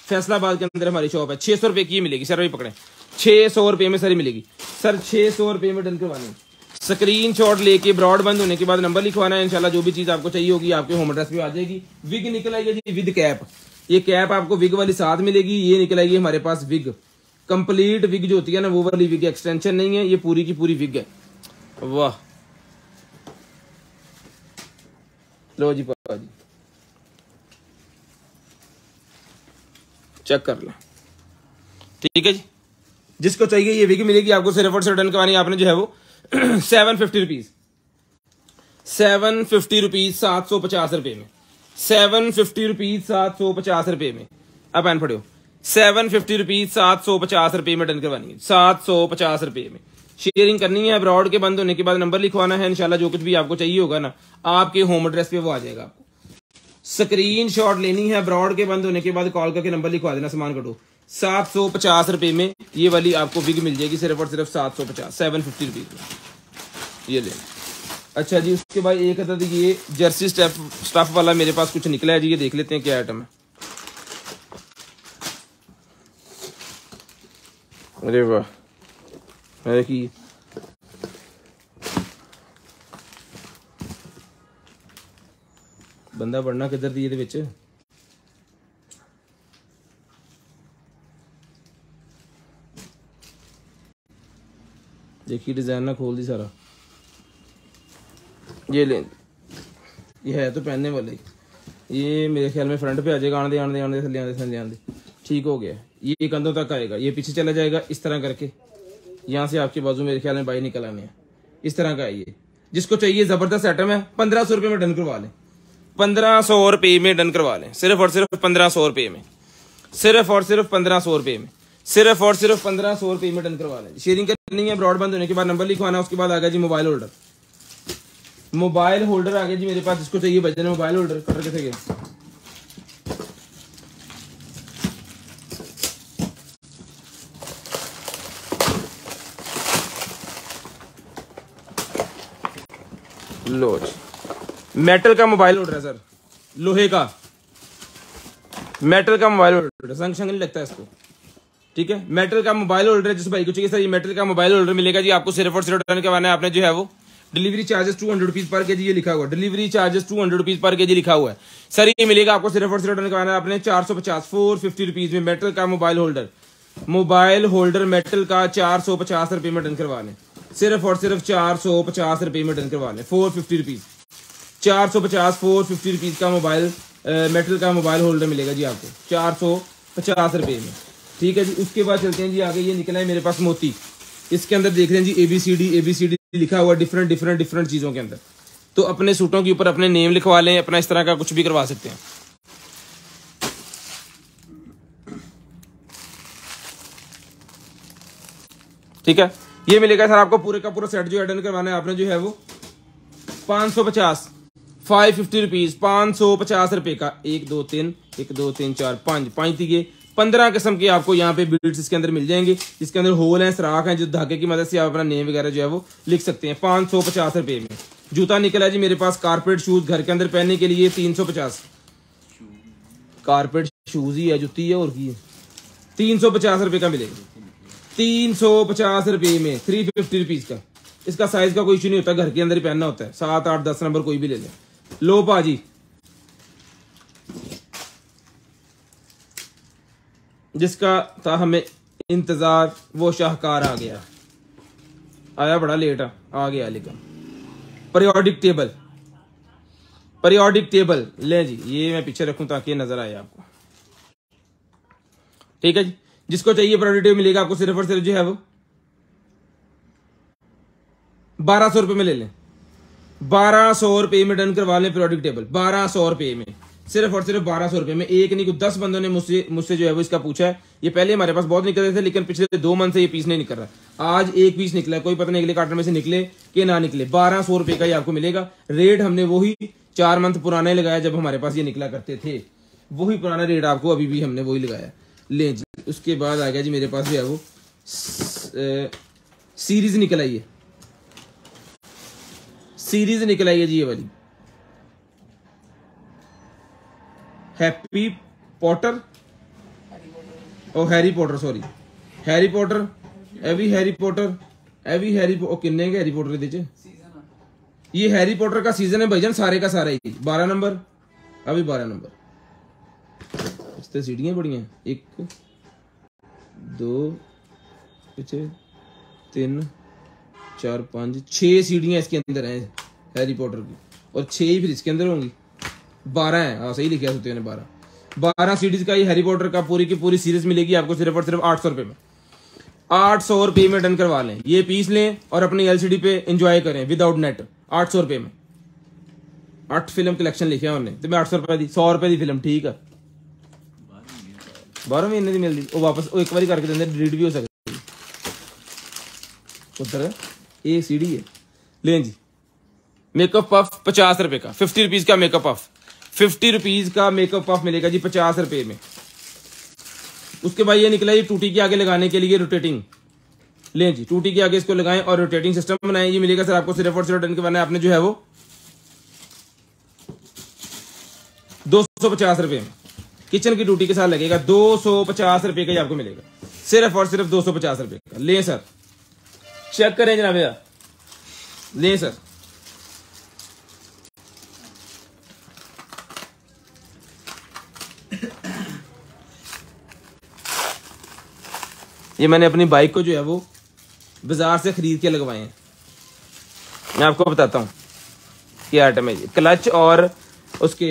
Speaker 1: Faisalabad के अंदर हमारी शॉप है। 600 रुपए की मिलेगी सर, वही पकड़े 600 रुपए में सर मिलेगी सर, 600 रुपए में डन करवानी। स्क्रीनशॉट लेके ब्रॉड बंद होने के बाद नंबर लिखवाना है, इंशाल्लाह जो भी चीज आपको चाहिए होगी आपके होम एड्रेस पे आ जाएगी। विग निकल आएगी जी, विद कैप, ये कैप आपको विग वाली साथ मिलेगी। ये निकल आएगी हमारे पास विग, कंप्लीट विग जो होती है ना वो वाली विग, एक्सटेंशन नहीं है, ये पूरी की पूरी विग है। वाह, लो जी पापा जी चेक कर लो, ठीक है जी। जिसको चाहिए ये विग मिलेगी आपको सिर्फ और सिर्फ डन करवानी आपने जो है वो 750 रुपीज, 750 रुपीज, 750 रुपए में, 750 रुपीज 750 रुपए में। अब एन पढ़ो, 750 रुपीज 750 रुपए में डन करवानी है, 750 रुपए में। शेयरिंग करनी है, अब्रॉड के बंद होने के बाद नंबर लिखवाना है, इंशाल्लाह जो कुछ भी आपको चाहिए होगा ना आपके होम एड्रेस पे वो आ जाएगा। आपको स्क्रीन शॉट लेनी है, अब्रॉड के बंद होने के बाद कॉल करके नंबर लिखवा देना, सामान कटो 750 रुपये में ये वाली आपको विग मिल जाएगी, सिर्फ और सिर्फ 750, 750 रुपीज़ में। ये ले। अच्छा जी, उसके बाद एक अदद ये जर्सी स्टफ वाला मेरे पास कुछ निकला है जी, ये देख लेते हैं क्या आइटम है। अरे वाह, है कि बंदा पढ़ना किधर दी ये देखिए डिजाइन ना खोल दी सारा। ये ले, ये है तो पहनने वाले, ये मेरे ख्याल में फ्रंट पे आ जाएगा। आने दे थल्ले ठीक हो गया। ये कंधों तक आएगा, ये पीछे चला जाएगा इस तरह करके, यहाँ से आपके बाजू मेरे ख्याल में बाई निकल आने हैं, इस तरह का है ये। जिसको चाहिए जबरदस्त आइटम है, 1500 रुपये में डन करवा लें, 1500 रुपये में डन करवा लें, सिर्फ और सिर्फ 1500 रुपये में, सिर्फ और सिर्फ 1500 रुपये में, सिर्फ और सिर्फ 1500 रुपये में डन करवा लें। शेयरिंग करनी है, ब्रॉडबैंड होने के बाद नंबर लिखवाना, उसके बाद आ गया जी मोबाइल होल्डर। मोबाइल होल्डर आ गया जी मेरे पास, जिसको चाहिए बजने मोबाइल होल्डर। कटर कितने गया? लो जी, मेटल का मोबाइल होल्डर है सर, लोहे का मेटल का मोबाइल होल्डर, संग संग नहीं लगता इसको, ठीक है। मेटल का मोबाइल होल्डर है, जिस भाई को चाहिए सर ये मेटल का मोबाइल होल्डर मिलेगा जी आपको, सिर्फ और सिर्फ डन करवाना है आपने जो है वो। Delivery charges 200 rupees per KG, ये लिखा हुआ है, delivery charges 200 rupees per KG लिखा हुआ है सर। ये मिलेगा आपको सिर्फ और सिर्फ डन करवाना है आपने 450, 450 रुपीज में मेटल का mobile holder. Mobile holder metal का 450 रुपये में डन करवा लें, सिर्फ और सिर्फ 450 रुपये में डन करवा लें, 450 रुपीज, 450, 450 रुपीज का मोबाइल मेटल का मोबाइल होल्डर मिलेगा जी आपको 450 रुपये में, ठीक है जी। उसके बाद चलते हैं जी आगे, ये निकला है मेरे पास मोती, इसके अंदर देख रहे हैं जी ABCD लिखा हुआ डिफरेंट चीजों के अंदर। तो अपने सूटों के ऊपर अपने नेम लिखवा लें, अपना इस तरह का कुछ भी करवा सकते हैं, ठीक है। ये मिलेगा सर आपको पूरे का पूरा सेट जो एडन करवाना है आपने जो है वो 550, 550 रुपीज, 550 रुपए का। 1 2 3 1 2 3 4 5 दिए, 15 किस्म के आपको यहाँ पे बीड्स इसके अंदर मिल जाएंगे, जिसके अंदर होल हैं, सराख हैं, जो धागे की मदद से आप अपना नेम वगैरह जो है वो लिख सकते हैं। 550 रुपए में जूता निकला है जी मेरे पास, कारपेट शूज घर के अंदर पहनने के लिए 350, कारपेट शूज ही है, जुत्ती है और की है, 350 रुपए का मिलेगा, 350 रुपए में, 350 रुपीज का। इसका साइज का कोई इशू नहीं होता, घर के अंदर ही पहनना होता है, 7 8 10 नंबर कोई भी ले लें। लो पाजी, जिसका था हमें इंतजार वो शाहकार आ गया, आया बड़ा लेट आ गया, लेकिन पीरियोडिक टेबल ले जी, ये मैं पीछे रखूं ताकि नजर आए आपको, ठीक है जी। जिसको चाहिए पीरियोडिक टेबल मिलेगा आपको सिर्फ और सिर्फ जो है वो 1200 रुपए में ले लें, 1200 रुपए में डन करवा लें पीरियोडिक टेबल, 1200 रुपए में, सिर्फ और सिर्फ 1200 रुपए में। एक नहीं, 10 बंदों ने मुझसे जो है वो इसका पूछा है। ये पहले हमारे पास बहुत निकल रहे थे, लेकिन पिछले 2 मंथ से ये पीस नहीं निकल रहा। आज एक पीस निकला है, कोई पता नहीं अगले कार्टन में से निकले कि ना निकले। 1200 रुपए का ये आपको मिलेगा। रेट हमने वही 4 मंथ पुराना लगाया, जब हमारे पास ये निकला करते थे, वही पुराना रेट आपको अभी भी हमने वही लगाया। ले जी, उसके बाद आ गया जी मेरे पास जो है वो सीरीज निकल आई है, सीरीज निकल आई है जी ये वाली, हैप्पी पॉटर और Harry Potter, sorry Harry Potter, एवी हैरी पॉटर, एवी हैरी किन्ने के हैरी पॉटर दे, ये हैरी पॉटर का सीजन है भाईजान, सारे का सारा ही 12 नंबर, अभी 12 नंबर। तो सीढ़ियां बड़ी हैं, 1 2 पीछे 3 4 5 6 सीढ़ियां इसके अंदर हैं हैरी पॉटर की, और 6 ही फिर इसके अंदर होंगी, 12 है। हाँ सही लिखा होते हैं 12 सीरीज का ये हैरी पॉटर का पूरी की पूरी सीरीज मिलेगी आपको सिर्फ और सिर्फ 800 रुपए में, 800 रुपए में डन करवा लें। ये पीस लें और अपनी LCD पे एंजॉय करें विदाउट नेट, 800 रुपए में। 8 फिल्म कलेक्शन लिखे उन्होंने, तो मैं 800 रुपए दी, 100 रुपए की फिल्म, ठीक है। 12 महीने की मिलती, वो वापस एक बार करके देंगे, डिलीट भी हो सकती है। उधर एक सीडी है, लें जी। मेकअप पफ 50 रुपए का, 50 रुपीज का मेकअप पफ, 50 रुपीज का मेकअप पफ मिलेगा जी 50 रुपए में। उसके बाद ये निकला ये टूटी के आगे लगाने के लिए रोटेटिंग, लें जी टूटी के आगे इसको लगाएं और रोटेटिंग सिस्टम बनाएं। ये मिलेगा सर आपको सिर्फ और सिर्फ डन के बनाए आपने जो है वो 250 रुपए में, किचन की टूटी के साथ लगेगा 250 रुपए का ही आपको मिलेगा, सिर्फ और सिर्फ 250 रुपए का। लें सर, चेक करें जनाब भैया, लें सर। ये मैंने अपनी बाइक को जो है वो बाजार से खरीद के लगवाए हैं। मैं आपको बताता हूँ क्या आइटम है ये। क्लच और उसके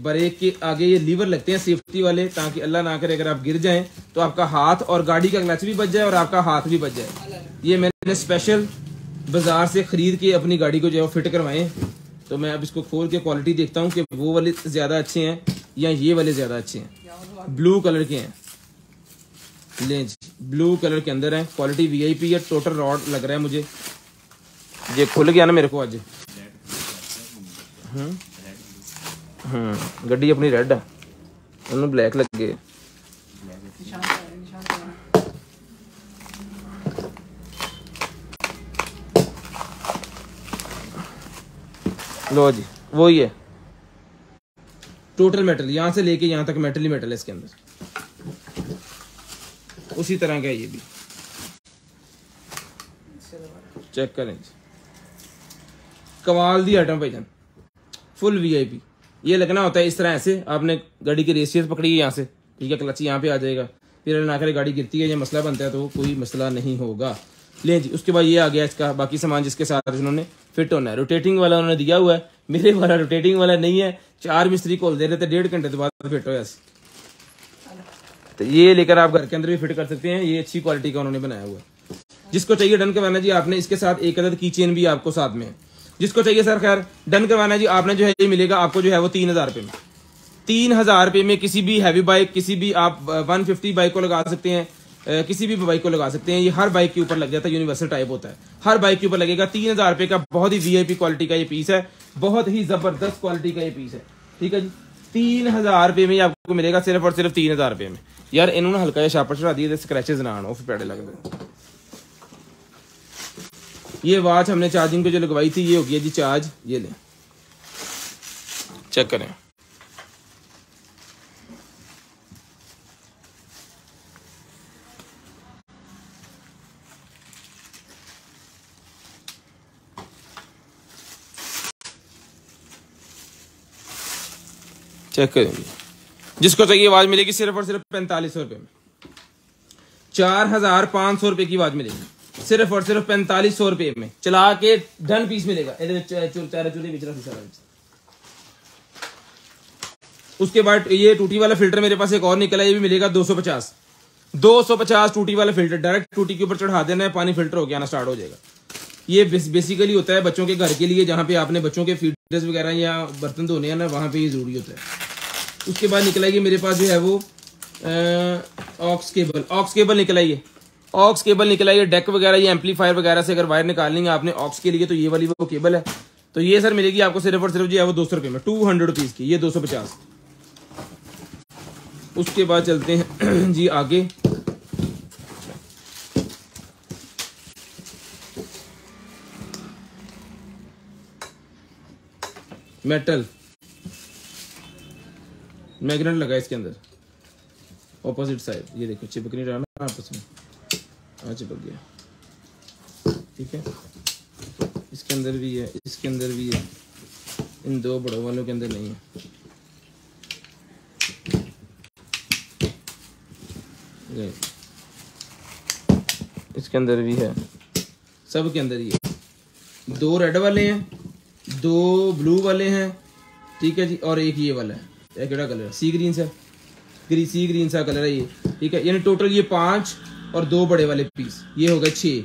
Speaker 1: ब्रेक के आगे ये लीवर लगते हैं सेफ्टी वाले, ताकि अल्लाह ना करे अगर आप गिर जाएं तो आपका हाथ और गाड़ी का क्लच भी बच जाए और आपका हाथ भी बच जाए। ये मैंने स्पेशल बाजार से खरीद के अपनी गाड़ी को जो है वो फिट करवाए। तो मैं अब इसको खोल के क्वालिटी देखता हूँ कि वो वाले ज्यादा अच्छे हैं या ये वाले ज्यादा अच्छे हैं। ब्लू कलर के हैं, लें जी, ब्लू कलर के अंदर है, क्वालिटी वीआईपी है, टोटल रॉड लग रहा है मुझे। ये खुल गया ना मेरे को आज। गड्डी अपनी रेड है, उन्होंने ब्लैक लग गए। लो जी, वो ही है टोटल मेटल, यहां से लेके यहां तक मेटल ही मेटल है इसके अंदर। उसी तरह का ये भी चेक करें जी, कमाल दी आइटम भाईजान, फुल वीआईपी। ये लगना होता है इस तरह, ऐसे आपने गाड़ी की रेसियस पकड़ी है यहाँ से, ठीक है, क्लच यहाँ पे आ जाएगा, फिर ना करे गाड़ी गिरती है या मसला बनता है तो कोई मसला नहीं होगा। लें जी, उसके बाद ये आ गया इसका बाकी सामान जिसके साथ इन्होंने फिट होना है। रोटेटिंग वाला उन्होंने दिया हुआ है, मेरे वाला रोटेटिंग वाला नहीं है। 4 मिस्त्री खोल दे रहे थे, 1.5 घंटे बाद फिट हो। तो ये लेकर आप घर के अंदर भी फिट कर सकते हैं, ये अच्छी क्वालिटी का उन्होंने बनाया हुआ है। जिसको चाहिए डन करवाना जी आपने, इसके साथ एक अदद की चेन भी आपको साथ में है। जिसको चाहिए सर खैर डन करवाना जी आपने जो है ये मिलेगा आपको जो है वो 3000 रुपये में। 3000 रुपये में किसी भी हैवी बाइक, किसी भी आप 150 बाइक को लगा सकते हैं, किसी भी बाइक को लगा सकते हैं। ये हर बाइक के ऊपर लग जाता है, यूनिवर्सल टाइप होता है, हर बाइक के ऊपर लगेगा। 3000 रुपये का बहुत ही वीआईपी क्वालिटी का ये पीस है, बहुत ही जबरदस्त क्वालिटी का ये पीस है, ठीक है जी। 3000 रुपये में आपको मिलेगा, सिर्फ और सिर्फ 3000 रुपये में। यार इन्होंने हल्का या शापर चढ़ा दिए, स्क्रैचेस ना आना, फिर पेड़े लग गए। ये वॉच हमने चार्जिंग पे जो लगवाई थी ये हो गया जी चार्ज, ये लें चेक करें। चेक करेंगे, जिसको चाहिए आवाज मिलेगी सिर्फ और सिर्फ 4500 रुपये में। 4500 रुपये की आवाज मिलेगी सिर्फ और सिर्फ 4500 रुपये में। चला के डन पीस मिलेगा। उसके बाद ये टूटी वाला फिल्टर मेरे पास एक और निकला, ये भी मिलेगा 250 टूटी वाला फिल्टर। डायरेक्ट टूटी के ऊपर चढ़ा देना है, पानी फिल्टर हो गया ना, स्टार्ट हो जाएगा। ये बेसिकली होता है बच्चों के घर के लिए, जहां पे आपने बच्चों के फीडर्स वगैरह या बर्तन धोने हैं ना, वहां पे ये जरूरी होता है। उसके बाद निकला ये मेरे पास जो है वो ऑक्स केबल निकला, ये ऑक्स केबल निकला, ये डेक वगैरह, ये एम्पलीफायर वगैरह से अगर वायर निकालनी है आपने ऑक्स के लिए तो ये वाली वो केबल है। तो ये सर मिलेगी आपको सिर्फ और सिर्फ जो है वो 200 रुपये में, 200 रुपीज की, ये 250। उसके बाद चलते हैं जी आगे। मेटल मैग्नेट लगा इसके अंदर ऑपोजिट साइड, ये देखो चिपक नहीं रहा ना आपस में, हाँ चिपक गया, ठीक है। इसके अंदर भी है, इसके अंदर भी है, इन दो बड़ों वालों के अंदर नहीं है। इसके अंदर भी है, सब के अंदर ही है। 2 रेड वाले हैं, 2 ब्लू वाले हैं, ठीक है जी, और एक ये वाला है, ये केड़ा कलर है, सी ग्रीन सा कलर है ये, ठीक है। यानी टोटल ये 5 और 2 बड़े वाले पीस, ये हो गए 6,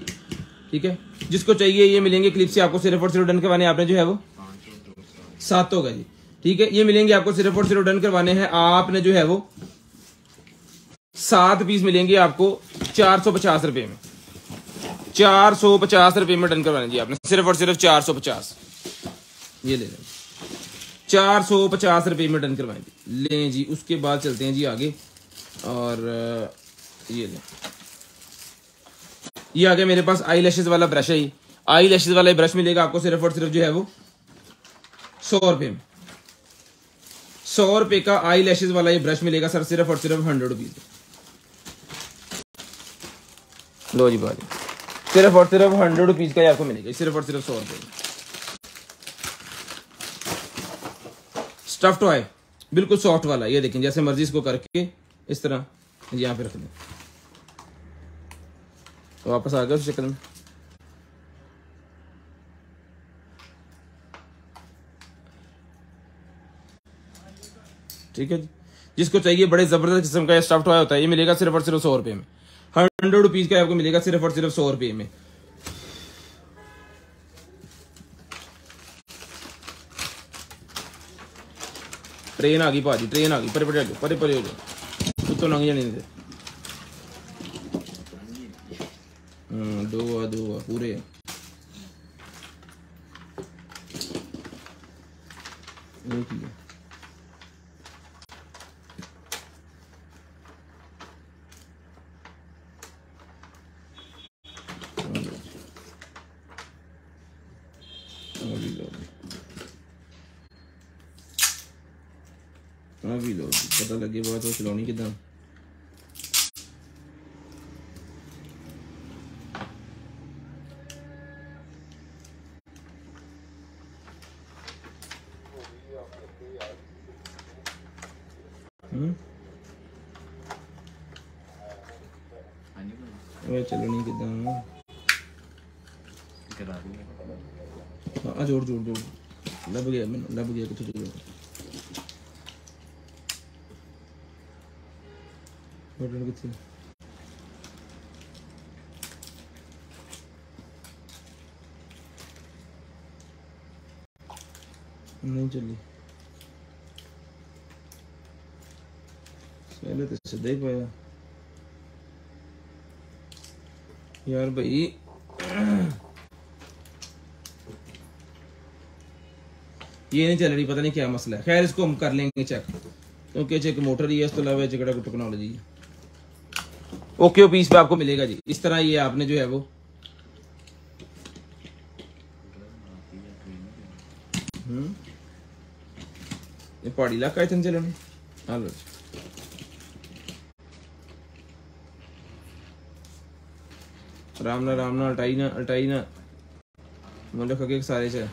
Speaker 1: ठीक है। जिसको चाहिए ये मिलेंगे क्लिप से आपको सिर्फ और सिर्फ डन करवाने आपने जो है वो 7 होगा जी, ठीक है। ये मिलेंगे आपको सिर्फ और सिर्फ डन करवाने हैं आपने जो है वो 7 पीस मिलेंगे आपको 450 रुपये में। 450 रुपये में डन करवाने जी आपने, सिर्फ और सिर्फ 450, ये ले लें, 450 रुपये में डन करवाएंगे। लें जी, उसके बाद चलते हैं जी आगे। और ये ले, ये आ गया मेरे पास आई लैशेज वाला ब्रश है। ये आई लैशेज वाला ब्रश मिलेगा आपको सिर्फ और सिर्फ जो है वो 100 रुपये में। 100 रुपये का आई लैशेज वाला ये ब्रश मिलेगा सर सिर्फ और सिर्फ 100 रुपीज। लो जी बाजी, सिर्फ और सिर्फ 100 रुपीज का आपको मिलेगा, सिर्फ और सिर्फ 100 रुपये। स्टफ टॉय बिल्कुल सॉफ्ट वाला, ये देखें जैसे मर्जी इसको करके इस तरह यहाँ पे रख दें तो वापस आ गया उस शक्ल में। ठीक है जी, जिसको चाहिए बड़े जबरदस्त किस्म का स्टफ टॉय होता है, ये मिलेगा सिर्फ और सिर्फ 100 रुपये में। 100 रुपीज का आपको मिलेगा सिर्फ और सिर्फ 100 रुपये में। ट्रेन आ गई भाजी, ट्रेन आ गई, परे परे परे परे हो जाओ तो लंघ जाने दे। दो पूरे अभी लो, पता लगे बात हो चलानी कितना। चलनी कितना हाँ जोड़ जोड़ जोड़ लब गया, मैं लब गया कुछ जोड़ बटन कितने नहीं चली, पहले तो सीधा ही पाया यार भाई। ये नहीं चल रही, पता नहीं क्या मसला है। खैर इसको हम कर लेंगे चेक, क्योंकि चेक मोटर ही है, इस तो अलावा चकड़ा को टेक्नोलॉजी है। ओके पीस पे आपको मिलेगा जी इस तरह। ये आपने जो है वो ये पहाड़ी इलाका इतने चले हेलो रामना अल्टाई ना मुल्क के सारे से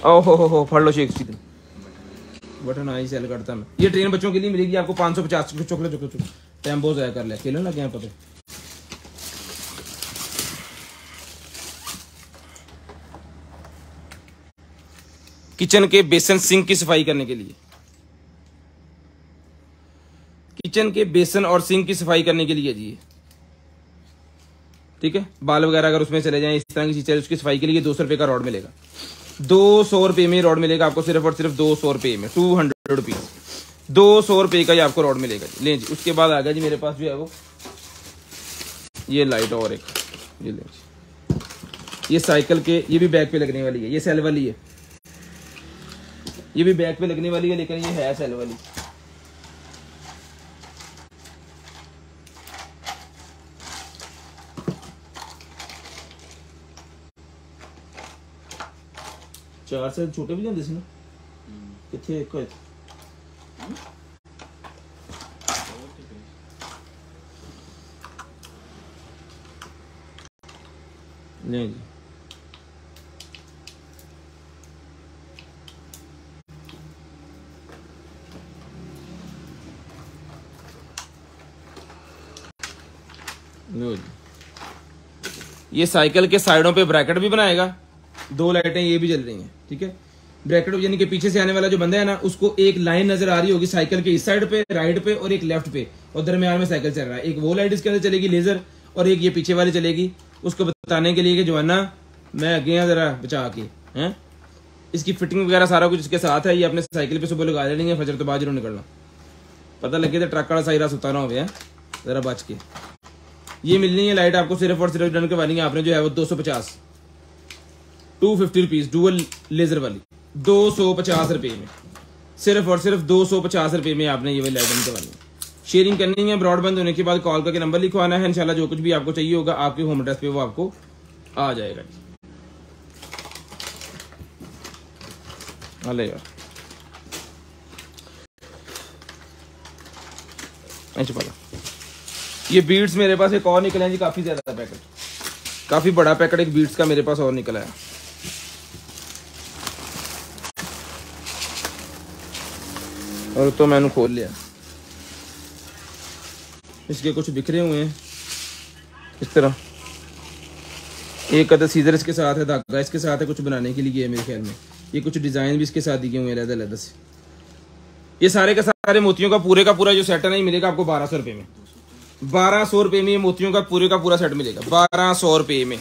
Speaker 1: ओहो फड़ लो शेख सीधे बटन आई सेल करता मैं। ये ट्रेन बच्चों के लिए मिलेगी आपको 550 चॉकलेट टेम्पो जाया कर ले, खेलने लगे हैं पता। किचन के बेसन सिंक की सफाई करने के लिए, किचन के बेसन और सिंक की सफाई करने के लिए जी, ठीक है। बाल वगैरह अगर उसमें चले जाएं, इस तरह की चीजें, उसकी सफाई के लिए 200 रुपये का रॉड मिलेगा। 200 रुपये में रॉड मिलेगा आपको सिर्फ और सिर्फ 200 रुपये में, 200 रुपीज, 200 रुपये का ये आपको रॉड मिलेगा जी। ले जी, उसके बाद आ गया जी मेरे पास जो है वो ये लाइट और एक ये ले जी, ये साइकिल के, ये भी बैक पे लगने वाली है, ये सेल वाली है, ये भी बैक पे लगने वाली है, लेकिन ये है सेल वाली। चार से छोटे भी जाते ना कितने एक नहीं जी। लो जी, ये साइकिल के साइडों पे ब्रैकेट भी बनाएगा, 2 लाइटें ये भी जल रही हैं, ठीक है। ब्रैकेट यानी कि पीछे से आने वाला जो बंदा है ना, उसको एक लाइन नजर आ रही होगी साइकिल के इस साइड पे, राइट पे और एक लेफ्ट पे, और दरमियान में साइकिल चल रहा है। एक वो लाइट इसके अंदर चलेगी लेजर, और एक ये पीछे वाली चलेगी, उसको बताने के लिए कि जवाना मैं आगे यहाँ जरा बचा के हैं। इसकी फिटिंग वगैरह सारा कुछ इसके साथ है। ये अपने साइकिल पे सुबह लगा लेंगे, फजर तो बाद जरूर निकलना, पता लगे तो ट्रक वाला सही राह सुता ना हो गया, जरा बच के। ये मिलनी है लाइट आपको सिर्फ और सिर्फ डन करवानी है आपने जो है वो 250 250 रुपीज डुअल लेजर वाली 250 रुपये में, सिर्फ और सिर्फ 250 रुपये में आपने ये वाली लाइट डन करवानी है। शेयरिंग करनी है, ब्रॉड बंद होने के बाद कॉल करके नंबर लिखवाना है। इंशाल्लाह जो कुछ भी आपको चाहिए होगा आपके होम एड्रेस पे वो आपको आ जाएगा। अले यार ये बीट्स मेरे पास एक और निकले हैं जी, काफी ज्यादा पैकेट, काफी बड़ा पैकेट एक बीट्स का मेरे पास और निकला है। और तो मैंने खोल लिया, इसके कुछ बिखरे हुए हैं इस तरह। एक अदर सीजर इसके साथ है, धागा इसके साथ है, कुछ बनाने के लिए है मेरे ख्याल में। ये कुछ डिजाइन भी इसके साथ दिए हुए हैं अलग-अलग से। ये सारे का सारे मोतियों का पूरा जो सेट है ना, ये मिलेगा आपको 1200 रुपये में। 1200 रुपये में ये मोतियों का पूरा सेट मिलेगा 1200 रुपये में।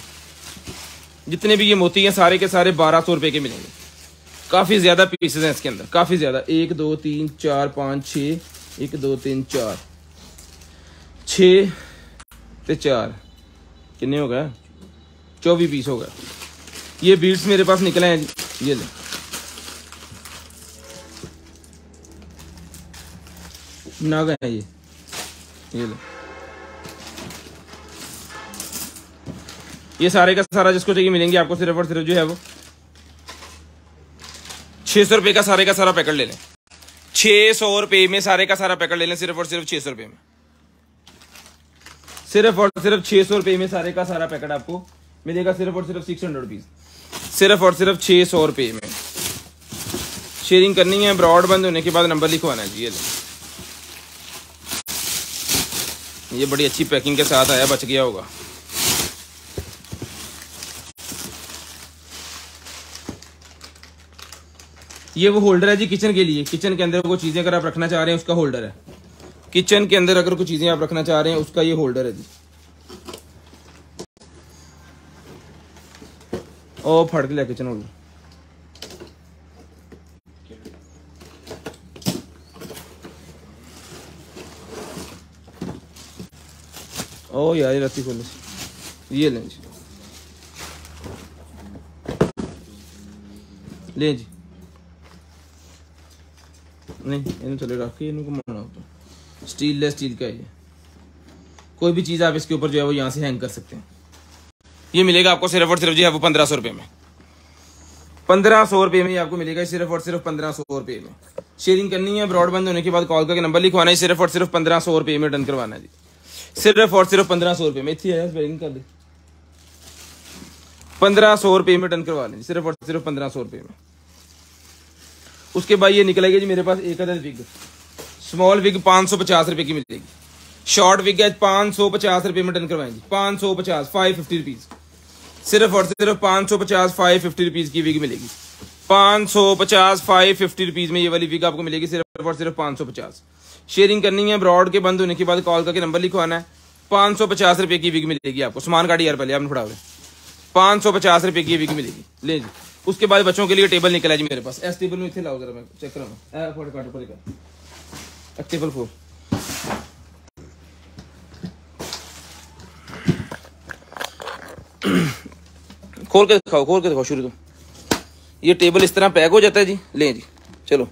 Speaker 1: जितने भी ये मोती हैं सारे के सारे 1200 रुपये के मिलेंगे। काफी ज्यादा पीसेस हैं इसके अंदर, काफी ज्यादा। 1 2 3 4 5 6 1 2 3 4 6 ते 4 कितने हो गए? 24 पीस हो गए। ये बीड्स मेरे पास निकले हैं, ये ले नागा है ये ले। ये सारे का सारा जिसको चाहिए मिलेंगे आपको सिर्फ और सिर्फ जो है वो 600 रुपये का सारे का सारा पैकेट ले लें। 600 रुपये में सारे का सारा पैकेट ले लें, सिर्फ और सिर्फ 600 रुपये में। सिर्फ और सिर्फ 600 रुपये में सारे का सारा पैकेट आपको मिलेगा, सिर्फ और सिर्फ 600 रुपीज, सिर्फ और सिर्फ 600 रुपये में। शेयरिंग करनी है, ब्रॉड बंद होने के बाद नंबर लिखवाना है जी। ये बड़ी अच्छी पैकिंग के साथ आया, बच गया होगा। ये वो होल्डर है जी किचन के लिए। किचन के अंदर वो चीजें अगर आप रखना चाह रहे हैं उसका होल्डर है। किचन के अंदर अगर कुछ चीजें आप रखना चाह रहे हैं उसका ये होल्डर है जी। ओ फट गया किचन होल्डर। ओ यार ये रस्सी खोलो, ये लें जी, ले जी। नहीं इन्हें चले रख के इनको घुमाना होता। स्टील का ये कोई भी चीज आप इसके ऊपर जो है वो यहाँ से हैंग कर सकते हैं। ये मिलेगा आपको सिर्फ और सिर्फ जो है वो 1500 रुपये में। 1500 रुपये में आपको मिलेगा, सिर्फ और सिर्फ 1500 रुपये में। शेयरिंग करनी है, ब्रॉड बंद होने के बाद कॉल करके नंबर लिखवाना है, सिर्फ और सिर्फ 1500 रुपये में डन करवाना है जी। सिर्फ और सिर्फ 1500 रुपये में। इतनी है कर दे, 1500 रुपये में डन करवा लें, सिर्फ और सिर्फ 1500 रुपये में। उसके बाद ये निकलेगी जी मेरे पास एक अदर विग, स्मॉल विग 550 रुपये की मिलेगी। शॉर्ट विग है 550 रुपये में डन करवाएंगे। 550 550 रुपीज, सिर्फ और सिर्फ 550 550 रुपीज की विग मिलेगी। 550 550 रुपीज में ये वाली विग आपको मिलेगी, सिर्फ और सिर्फ 550। शेयरिंग करनी है, ब्रॉड के बंद होने के बाद कॉल करके नंबर लिखवाना है। 550 रुपये की विग मिलेगी आपको। सामान काटी यार पहले आपने फड़ा हुए। 550 रुपये की विग मिलेगी, ले जी। उसके बाद बच्चों के लिए टेबल निकला जी मेरे पास। एस टेबल में इतने लाओ जरा, मैं चेक कराऊँ। टेबल 4 खोल के दिखाओ शुरू तो। ये टेबल इस तरह पैक हो जाता है जी, ले जी चलो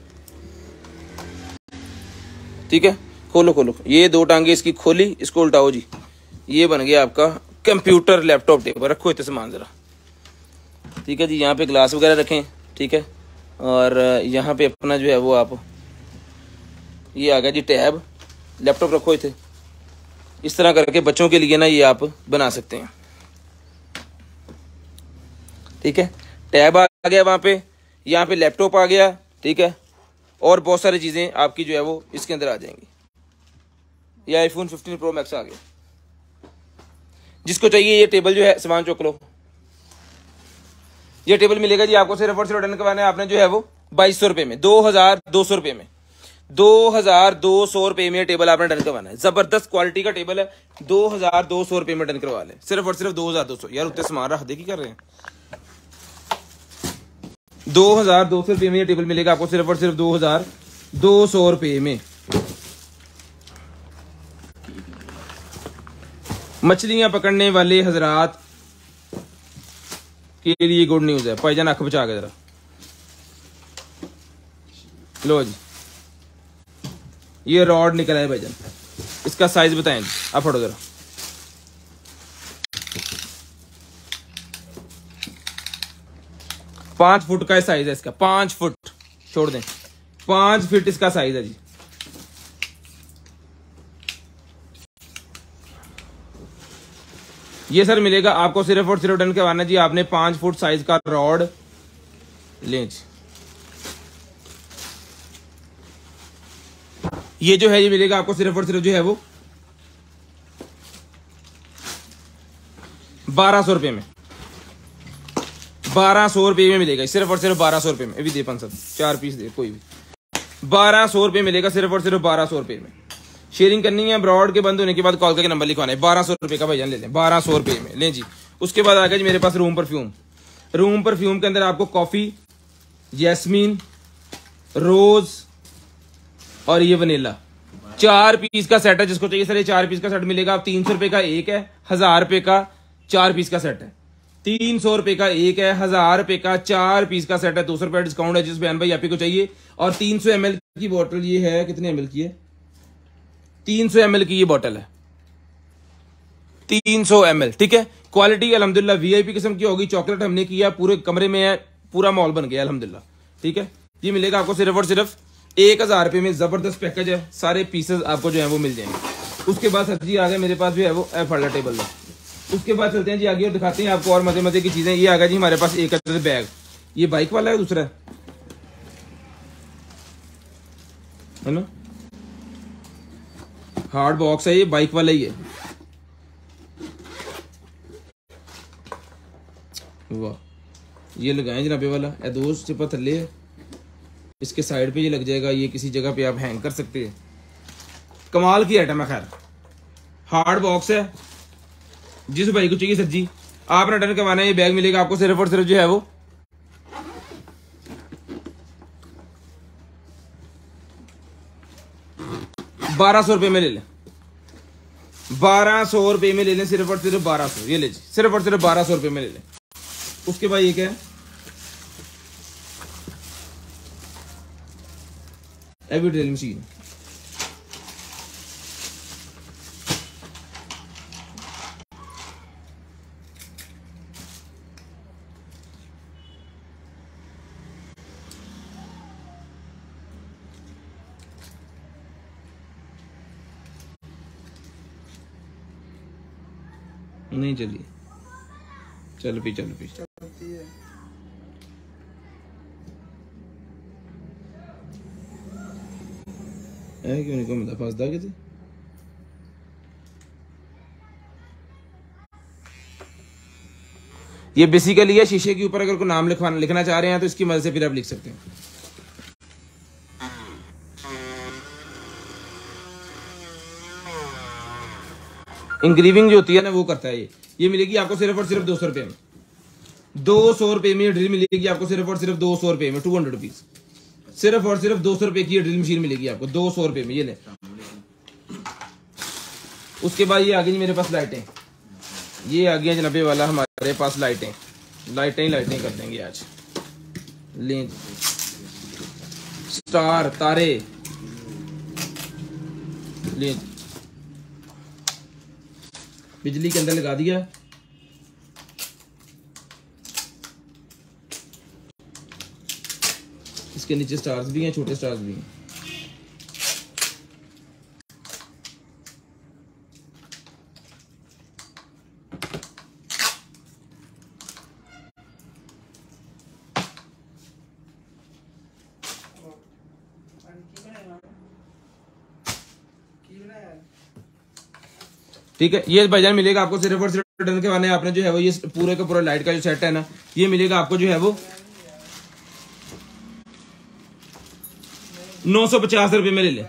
Speaker 1: ठीक है। खोलो ये 2 टांगे इसकी खोली, इसको उल्टाओ जी। ये बन गया आपका कंप्यूटर लैपटॉप टेबल। रखो इतने सामान जरा, ठीक है जी। यहाँ पे ग्लास वगैरह रखें, ठीक है। और यहाँ पे अपना जो है वो आप, ये आ गया जी टैब, लैपटॉप रखो इतने। इस तरह करके बच्चों के लिए ना ये आप बना सकते हैं, ठीक है। टैब आ गया वहाँ पे, यहाँ पे लैपटॉप आ गया, ठीक है। और बहुत सारी चीज़ें आपकी जो है वो इसके अंदर आ जाएंगी। ये आईफोन 15 प्रो मैक्स आ गया। जिसको चाहिए ये टेबल जो है सामान चुक लो। ये टेबल मिलेगा जी आपको, सिर्फ और सिर्फ डन करवाना है आपने जो है वो 2200 रुपये में, 2200 रुपये में, 2200 रुपये में टेबल आपने डन करवाना है। जबरदस्त क्वालिटी का टेबल है, 2200 रुपये में डन करवा लें, सिर्फ और सिर्फ 2200। यार उतने सामान रख दे की कर रहे हैं। 2200 रुपये में ये टेबल मिलेगा आपको, सिर्फ और सिर्फ 2200 रुपये में। मछलियां पकड़ने वाले हजरात के लिए गुड न्यूज है। भाईजान आंख बचा के जरा लो जी, ये रॉड निकला है भाईजान, इसका साइज बताएं आप, फटो जरा। पांच फुट का साइज है इसका, 5 फुट छोड़ दें, 5 फीट इसका साइज है जी। ये सर मिलेगा आपको सिर्फ और सिर्फ डन करवाना जी आपने 5 फुट साइज का रॉड लें जी। ये जो है ये मिलेगा आपको सिर्फ और सिर्फ जो है वो 1200 रुपए में, 1200 रुपए में मिलेगा सिर्फ और सिर्फ 1200 रुपए में। अभी दे 4 पीस दे कोई भी, 1200 रुपए मिलेगा सिर्फ और सिर्फ 1200 रुपए में। शेयरिंग करनी है ब्रॉड के बंद होने के बाद कॉल करके नंबर लिखवाना है। 1200 रुपए का भाईजान ले लें, 1200 रुपए में लें जी। उसके बाद आ गया जी मेरे पास रूम परफ्यूम। रूम परफ्यूम के अंदर आपको कॉफी, जैस्मीन, रोज और ये वनीला 4 पीस का सेट है। जिसको चाहिए सर ये 4 पीस का सेट मिलेगा। आप 300 रुपए का एक है, 1000 रुपए का 4 पीस का सेट है। 300 रुपए का एक है, 1000 रुपए का 4 पीस का सेट है। 200 रुपए डिस्काउंट है जिस बहन भाई आप ही को चाहिए। और 300 ml की बोतल ये है, कितने ml की है? 300 ml की ये बोतल है, 300 ml। ठीक है, क्वालिटी अल्हम्दुलिल्लाह वीआईपी किस्म की होगी। चॉकलेट हमने किया, पूरे कमरे में है, पूरा मॉल बन गया अल्हम्दुलिल्लाह। ठीक है, ये मिलेगा आपको सिर्फ और सिर्फ 1000 रुपए में। जबरदस्त पैकेज है, सारे पीसेस आपको जो है वो मिल जाएंगे। उसके बाद सर जी आ गए मेरे पास जो है वो फर्ला टेबल है। उसके बाद चलते हैं जी आगे और दिखाते हैं आपको और मजे मजे की चीजें। ये आ गया जी हमारे पास एक अदर बैग। ये बाइक वाला है, दूसरा है ना, हार्ड बॉक्स है, ये बाइक वाला ही है। वाह, ये लगाएं जनाबे वाला ए दोस्त चिपा थले है, इसके साइड पे ये लग जाएगा। ये किसी जगह पे आप हैंग कर सकते हैं। कमाल की आइटम है। खैर हार्ड बॉक्स है, जिस भाई को चाहिए सर जी आपने डन करवाना है। ये बैग मिलेगा आपको सिर्फ और सिर्फ जो है वो 1200 रुपए में ले लें। 1200 रुपए में ले लें, सिर्फ और सिर्फ 1200। ये ले जी, सिर्फ और सिर्फ 1200 रुपए में ले लें। उसके बाद ये क्या है, एवी ड्रिल मशीन। नहीं चलिए, चल पी चलती है। क्यों नहीं को पास दा के ये बेसिकली है शीशे के ऊपर अगर कोई नाम लिखना चाह रहे हैं तो इसकी मदद से फिर आप लिख सकते हैं। इंग्रीविंग जो होती है ना वो करता है ये मिलेगी आपको सिर्फ और सिर्फ 200 रुपए में। 200 रुपए में ड्रिल मिलेगी आपको सिर्फ और सिर्फ 200 रुपए में, 200 रुपीज। सिर्फ और सिर्फ 200 रुपए की ड्रिल मशीन मिलेगी आपको 200 रुपए में, ये ले। उसके बाद ये आगे मेरे पास लाइटें, ये आ गया जनाबे वाला हमारे पास लाइटें कर देंगे आज। लें स्टार तारे, लें बिजली के अंदर लगा दिया। इसके नीचे स्टार्स भी हैं, छोटे स्टार्स भी हैं। ठीक है, ये भाईजान मिलेगा आपको सिर्फ और सिर्फ डन के वाने आपने जो है वो ये पूरे का पूरा लाइट का जो सेट है ना, ये मिलेगा आपको जो है वो 950 रुपए में ले लें।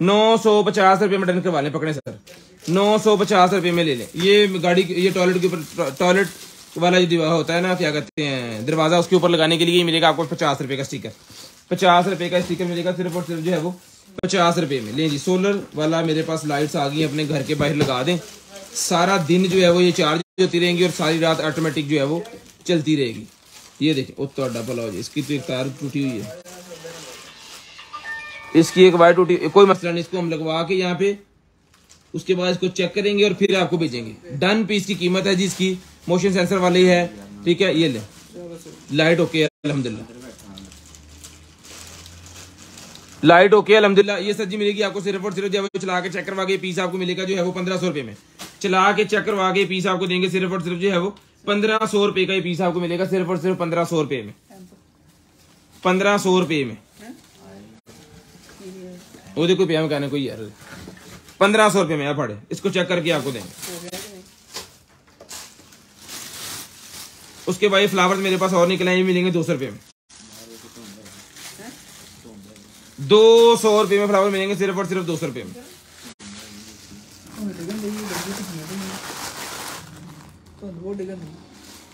Speaker 1: 950 रुपए में डन करवा लें, पकड़े सर, 950 रुपए में ले लें। ये गाड़ी, ये टॉयलेट के ऊपर, टॉयलेट वाला जो दीवार होता है ना, क्या कहते हैं, दरवाजा, उसके ऊपर लगाने के लिए मिलेगा आपको 50 रुपए का स्टिकर। 50 रुपए का स्टिकर मिलेगा सिर्फ और सिर्फ जो है वो 50 रुपए में। ले जी, सोलर वाला मेरे पास लाइट्स आ गई, अपने घर के बाहर लगा दें। सारा दिन जो है वो ये चार्ज होती रहेंगी और सारी रात ऑटोमेटिक जो है वो चलती रहेगी। ये देखें, ओ तो भला हो जाए, इसकी तो एक तार टूटी हुई है, इसकी एक वायर टूटी, कोई मसला नहीं, इसको हम लगवा के यहाँ पे उसके बाद इसको चेक करेंगे और फिर आपको भेजेंगे। डन पीस की कीमत है जी इसकी, मोशन सेंसर वाली है, ठीक है। ये ले लाइट ओके अल्हम्दुलिल्लाह, लाइट ओके अल्हम्दुलिल्लाह। ये सर जी मिलेगी आपको सिर्फ और सिर्फ जो है चला के चेक करवा के पीस आपको मिलेगा जो है वो 1500 रुपए में। चला के चेक करवा के पीस आपको देंगे सिर्फ और सिर्फ जो है वो 1500 रुपए का ये पीस आपको मिलेगा सिर्फ और सिर्फ 1500 रुपए में, 1500 रुपए में। वो देखो पे कहने कोई यार 1500 रुपए में आप पड़े, इसको चेक करके आपको देंगे। उसके बाद फ्लावर्स मेरे पास और निकले हैं, मिलेंगे 200 रुपए में, 200 रुपए में फ्लावर मिलेंगे सिर्फ और सिर्फ 200 रुपए में।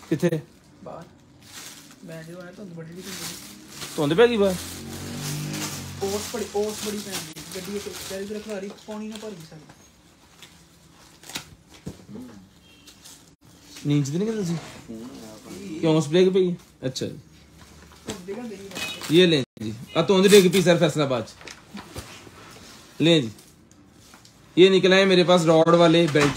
Speaker 1: किथे धुंध पै गई बाहर, नींद तो नहीं करती क्यों स्प्रे पे? अच्छा ये लें जी, धुंध डिग पी सर फैसलाबाद लें जी। ये निकला है मेरे पास रॉड वाले बेल्ट,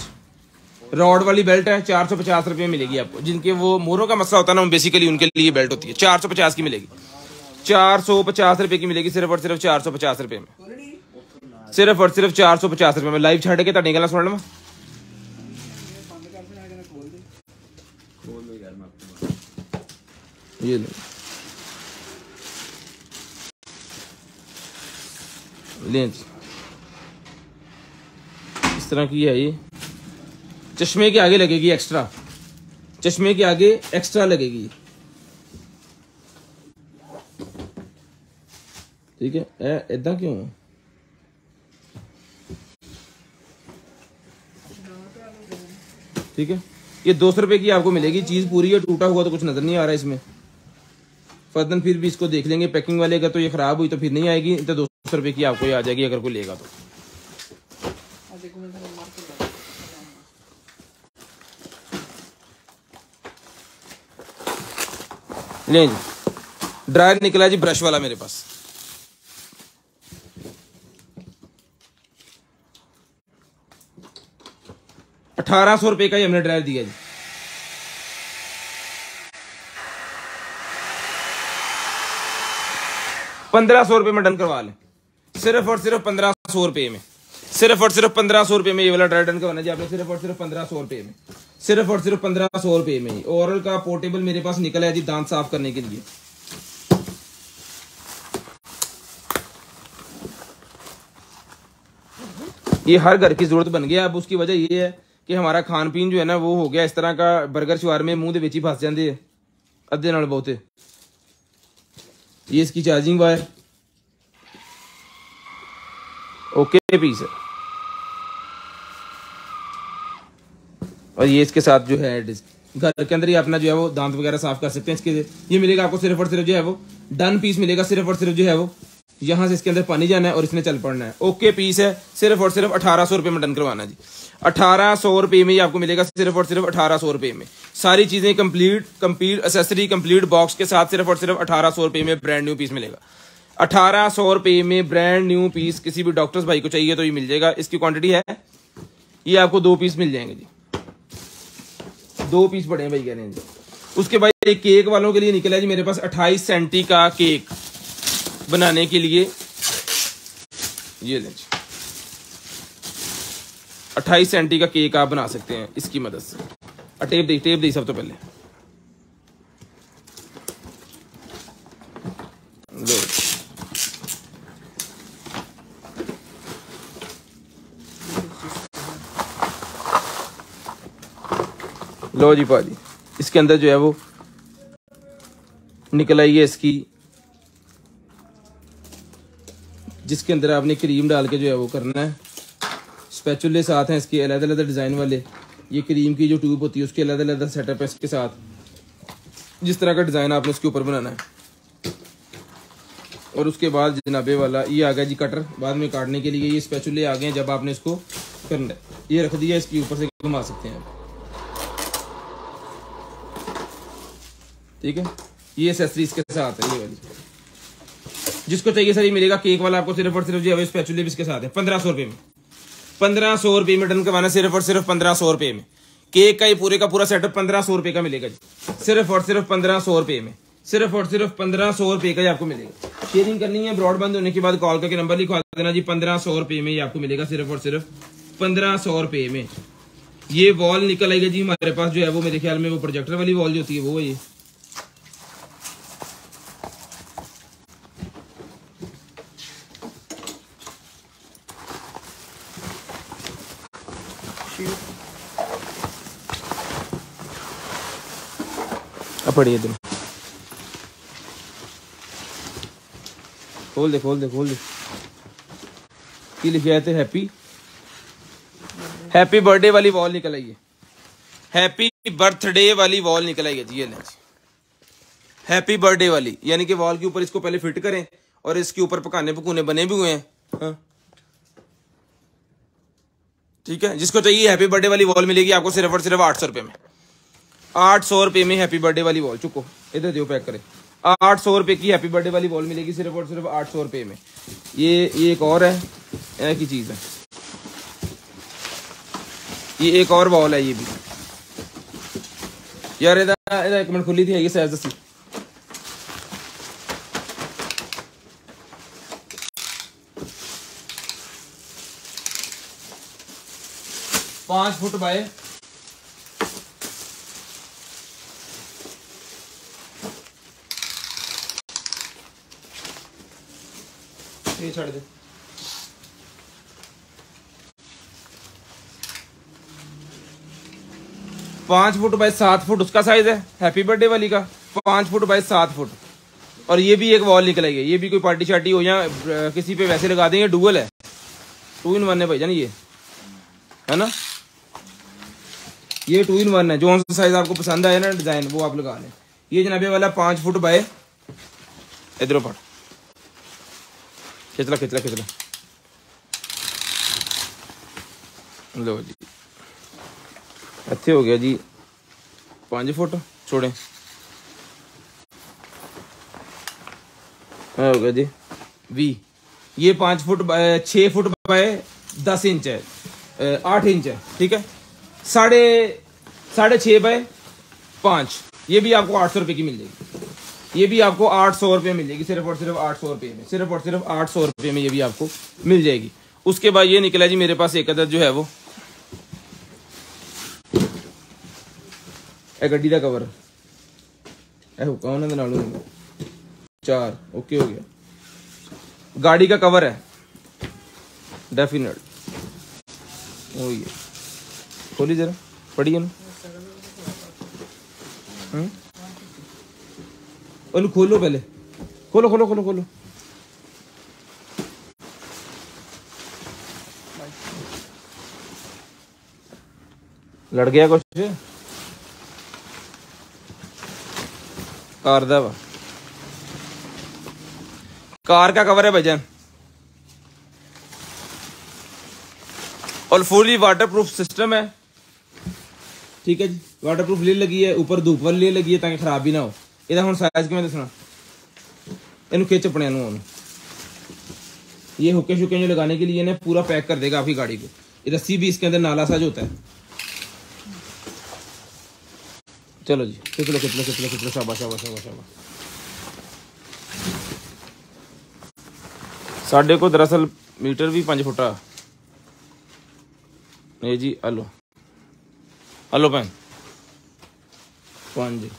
Speaker 1: रॉड वाली बेल्ट है, 450 रुपए में मिलेगी आपको। जिनके वो मोरों का मसला होता है ना, बेसिकली उनके लिए बेल्ट होती है, 450 की मिलेगी, 450 रुपए की मिलेगी सिर्फ और सिर्फ 450 रुपए में, सिर्फ और सिर्फ 450 रुपए में। लाइव छड़ के तुहाडी गल्लां सुन लवां, ये ले इस तरह की है। ये चश्मे के आगे लगेगी एक्स्ट्रा, चश्मे के आगे एक्स्ट्रा लगेगी, ठीक है। इदा क्यों? ठीक है। ये 200 रुपए की आपको मिलेगी, चीज पूरी है, टूटा हुआ तो कुछ नजर नहीं आ रहा है इसमें। फर्दन फिर भी इसको देख लेंगे, पैकिंग वाले का तो ये खराब हुई तो फिर नहीं आएगी, तो 200 रुपए की आपको ये आ जाएगी अगर कोई लेगा तो। ले जी, ड्रायर निकला जी ब्रश वाला मेरे पास, ₹1800 का ही हमने ड्रायर दिया जी। ₹1500 में डन करवा लें, सिर्फ और सिर्फ 1500 रुपए में, सिर्फ और सिर्फ 1500 रुपए में ये वाला ड्रायर डन करवाना जी आपने, सिर्फ और सिर्फ 1500 रुपए में, सिर्फ और सिर्फ 1500 रुपए में। ओरल का पोर्टेबल मेरे पास निकला है जी दांत साफ करने के लिए। ये हर घर की जरूरत बन गया। अब उसकी वजह ये है कि हमारा खान पीन जो है ना वो हो गया इस तरह का, बर्गर शवार में मुंह दे विच ही फस जाते हैं अद्धे नाल बहुते। ये इसकी चार्जिंग वायर ओके पीस है, और ये इसके साथ जो है डिस्क। घर के अंदर ही अपना जो है वो दांत वगैरह साफ कर सकते हैं इसके। ये मिलेगा आपको सिर्फ और सिर्फ जो है वो डन पीस मिलेगा, सिर्फ और सिर्फ जो है वो यहाँ से इसके अंदर पानी जाना है और इसने चल पड़ना है। ओके पीस है, सिर्फ और सिर्फ 1800 रुपए में डन करवाना जी। 1800 रुपए में ही आपको मिलेगा, सिर्फ और सिर्फ 1800 रुपए में। सारी चीजें कंप्लीट एसेसरी कंप्लीट बॉक्स के साथ सिर्फ और सिर्फ 1800 रुपए में ब्रांड न्यू पीस मिलेगा। 1800 रुपए में ब्रांड न्यू पीस किसी भी डॉक्टर्स भाई को चाहिए तो ये मिल जाएगा। इसकी क्वांटिटी है, ये आपको 2 पीस मिल जाएंगे जी, 2 पीस पड़े हैं भाई कह रहे हैं जी। उसके बाद एक केक वालों के लिए निकला है जी मेरे पास 28 सेंटी का केक बनाने के लिए। ये लें जी, 28 सेंटी का केक आप बना सकते हैं इसकी मदद से। टेप दी सब तो पहले लो जी पाजी। इसके अंदर जो है वो निकल आई है इसकी, जिसके अंदर आपने क्रीम डाल के जो है वो करना है। स्पैचुले साथ हैं इसके अलग अलग डिजाइन वाले, ये क्रीम की जो ट्यूब होती है उसके अलग अलग सेटअप है इसके साथ, जिस तरह का डिजाइन आपने उसके ऊपर बनाना है। और उसके बाद जनाबे वाला ये आ गया जी कटर, बाद में काटने के लिए ये स्पैचुले आ गए हैं। जब आपने इसको करना है, ये रख दिया, इसके ऊपर से घुमा सकते हैं आप, ठीक है। ये एक्सेसरी इसके साथ है, ये वाली जिसको चाहिए सर ये मिलेगा। केक वाला आपको सिर्फ और सिर्फ जो है स्पैचुले भी इसके साथ है 1500 रुपए में, 1500 में डन करवाना, सिर्फ और सिर्फ 1500 में। केक का ये पूरे का पूरा सेटअप 1500 का मिलेगा जी, सिर्फ और सिर्फ 1500 में, सिर्फ और सिर्फ 1500 का ही आपको मिलेगा। शेयरिंग करनी है, ब्रॉडबैंड होने के बाद कॉल करके नंबर लिखवा देना जी। 1500 में ये आपको मिलेगा, सिर्फ और सिर्फ 1500 में। ये वॉल निकल आएगा जी हमारे पास जो है वो, मेरे ख्याल में वो प्रोजेक्टर वाली वॉल जो होती है वो है ये। पढ़िए तुम, खोल दे खोल दे खोल दे। ये लिखे आए थे हैप्पी हैप्पी बर्थडे वाली वॉल निकल आई है, हैप्पी बर्थडे वाली वॉल निकल आई है जी। ये लें जी, हैप्पी बर्थडे वाली, यानी कि वॉल के ऊपर इसको पहले फिट करें और इसके ऊपर पकाने पकूने बने भी हुए हैं। हाँ ठीक है, जिसको चाहिए हैप्पी बर्थडे वाली वॉल मिलेगी आपको सिर्फ और सिर्फ 800 रुपये में। 800 रुपये में हैप्पी बर्थडे वाली वॉल, चुको इधर दो पैक करें। 800 रुपये की हैप्पी बर्थडे वाली वॉल मिलेगी सिर्फ और सिर्फ 800 रुपये में। ये एक और है, एक ही चीज है, ये एक और वॉल है ये भी यार। इधर एक मिनट खुली थी, ये साइज दसी 5 foot by 5 foot by 7 foot उसका साइज है हैप्पी बर्थडे वाली का, 5 फुट बाय 7 फुट। और ये भी एक वॉल निकल आएगी, ये भी कोई पार्टी शार्टी हो या किसी पे वैसे लगा देंगे, डुअल है, 2 in 1 है भाईजान, ये है ना, ये 2 in 1 है। जो सा साइज आपको पसंद आया ना डिजाइन वो आप लगा लें। ये जनाबे वाला 5 फुट बाय, इधरों पड़, खिचला खिचला खिचला, लो जी अच्छे हो गया जी। 5 फुट छोड़े, हो गया जी वी। ये 5 foot by 6 foot bye 10 inch है, 8 इंच है, ठीक है, 6.5 बाय 5। ये भी आपको 800 रुपये की मिल जाएगी, ये भी आपको 800 रुपये मिल जाएगी, सिर्फ और सिर्फ 800 रुपये में, सिर्फ और सिर्फ 800 रुपये में ये भी आपको मिल जाएगी। उसके बाद ये निकला जी मेरे पास एक अदद जो है वो गड्डी का कवर कौन है नालू 4 ओके हो गया, गाड़ी का कवर है डेफिनेट। ओ ये खोली जरा, पढ़िए ना, खोलो पहले, खोलो खोलो खोलो खोलो। लड़ गया कुछ कार दा वा, कार का कवर है भाईजान, और फुली वाटरप्रूफ सिस्टम है, ठीक है जी। वाटरप्रूफ ले लगी है, ऊपर धूप वाली ले लगी है ताकि खराब भी ना हो। ਇਹਦਾ ਹੁਣ ਸਾਈਜ਼ ਕਿਵੇਂ ਦੱਸਣਾ, ਇਹਨੂੰ खिंच अपने ये हुक्के शुक्के जो लगाने के लिए ना पूरा पैक कर देगा आपकी गाड़ी को। ये रस्सी भी इसके अंदर नाला सा जो होता है। चलो जी खिचलो खिचलो खिचलो खिचलो, शाबाश शाबाश शाबाश शाबाश। साढ़े को दरअसल मीटर भी 5 फुटा नहीं जी। हलो हलो भैन 5 जी,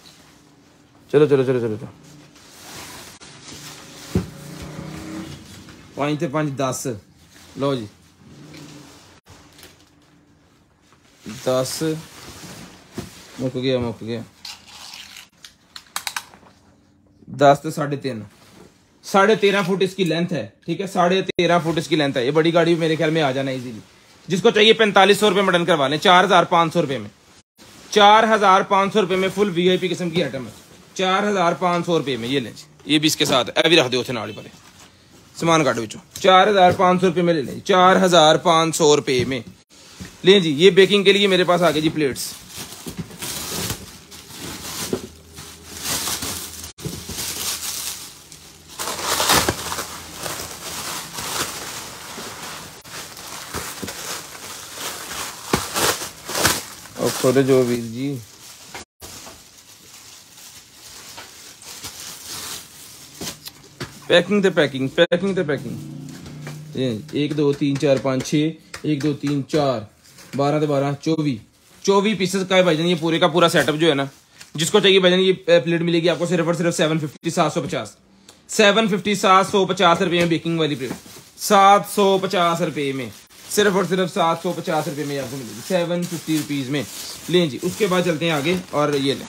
Speaker 1: चलो चलो चलो चलो 5 ते 5 10, लो जी 10 मुक गया 10 तो 3.5 13.5 फुट इसकी लेंथ है, ठीक है, 13.5 फुट इसकी लेंथ है। ये बड़ी गाड़ी मेरे ख्याल में आ जाना इजीली। जिसको चाहिए 4500 रुपये में डन करवा लें, 4500 रुपये में, 4500 रुपये में फुल वीआईपी किस्म की आइटम है, 4500 रुपये में। ये लें जी, ये भी इसके साथ है, भी रख दो उसे नाली वाले सामान काटो बिचो, 4500 रुपये में ले लें, 4500 रुपये में लें जी। ये बेकिंग के लिए मेरे पास आ गए जी प्लेट्स, थोड़े जो वीर जी पैकिंग ते पैकिंग ये 1 2 3 4 5 6 1 2 3 4 12 ते 12 24 पीसेस का है भाईजान। ये पूरे का पूरा सेटअप जो है ना, जिसको चाहिए भाईजान ये प्लेट मिलेगी आपको सिर्फ और सिर्फ 750 750 रुपये में बेकिंग वाली प्लेट 750 रुपये में, सिर्फ और सिर्फ 750 रुपये में आपको मिलेगी 750 रुपीज में। लें जी, उसके बाद चलते हैं आगे और ये लें,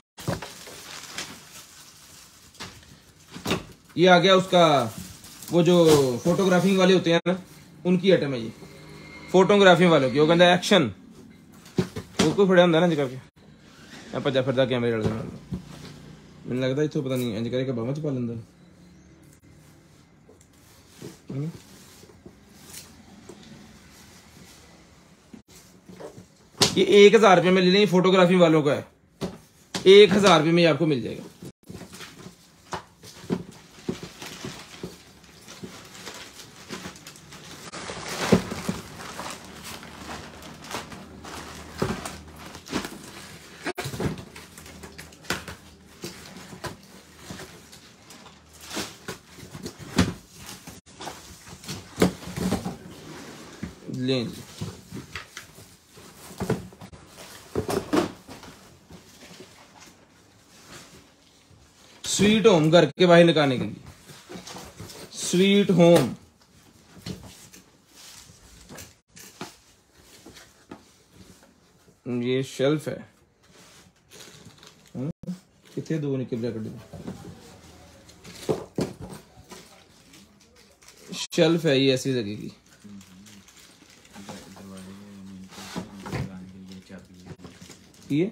Speaker 1: ये आ गया उसका वो जो फोटोग्राफिंग वाले होते हैं ना उनकी आइटम है ये, फोटोग्राफी वालों की। वो कहता है एक्शन वो कोई फड़िया होंगे ना जी करके भजा फिरदा कैमरे लड़ मैंने लगता इतों पता नहीं इंज करे बाबा च पा लेंदा। ये 1000 रुपये में ले लें, फोटोग्राफी वालों का है, 1000 रुपये में आपको मिल जाएगा। लें स्वीट होम घर के बाहर लगाने के लिए, स्वीट होम ये शेल्फ है, कितने दो निकल शेल्फ है, ये ऐसी लगेगी। ये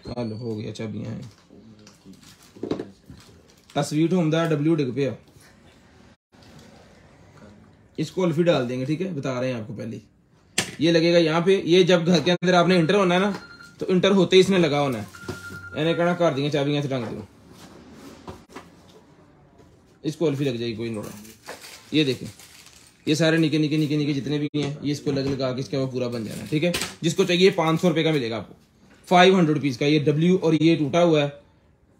Speaker 1: हल हो गया, चाबियां हैं। स्वीट होम दा डब्ल्यू डिग पे इसको अल्फी डाल देंगे, ठीक है, बता रहे हैं आपको पहले। ये लगेगा यहाँ पे, ये जब घर के अंदर आपने इंटर होना है ना, तो इंटर होते ही इसने लगा होना है, मैंने कहना कर देंगे चाबियां से टांग दो, इसको अल्फी लग जाएगी, कोई नोड़ा। ये देखें, ये सारे निके निके निके निके जितने भी हैं, ये इसको लगा के इसका वो पूरा बन जाना है, ठीक है। जिसको चाहिए 500 रुपये का मिलेगा आपको, 500 रुपीज का ये डब्ल्यू। और ये टूटा हुआ है,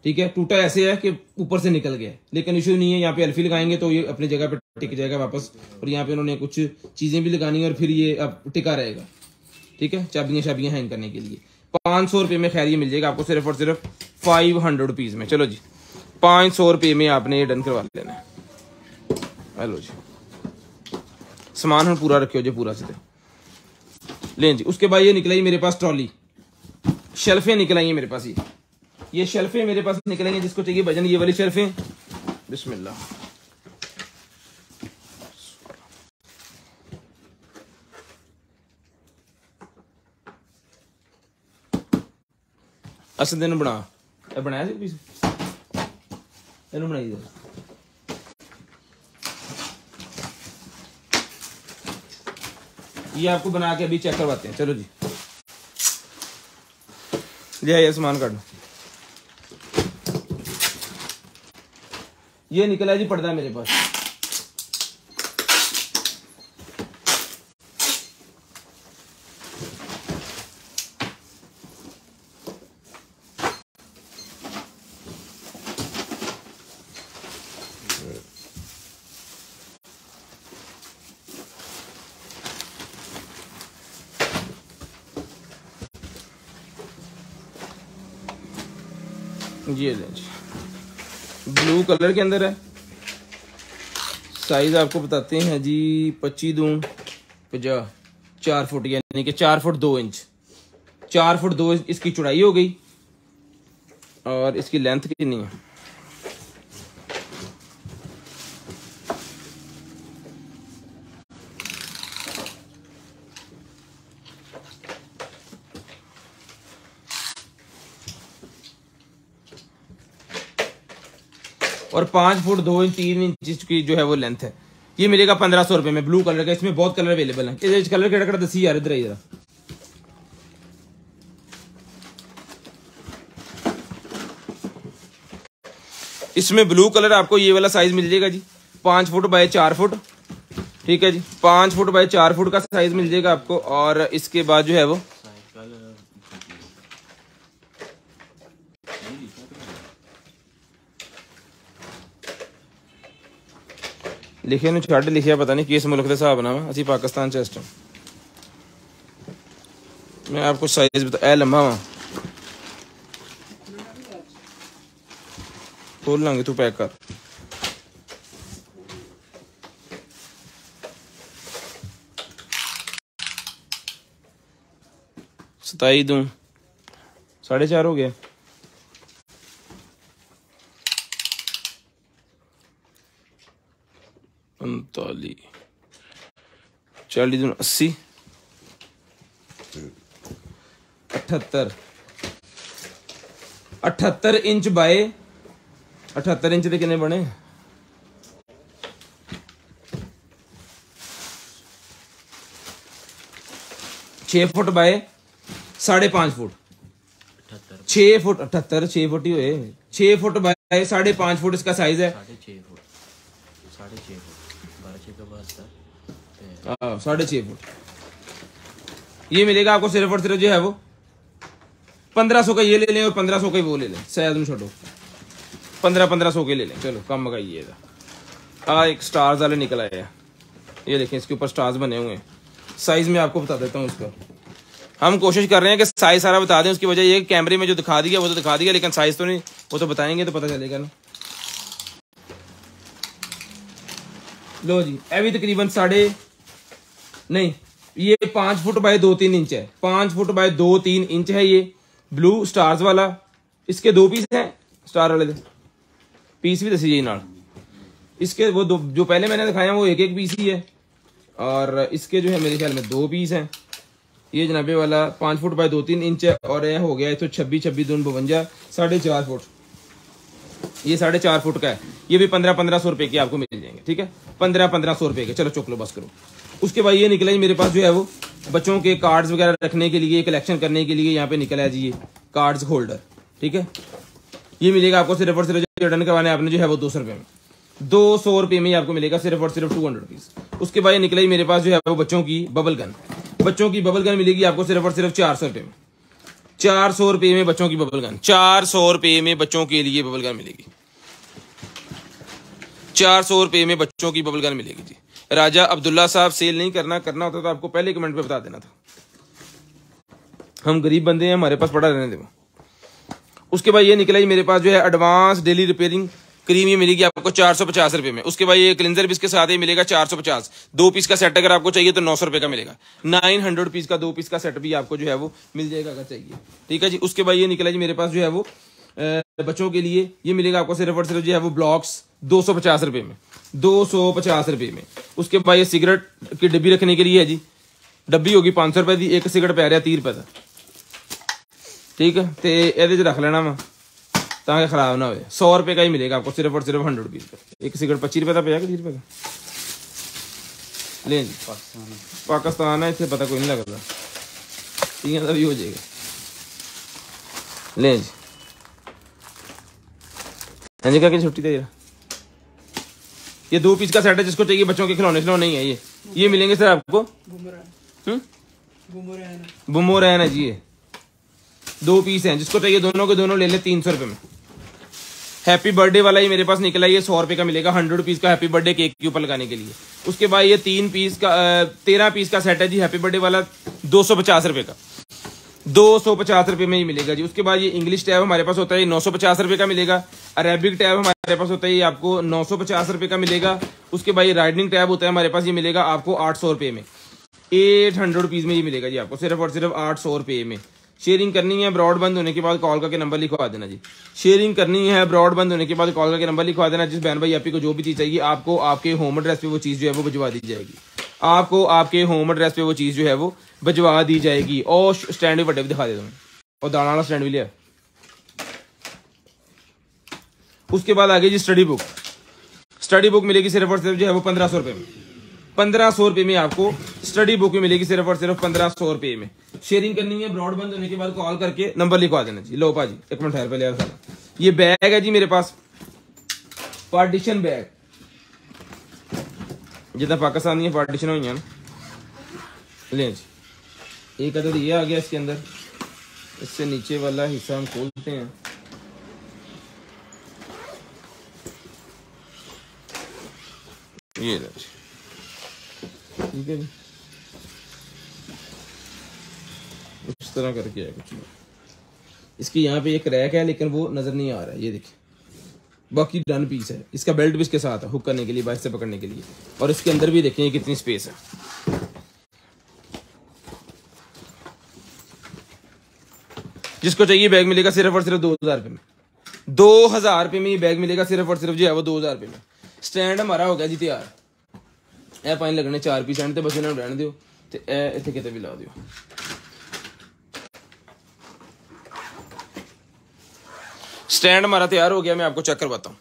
Speaker 1: ठीक है, टूटा ऐसे है कि ऊपर से निकल गया, लेकिन इशू नहीं है। यहाँ पे अल्फी लगाएंगे तो ये अपनी जगह पे टिक जाएगा वापस, और यहाँ पे उन्होंने कुछ चीजें भी लगानी है और फिर ये अब टिका रहेगा, ठीक है। चाबियां हैंग करने के लिए 500 रुपये में खैर ये मिल जाएगा आपको सिर्फ और सिर्फ 500 रुपीज में। चलो जी, 500 रुपये में आपने ये डन करवा लेना है। हेलो जी, सामान हम पूरा रखे हो जो पूरा से लें जी। उसके बाद ये निकला ही मेरे पास ट्रॉली, शेल्फें निकल आई मेरे पास, ये शेल्फें मेरे पास निकलेंगे। जिसको चाहिए भजन ये वाली शेल्फें, बिस्मिल्लाह, असद दिन बनाया बनाई दे। ये आपको बना के अभी चेक करवाते हैं। चलो जी, ये सामान काटो। ये निकला जी पर्दा मेरे पास, ये लें जी, ब्लू कलर के अंदर है। साइज आपको बताते हैं जी, 25 दूं 50, 4 फुट, यानी कि 4 फुट 2 इंच, 4 फुट 2 इंच इसकी चौड़ाई हो गई। और इसकी लेंथ कितनी है, और 5 फुट 2 इंच 3 इंच की जो है वो लेंथ है। ये मिलेगा 1500 रुपये में, ब्लू कलर का। इसमें बहुत कलर अवेलेबल है। कलर केड़ा दसी यार, इधर आई जरा। इसमें ब्लू कलर आपको ये वाला साइज मिल जाएगा जी, 5 फुट बाय 4 फुट, ठीक है जी। 5 फुट बाय 4 फुट का साइज मिल जाएगा आपको। और इसके बाद जो है वो लिखे नु छड़ लिखिया पता नहीं किस मुल्क के हिसाब ना असी पाकिस्तान च इस टाइम। मैं आपको साइज बता ए लम्बा वा खोल लांगे तू पैक कर। सताई दूं 4.5 हो गया। उनताली 40 दूं 80 78 इंच बाय 78 इंच के कितने बने 6 foot by 5.5 foot 6 foot 78 6 foot ही हुए 6 फुट बाय 5.5 फुट इसका साइज है। 6.5 फुट ये मिलेगा आपको सिर्फ और सिर्फ जो है वो 1500 का ये ले लें और 1500 का ही वो ले लें। शायद छोड़ो 1500 के ले लें। चलो कम मंगाइएगा। एक स्टार्स वाले निकल आए हैं। ये देखें इसके ऊपर स्टार्स बने हुए हैं। साइज में आपको बता देता हूँ इसका। हम कोशिश कर रहे हैं कि साइज सारा बता दें। उसकी वजह ये कैमरे में जो दिखा दिया वो तो दिखा दिया, लेकिन साइज तो नहीं। वो तो बताएंगे तो पता चलेगा ना। लो जी अभी तकरीबन नहीं ये 5 फुट बाय 2-3 इंच है। 5 फुट बाय 2-3 इंच है ये ब्लू स्टार्स वाला। इसके 2 पीस हैं स्टार वाले पीस भी दसी नाल। इसके वो जो पहले मैंने दिखाया वो एक पीस ही है। और इसके जो है मेरे ख्याल में 2 पीस हैं। ये जनाबे वाला 5 फुट बाय 2-3 इंच है। और यह हो गया तो 26 दून 52 4.5 फुट। ये 4.5 फुट का है। ये भी 1500 रुपए की आपको मिल जाएंगे। ठीक है 1500 रुपए के। चलो चुक लो बस करो। उसके बाद ये निकला जी मेरे पास जो है वो बच्चों के कार्ड्स वगैरह रखने के लिए कलेक्शन करने के लिए यहाँ पे निकला है जी ये कार्ड्स होल्डर। ठीक है ये मिलेगा आपको सिर्फ और सिर्फ रिटर्न करवाने आपने जो है वो 200 रुपये में 200 रुपये में ही आपको मिलेगा सिर्फ और सिर्फ 200 रुपीज। उसके बाद ये निकला जी मेरे पास जो है वो बच्चों की बबल गन। बच्चों की बबल गन मिलेगी आपको सिर्फ और सिर्फ 400 रुपये में। 400 रुपये में बच्चों की बबल गन। 400 रुपये में बच्चों के लिए बबल गन मिलेगी। 400 रुपये में बच्चों की बबल गन मिलेगी जी। राजा अब्दुल्ला साहब सेल नहीं करना होता तो आपको पहले कमेंट पे बता देना था। हम गरीब बंदे हैं हमारे पास पड़ा रहने दे। उसके बाद ये निकला जी मेरे पास जो है एडवांस डेली रिपेयरिंग क्रीम। ये मिलेगी आपको 450 रुपये में। उसके बाद ये क्लिंजर भी इसके साथ ही मिलेगा 450। 2 पीस का सेट अगर आपको चाहिए तो 900 रुपये का मिलेगा। 900 रुपीज का 2 पीस का सेट भी आपको जो है वो मिल जाएगा अगर चाहिए। ठीक है जी। उसके बाद ये निकला जी मेरे पास जो है वो बच्चों के लिए ये मिलेगा आपको सिर्फ और सिर्फ जो है वो ब्लॉक्स 250 रुपये में। 250 रुपये में। उसके बाद ये सिगरेट की डब्बी रखने के लिए है जी। डब्बी होगी 500 रुपए की। एक सिगरेट पै रहा 30 रुपए का। ठीक है तो ये रख लेना वा ताकि खराब ना हो। 100 रुपये का ही मिलेगा आपको सिर्फ और सिर्फ 100 रुपीज का। एक सिगरेट 25 रुपए का पे 30 रुपए का ले जी। पाकिस्तान है इतने पता कोई नहीं लगता। ठीक है भी हो जाएगा। ले जी हाँ जी क्या छुट्टी दे। ये 2 पीस का सेट है जिसको चाहिए बच्चों के खिलौने नहीं है ये मिलेंगे सर आपको। बुमोरैन है जी। ये 2 पीस हैं जिसको चाहिए दोनों के दोनों ले ले 300 रुपये में। हैप्पी बर्थडे वाला ही मेरे पास निकला। ये 100 रुपये का मिलेगा 100 रुपीज का हैप्पी बर्थडे केक के ऊपर लगाने के लिए। उसके बाद ये 13 पीस का सेट है जी हैप्पी बर्थडे वाला 250 रुपये का। 250 रुपये में ही मिलेगा जी। उसके बाद ये इंग्लिश टैब हमारे पास होता है 950 रुपये का मिलेगा। अरेबिक टैब हमारे पास होता है ये आपको 950 रुपये का मिलेगा। उसके बाद ये राइडनिंग टैब होता है हमारे पास ये मिलेगा आपको 800 रुपये में। 800 रुपीज में ये मिलेगा जी आपको सिर्फ और सिर्फ 800 रुपये में। शेयरिंग करनी है ब्रॉडबैंड होने के बाद कॉल करके नंबर लिखवा देना जी। शेयरिंग करनी है ब्रॉडबैंड होने के बाद कॉल करके नंबर लिखवा देना। जिस बहन भाई आपको जो भी चीज़ चाहिए आपको आपके होम एड्रेस पे वो चीज़ जो है वो भिजवा दी जाएगी। आपको आपके होम एड्रेस पे वो चीज़ जो है वो भिजवा दी जाएगी। और स्टैंड भी बड़े भी दिखा देता हूँ और दाना वाला स्टैंड भी लिया। उसके बाद आगे जी स्टडी बुक। स्टडी बुक मिलेगी सिर्फ और सिर्फ जो है वो 1500 रुपये में। 1500 रुपये में आपको स्टडी बुक मिलेगी सिर्फ और सिर्फ 1500 रुपये में। शेयरिंग करनी है ब्रॉडबैंड होने के बाद कॉल करके नंबर लिखवा देना जी। लो पाजी 1 मिनट ठहर पहले यार। ये बैग है जी मेरे पास पार्टीशन बैग। जितना पाकिस्तानी पार्टीशन हुई हैं। लें जी, एक अदद ये आ गया इसके अंदर। इससे नीचे वाला हिस्सा हम खोलते हैं। ये ठीक है जी, इस तरह करके है कुछ। इसकी यहाँ पे एक रैक है लेकिन वो नजर नहीं आ रहा है, ये देखिए। बाकी डन पीस है। इसका बेल्ट भी इसके साथ है हुक करने के लिए, बाइक से पकड़ने के लिए। और इसके अंदर भी देखें कितनी स्पेस है। जिसको चाहिए बैग मिलेगा सिर्फ और सिर्फ 2000 रुपये में। 2000 रुपये में ये बैग मिलेगा सिर्फ और सिर्फ जो है वो 2000 रुपये में। स्टैंड हमारा हो गया जी तैयार। ए पानी लगने 4 पीस एंड ते बस इन्होंने रहने दो ते ए इत्थे किते भी ला दियो। स्टैंड हमारा तैयार हो गया, मैं आपको चेक करवाता हूँ।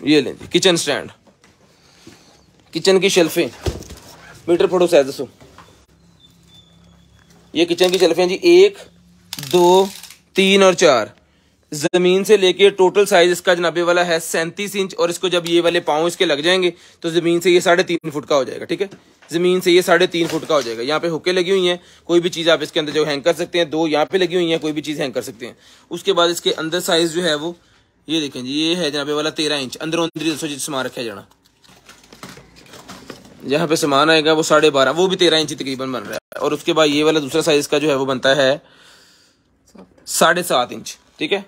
Speaker 1: ये लें जी किचन स्टैंड, किचन की शेल्फें। मीटर फोटो साइज दसो। ये किचन की शेल्फें जी 1 2 3 और 4। जमीन से लेके टोटल साइज इसका जनाबे वाला है 37 इंच। और इसको जब ये वाले पाँव इसके लग जाएंगे तो जमीन से ये 3.5 फुट का हो जाएगा। ठीक है, जमीन से ये 3.5 फुट का हो जाएगा। यहाँ पे हुक्के लगी हुई हैं, कोई भी चीज आप इसके अंदर जो हैंग कर सकते हैं। 2 यहाँ पे लगी हुई हैं, कोई भी चीज हैंग कर सकते हैं। उसके बाद इसके अंदर साइज जो है वो ये देखें जी, ये है जनाबे वाला 13 इंच। अंदर अंदर दोस्तों जी सामान रखा जाना, जहाँ पे सामान आएगा वो 12.5, वो भी 13 इंच तकरीबन बन रहा है। और उसके बाद ये वाला दूसरा साइज का जो है वो बनता है 7.5 इंच। ठीक है,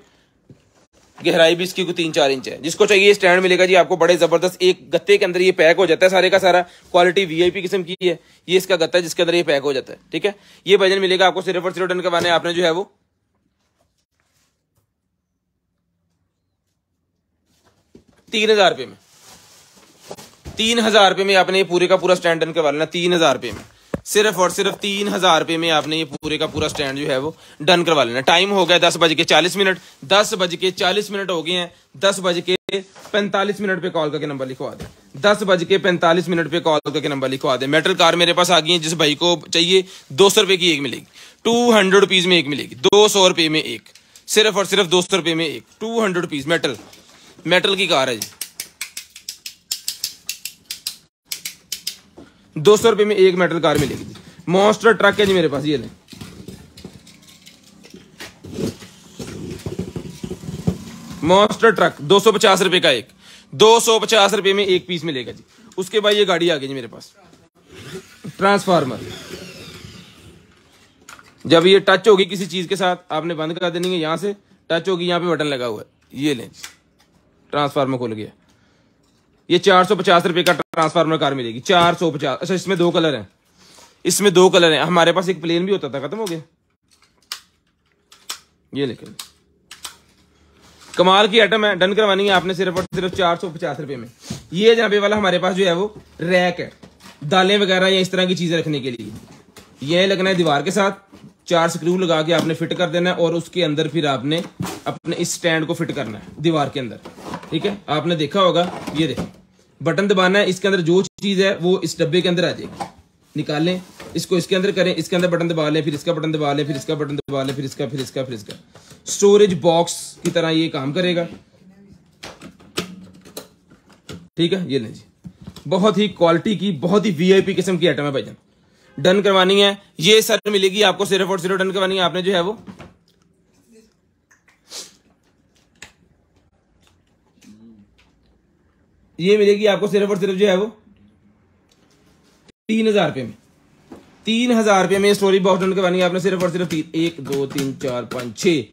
Speaker 1: गहराई भी इसकी 3-4 इंच है। जिसको चाहिए स्टैंड मिलेगा जी आपको बड़े जबरदस्त। एक गत्ते के अंदर ये पैक हो जाता है सारे का सारा। क्वालिटी वीआईपी किस्म की है। ये इसका गत्ता है जिसके अंदर ये पैक हो जाता है। ठीक है, ये वजन मिलेगा आपको सिर्फ और सिर्फ डन करवाने आपने जो है वो 3000 रुपये में। 3000 रुपये में आपने ये पूरे का पूरा स्टैंड डन करवा लेना। 3000 रुपये में, सिर्फ और सिर्फ 3000 रुपये में आपने ये पूरे का पूरा स्टैंड जो है वो डन करवा लेना। टाइम हो गया 10:40। 10:40 हो गए हैं। 10:45 पे कॉल करके नंबर लिखवा दें। 10:45 पे कॉल करके नंबर लिखवा दें। मेटल कार मेरे पास आ गई है। जिस भाई को चाहिए 200 रुपये की एक मिलेगी, 200 रुपीज में एक मिलेगी। 200 रुपये में एक, सिर्फ और सिर्फ 200 रुपये में एक। 200 रुपीज मेटल की कार है जी। 200 रुपये में एक मेटल कार मिलेगी। मॉन्स्टर ट्रक है जी मेरे पास, ये लें। मॉन्स्टर ट्रक 250 रुपये का एक। 250 रुपये में एक पीस मिलेगा जी। उसके बाद ये गाड़ी आ गई जी मेरे पास, ट्रांसफार्मर। जब ये टच होगी किसी चीज के साथ आपने बंद कर देनी है। यहां से टच होगी, यहां पे बटन लगा हुआ है। ये लें, ट्रांसफार्मर खुल गया। ये 450 रुपये का ट्रांसफार्मर कार मिलेगी। 450। अच्छा, इसमें 2 कलर हैं। इसमें 2 कलर हैं। हमारे पास एक प्लेन भी होता था, खत्म हो गया। ये लेकिन कमाल की आइटम है। डन करवानी है आपने सिर्फ और सिर्फ 450 रुपये में। ये जनाबे वाला हमारे पास जो है वो रैक है, दालें वगैरह या इस तरह की चीजें रखने के लिए। ये लगना है दीवार के साथ। 4 स्क्रू लगा के आपने फिट कर देना है। और उसके अंदर फिर आपने अपने इस स्टैंड को फिट करना है दीवार के अंदर। ठीक है, आपने देखा होगा, ये देखो बटन दबाना है। इसके अंदर जो चीज है वो इस डब्बे के अंदर आ जाएगी। निकालें इसको, इसके अंदर करें, इसके अंदर बटन दबा लें, फिर इसका बटन दबा लें, फिर इसका बटन दबा लें, फिर इसका, फिर इसका, फिर इसका। स्टोरेज बॉक्स की तरह ये काम करेगा। ठीक है, ये लें जी, बहुत ही क्वालिटी की, बहुत ही वीआईपी किस्म की आइटम है भाईजान। डन करवानी है ये सर मिलेगी आपको सिर्फ और सिर्फ। डन करवानी है आपने जो है वो ये मिलेगी आपको सिर्फ और सिर्फ जो है वो 3000 रुपये में। 3000 रुपये में स्टोरी बॉक्स डन करवानी है आपने सिर्फ और सिर्फ 1 2 3 4 5 6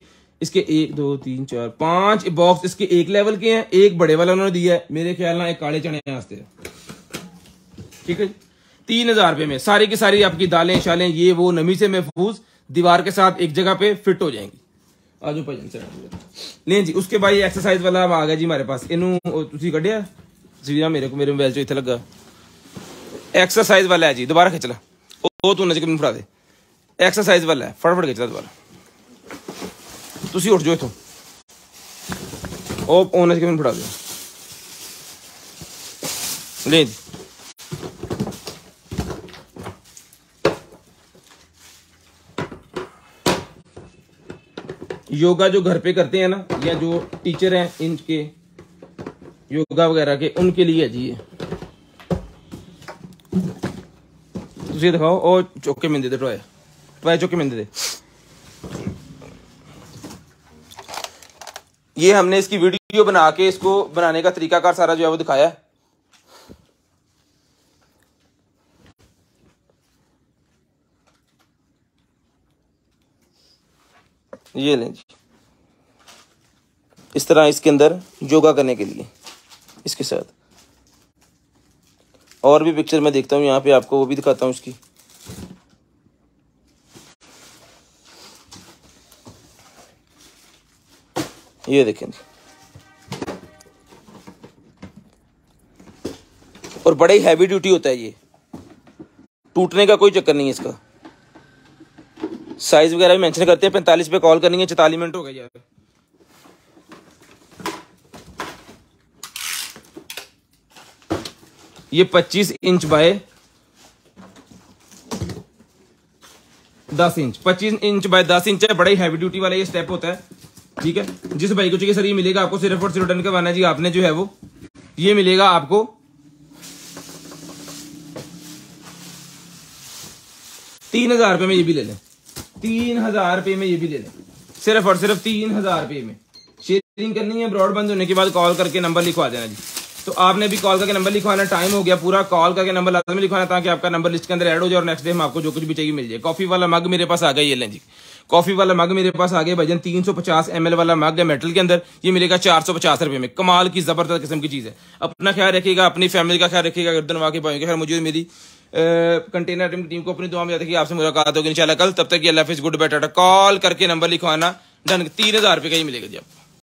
Speaker 1: इसके 1 2 3 4 5 बॉक्स इसके एक लेवल के हैं। एक बड़े वाला उन्होंने दिया है मेरे ख्याल ना, एक काले चने वास्ते। ठीक है, 3000 रुपये में सारी की सारी आपकी दालें शालें ये वो नमी से महफूज दीवार के साथ एक जगह पे फिट हो जाएंगी। आज भाई से लें जी। उसके बाद ये एक्सरसाइज वाला आ गया जी हमारे पास। इनू तुसी कढ़िया जी, मेरे को मेरे मोबाइल चो इत्थे लगा। एक्सरसाइज वाला है जी, दोबारा खिंच ला। ओ तू नजर मैनूं फड़ा दे। एक्सरसाइज वाला है, फटाफट खिंच ला दोबारा। तुसी उठ जाओ इथों। ओ नजर मैनूं फड़ा दे। ले जी, योगा जो घर पे करते हैं ना, या जो टीचर हैं इनके योगा वगैरह के, उनके लिए है जी ये। तुझे दिखाओ ओ चौके मिंदे दे टॉय टॉय चौके मिंदे दे। ये हमने इसकी वीडियो बना के इसको बनाने का तरीकाकार सारा जो है वो दिखाया है। ये लें जी, इस तरह इसके अंदर योगा करने के लिए इसके साथ। और भी पिक्चर मैं देखता हूँ यहाँ पे, आपको वो भी दिखाता हूँ इसकी। ये देखें, और बड़ा ही हैवी ड्यूटी होता है ये, टूटने का कोई चक्कर नहीं है इसका। साइज वगैरह भी मेंशन करते हैं। 45 पे कॉल करनी है, 44 मिनट हो गए यार। ये 25 inch by 10 inch, 25 inch by 10 inch है। बड़ा ही हैवी ड्यूटी वाला ये स्टेप होता है, ठीक है। जिस भाई को चाहिए सर ये मिलेगा आपको, सिर्फ और सिर्फ डन करवाना है जी आपने जो है वो। ये मिलेगा आपको 3000 रुपये में। ये भी ले लें 3000 रुपये में, ये भी ले लें सिर्फ और सिर्फ 3000 रुपये में। शेयरिंग करनी है, ब्रॉडबैंड होने के बाद कॉल करके नंबर लिखवा देना जी। तो आपने भी कॉल करके नंबर लिखवाना, टाइम हो गया पूरा, कॉल करके नंबर लाजमी लिखवाना ताकि आपका नंबर लिस्ट के अंदर ऐड हो जाए और नेक्स्ट डे हम आपको जो कुछ भी चाहिए मिल जाए। कॉफी वाला मग मेरे पास आ गया, ये लें जी। कॉफी वाला मग मेरे पास आ गया भाईजान, 350 ml वाला मग है मेटल के अंदर। ये मिलेगा 450 रुपये में। कमाल की जबरदस्त किस्म की चीज़ है। अपना ख्याल रखिएगा, अपनी फैमिली का ख्याल रखिएगा, गर्दन वाकई पाएंगे। फिर मुझे मेरी कंटेनर टीम को अपनी दुआ में याद रखिए। आपसे मुलाकात होगी इंशाल्लाह कल। तब तक ये अल्लाह हाफिज़, गुड बाय, टाटा। कॉल करके नंबर लिखवाना, डन। 3000 रुपये का ही मिलेगा जी आपको।